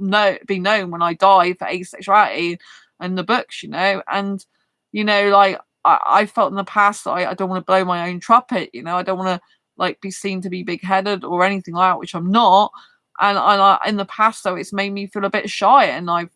A: be known when I die for asexuality and the books, you know? And, you know, like, I felt in the past that I don't want to blow my own trumpet, you know? I don't want to, like, be seen to be big-headed or anything like that, which I'm not. And in the past, though, it's made me feel a bit shy, and I've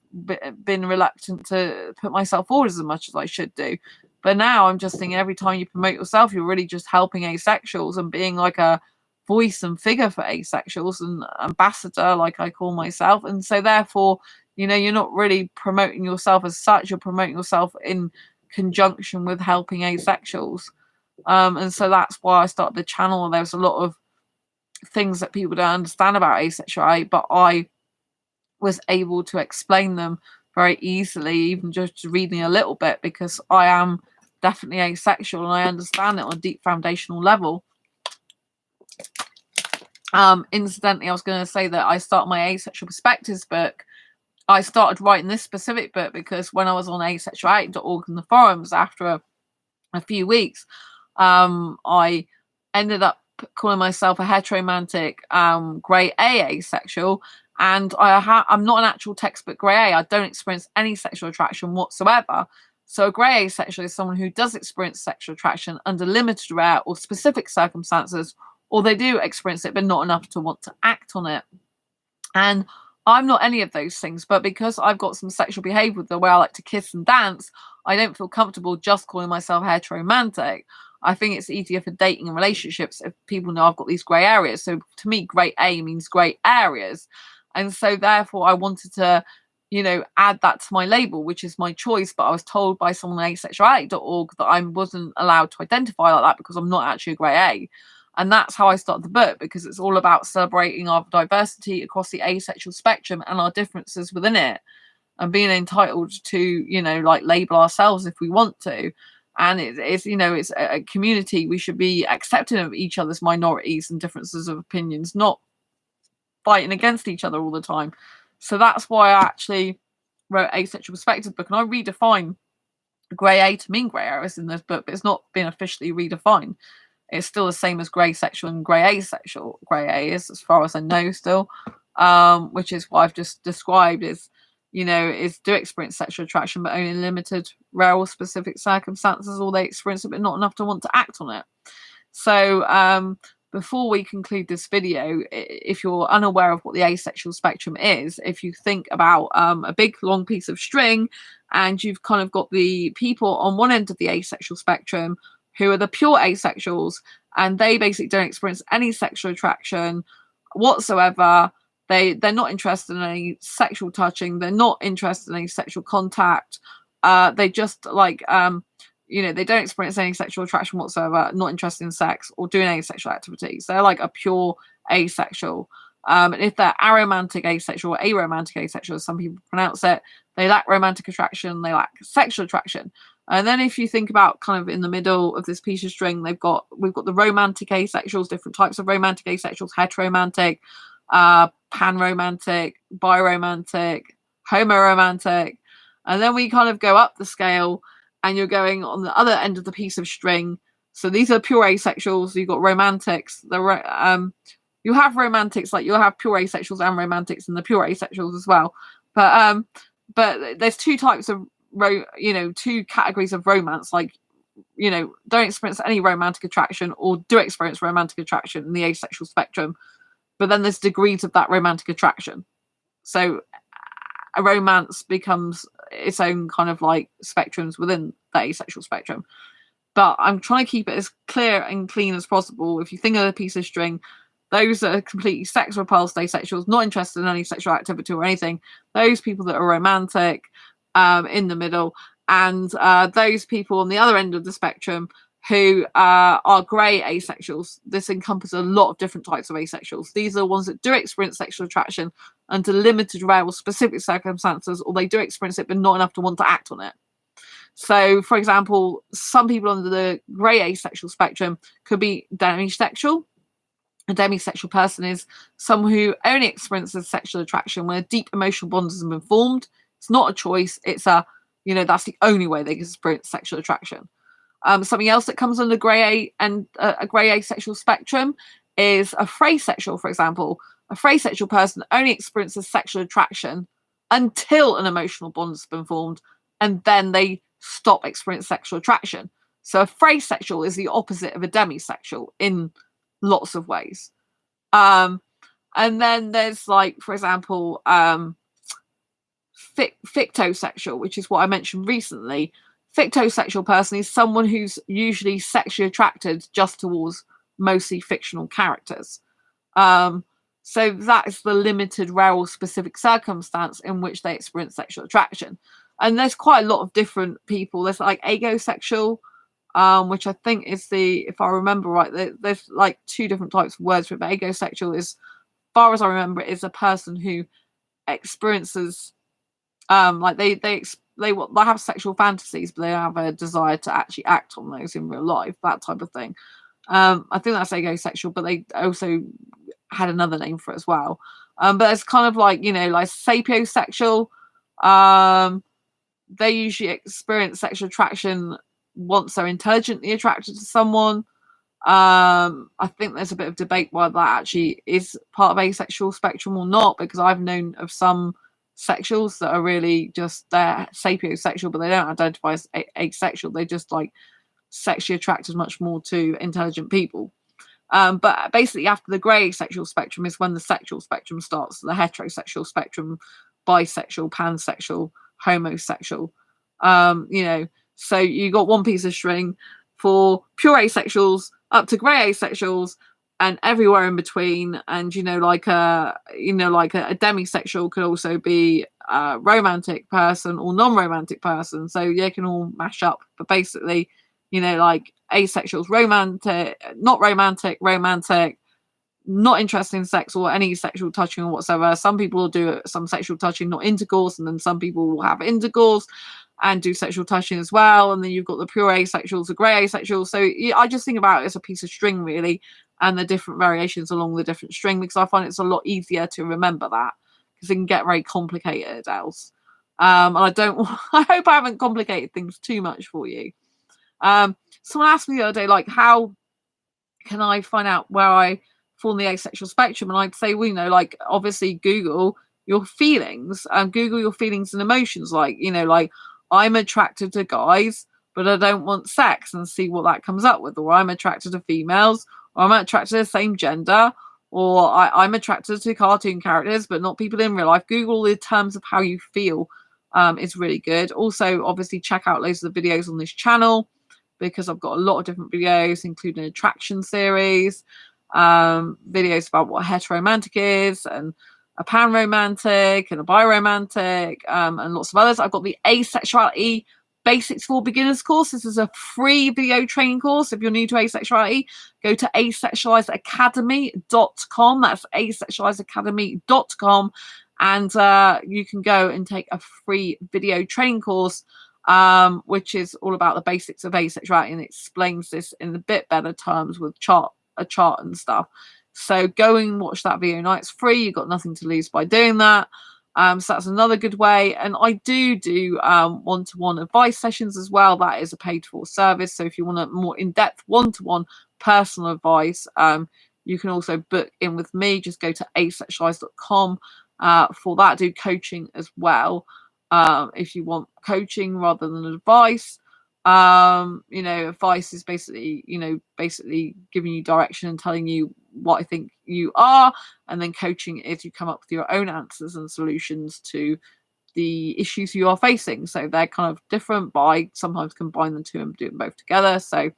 A: been reluctant to put myself forward as much as I should do. But now I'm just thinking, every time you promote yourself, you're really just helping asexuals and being like a voice and figure for asexuals, and ambassador, like I call myself. And so therefore, you know, you're not really promoting yourself as such, you're promoting yourself in conjunction with helping asexuals. And so that's why I started the channel. There's a lot of things that people don't understand about asexuality, but I was able to explain them very easily, even just reading a little bit, because I am definitely asexual and I understand it on a deep foundational level. Incidentally, I was going to say that I started my Asexual Perspectives book I started writing this specific book because when I was on asexuality.org in the forums after a few weeks, I ended up calling myself a heteromantic grey A asexual, and I'm not an actual textbook grey A. I don't experience any sexual attraction whatsoever. So a grey asexual is someone who does experience sexual attraction under limited, rare, or specific circumstances, or they do experience it but not enough to want to act on it. And I'm not any of those things, but because I've got some sexual behavior with the way I like to kiss and dance, I don't feel comfortable just calling myself heteromantic. I think it's easier for dating and relationships if people know I've got these grey areas. So to me, grey A means grey areas. And so therefore I wanted to, add that to my label, which is my choice. But I was told by someone at asexuality.org that I wasn't allowed to identify like that because I'm not actually a grey A. And that's how I started the book, because it's all about celebrating our diversity across the asexual spectrum and our differences within it, and being entitled to, label ourselves if we want to. And it's a community. We should be accepting of each other's minorities and differences of opinions, not fighting against each other all the time. So that's why I actually wrote Asexual Perspective book, and I redefine grey A to mean grey areas in this book, but it's not been officially redefined. It's still the same as grey sexual and grey asexual. Grey A is, as far as I know, still, which is what I've just described is, is do experience sexual attraction, but only in limited, rare, or specific circumstances, or they experience it, but not enough to want to act on it. So before we conclude this video, if you're unaware of what the asexual spectrum is, if you think about a big long piece of string, and you've kind of got the people on one end of the asexual spectrum who are the pure asexuals, and they basically don't experience any sexual attraction whatsoever. They're not interested in any sexual touching. They're not interested in any sexual contact. They just they don't experience any sexual attraction whatsoever, not interested in sex or doing any sexual activities. They're like a pure asexual. And if they're aromantic asexual or aromantic asexual, as some people pronounce it, they lack romantic attraction, they lack sexual attraction. And then if you think about kind of in the middle of this piece of string, we've got the romantic asexuals, different types of romantic asexuals: heteromantic, panromantic, biromantic, homoromantic. And then we kind of go up the scale, and you're going on the other end of the piece of string. So these are pure asexuals. You've got romantics. You have romantics, like you'll have pure asexuals and romantics, and the pure asexuals as well. But there's two types of two categories of romance, don't experience any romantic attraction or do experience romantic attraction in the asexual spectrum. But then there's degrees of that romantic attraction. So a romance becomes its own kind of like spectrums within the asexual spectrum. But I'm trying to keep it as clear and clean as possible. If you think of a piece of string, those that are completely sex repulsed asexuals, not interested in any sexual activity or anything, those people that are romantic, in the middle, and those people on the other end of the spectrum who are grey asexuals. This encompasses a lot of different types of asexuals. These are the ones that do experience sexual attraction under limited, rare, or specific circumstances, or they do experience it but not enough to want to act on it. So, for example, some people under the grey asexual spectrum could be demisexual. A demisexual person is someone who only experiences sexual attraction when a deep emotional bond has been formed. It's not a choice. It's that's the only way they can experience sexual attraction. Something else that comes under grey A and a grey asexual spectrum is a phrasexual, for example. A phrasexual person only experiences sexual attraction until an emotional bond has been formed, and then they stop experiencing sexual attraction. So a phrasexual is the opposite of a demisexual in lots of ways. And then there's, like, for example, fictosexual, which is what I mentioned recently. Fictosexual person is someone who's usually sexually attracted just towards mostly fictional characters. So that is the limited, rare, or specific circumstance in which they experience sexual attraction. And there's quite a lot of different people. There's like agosexual, which I think is if I remember right, there's like two different types of words for it. But agosexual is, as far as I remember, is a person who experiences like they have sexual fantasies, but they have a desire to actually act on those in real life, that type of thing. I think that's agosexual, but they also had another name for it as well. But it's kind of like, like sapiosexual, They usually experience sexual attraction once they're intelligently attracted to someone. I think there's a bit of debate whether that actually is part of asexual spectrum or not, because I've known of some sexuals that are really just, they're sapiosexual, but they don't identify as asexual. They just like sexually attracted much more to intelligent people. But basically after the grey asexual spectrum is when the sexual spectrum starts, the heterosexual spectrum, bisexual, pansexual, homosexual. So you got one piece of string for pure asexuals up to grey asexuals and everywhere in between. And like a demisexual could also be a romantic person or non-romantic person, so you can all mash up. But basically, like asexuals, romantic, not romantic, romantic, not interested in sex or any sexual touching or whatsoever. Some people will do some sexual touching, not intercourse, and then some people will have intercourse and do sexual touching as well. And then you've got the pure asexuals, the grey asexuals. So I just think about it as a piece of string, really, and the different variations along the different string, because I find it's a lot easier to remember that, because it can get very complicated else. And I hope I haven't complicated things too much for you. Someone asked me the other day, like, how can I find out where I fall in the asexual spectrum? And I'd say, well, like, obviously Google your feelings, and Google your feelings and emotions. Like, like, I'm attracted to guys, but I don't want sex, and see what that comes up with. Or I'm attracted to females, or I'm attracted to the same gender, or I'm attracted to cartoon characters, but not people in real life. Google the terms of how you feel is really good. Also, obviously, check out loads of the videos on this channel, because I've got a lot of different videos, including an attraction series, videos about what a heteromantic is, and a panromantic, and a biromantic, and lots of others. I've got the Asexuality Basics for Beginners course. This is a free video training course. If you're new to asexuality, go to asexualizeacademy.com. That's asexualizeacademy.com. And you can go and take a free video training course, which is all about the basics of asexuality, and explains this in a bit better terms with a chart and stuff. So go and watch that video now. It's free. You've got nothing to lose by doing that. So that's another good way. And I do one-to-one advice sessions as well. That is a paid-for service. So if you want a more in-depth one-to-one personal advice, you can also book in with me. Just go to asexualise.com for that. Do coaching as well. If you want coaching rather than advice. Advice is basically giving you direction and telling you what I think you are, and then coaching is you come up with your own answers and solutions to the issues you are facing. So they're kind of different, but I sometimes combine the two and do them both together. So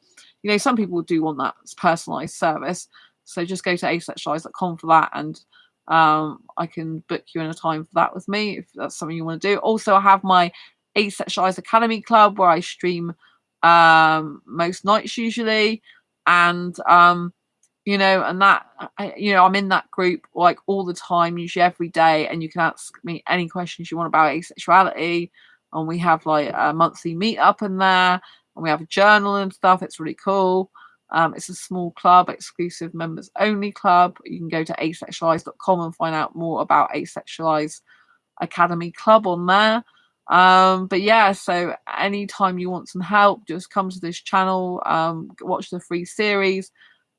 A: some people do want that personalized service, so just go to asexualise.com for that, and I can book you in a time for that with me if that's something you want to do. Also, I have my Asexualise Academy Club, where I stream most nights usually, and and that I'm in that group like all the time, usually every day, and you can ask me any questions you want about asexuality. And we have like a monthly meetup in there, and we have a journal and stuff. It's really cool. It's a small club, exclusive members only club. You can go to asexualise.com and find out more about Asexualise Academy Club on there. But yeah, so anytime you want some help, just come to this channel, watch the free series,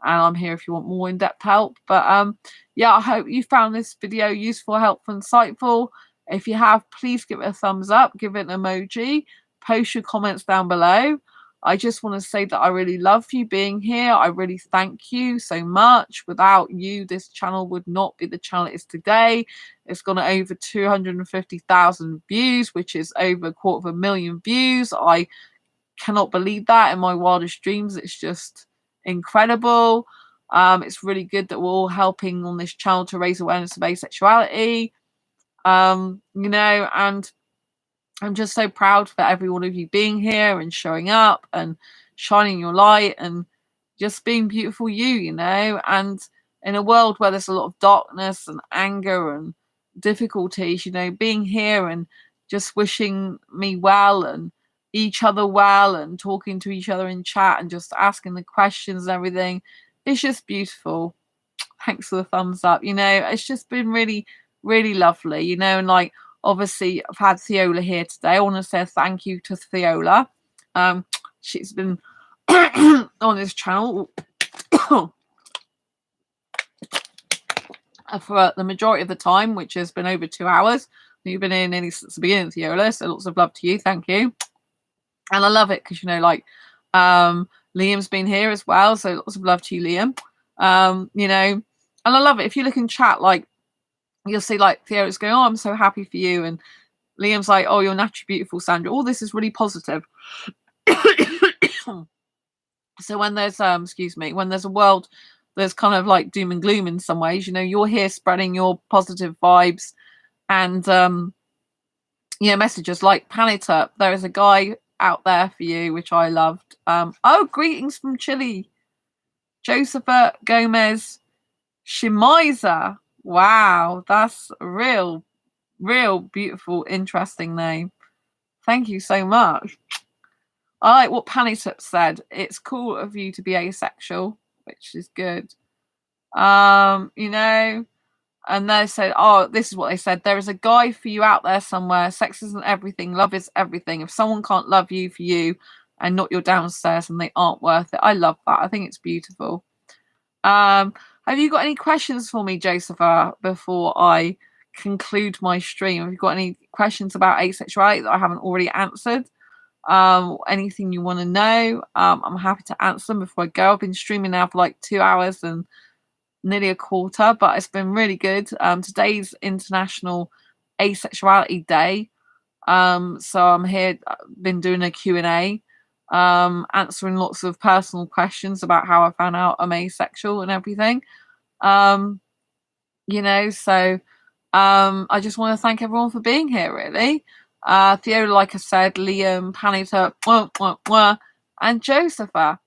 A: and I'm here if you want more in-depth help. But yeah, I hope you found this video useful, helpful, insightful. If you have, please give it a thumbs up, give it an emoji, post your comments down below. I just want to say that I really love you being here. I really thank you so much. Without you, this channel would not be the channel it is today. It's gone over 250,000 views, which is over 250,000 views. I cannot believe that in my wildest dreams. It's just incredible. It's really good that we're all helping on this channel to raise awareness of asexuality. And I'm just so proud for every one of you being here and showing up and shining your light and just being beautiful and in a world where there's a lot of darkness and anger and difficulties, being here and just wishing me well and each other well and talking to each other in chat and just asking the questions and everything. It's just beautiful. Thanks for the thumbs up. It's just been really, really lovely, and like obviously I've had Theola here today. I want to say thank you to Theola. She's been on this channel for the majority of the time, which has been over 2 hours. You've been in nearly since the beginning, Theola, so lots of love to you. Thank you. And I love it because, you know, like, Liam's been here as well, so lots of love to you, Liam. You know, and I love it. If you look in chat, like, you'll see, like, Theo's going, oh, I'm so happy for you, and Liam's like, oh, you're naturally beautiful, Sandra. All this is really positive. So when there's excuse me, when there's a world there's kind of like doom and gloom in some ways, you know, you're here spreading your positive vibes and you know, messages like Panitup. There is a guy out there for you, which I loved. Oh, greetings from Chile. Josepha Gomez Shimiza. Wow, that's a real beautiful, interesting name. Thank you so much. I like what Panitup said. It's cool of you to be asexual, which is good. You know, and they said, oh, this is what they said. There is a guy for you out there somewhere. Sex isn't everything. Love is everything. If someone can't love you for you and not your downstairs, and they aren't worth it. I love that. I think it's beautiful. Have you got any questions for me, Josepha, before I conclude my stream? Have you got any questions about asexuality that I haven't already answered? Anything you want to know, I'm happy to answer them before I go. I've been streaming now for like 2 hours and nearly a quarter, but it's been really good. Today's International Asexuality Day, so I'm here, been doing a Q&A, answering lots of personal questions about how I found out I'm asexual and everything. You know, so I just want to thank everyone for being here, really. Theo, like I said, Liam, Panita, and Josepha.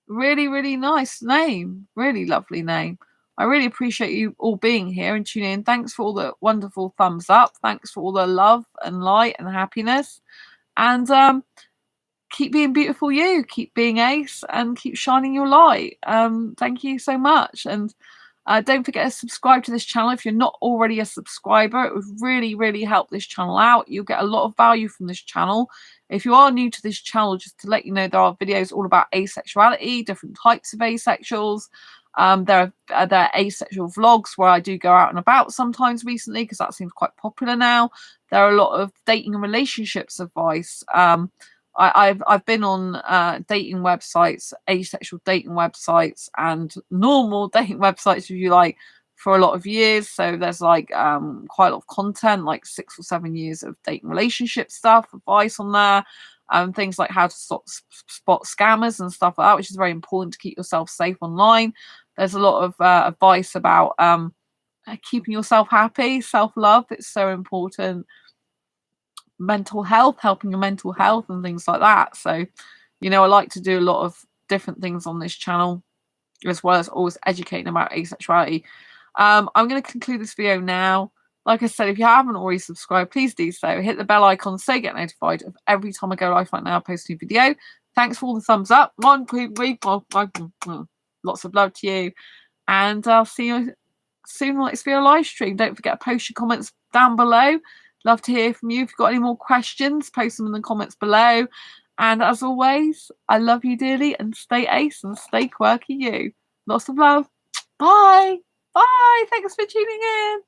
A: Really nice name. Really lovely name. I really appreciate you all being here and tuning in. Thanks for all the wonderful thumbs up. Thanks for all the love and light and happiness. And keep being beautiful you. Keep being ace and keep shining your light. Thank you so much. And don't forget to subscribe to this channel if you're not already a subscriber. It would really help this channel out. You'll get a lot of value from this channel. If you are new to this channel, just to let you know, there are videos all about asexuality, different types of asexuals. There are asexual vlogs where I do go out and about sometimes recently, because that seems quite popular now. There are a lot of dating and relationships advice. I've been on dating websites, asexual dating websites, and normal dating websites, if you like, for a lot of years. So there's like quite a lot of content, like 6 or 7 years of dating relationship stuff, advice on there, things like how to spot scammers and stuff like that, which is very important to keep yourself safe online. There's a lot of advice about keeping yourself happy, self-love. It's so important. Mental health, helping your mental health and things like that. So, you know, I like to do a lot of different things on this channel, as well as always educating about asexuality. I'm going to conclude this video now. Like I said, if you haven't already subscribed, please do so. Hit the bell icon so you get notified of every time I go live right now, I post a new video. Thanks for all the thumbs up. 1, 2, 3, 4, 5. Lots of love to you. And I'll see you soon on the next video live stream. Don't forget to post your comments down below. Love to hear from you. If you've got any more questions, post them in the comments below. And as always, I love you dearly, and stay ace and stay quirky you. Lots of love. Bye. Bye. Thanks for tuning in.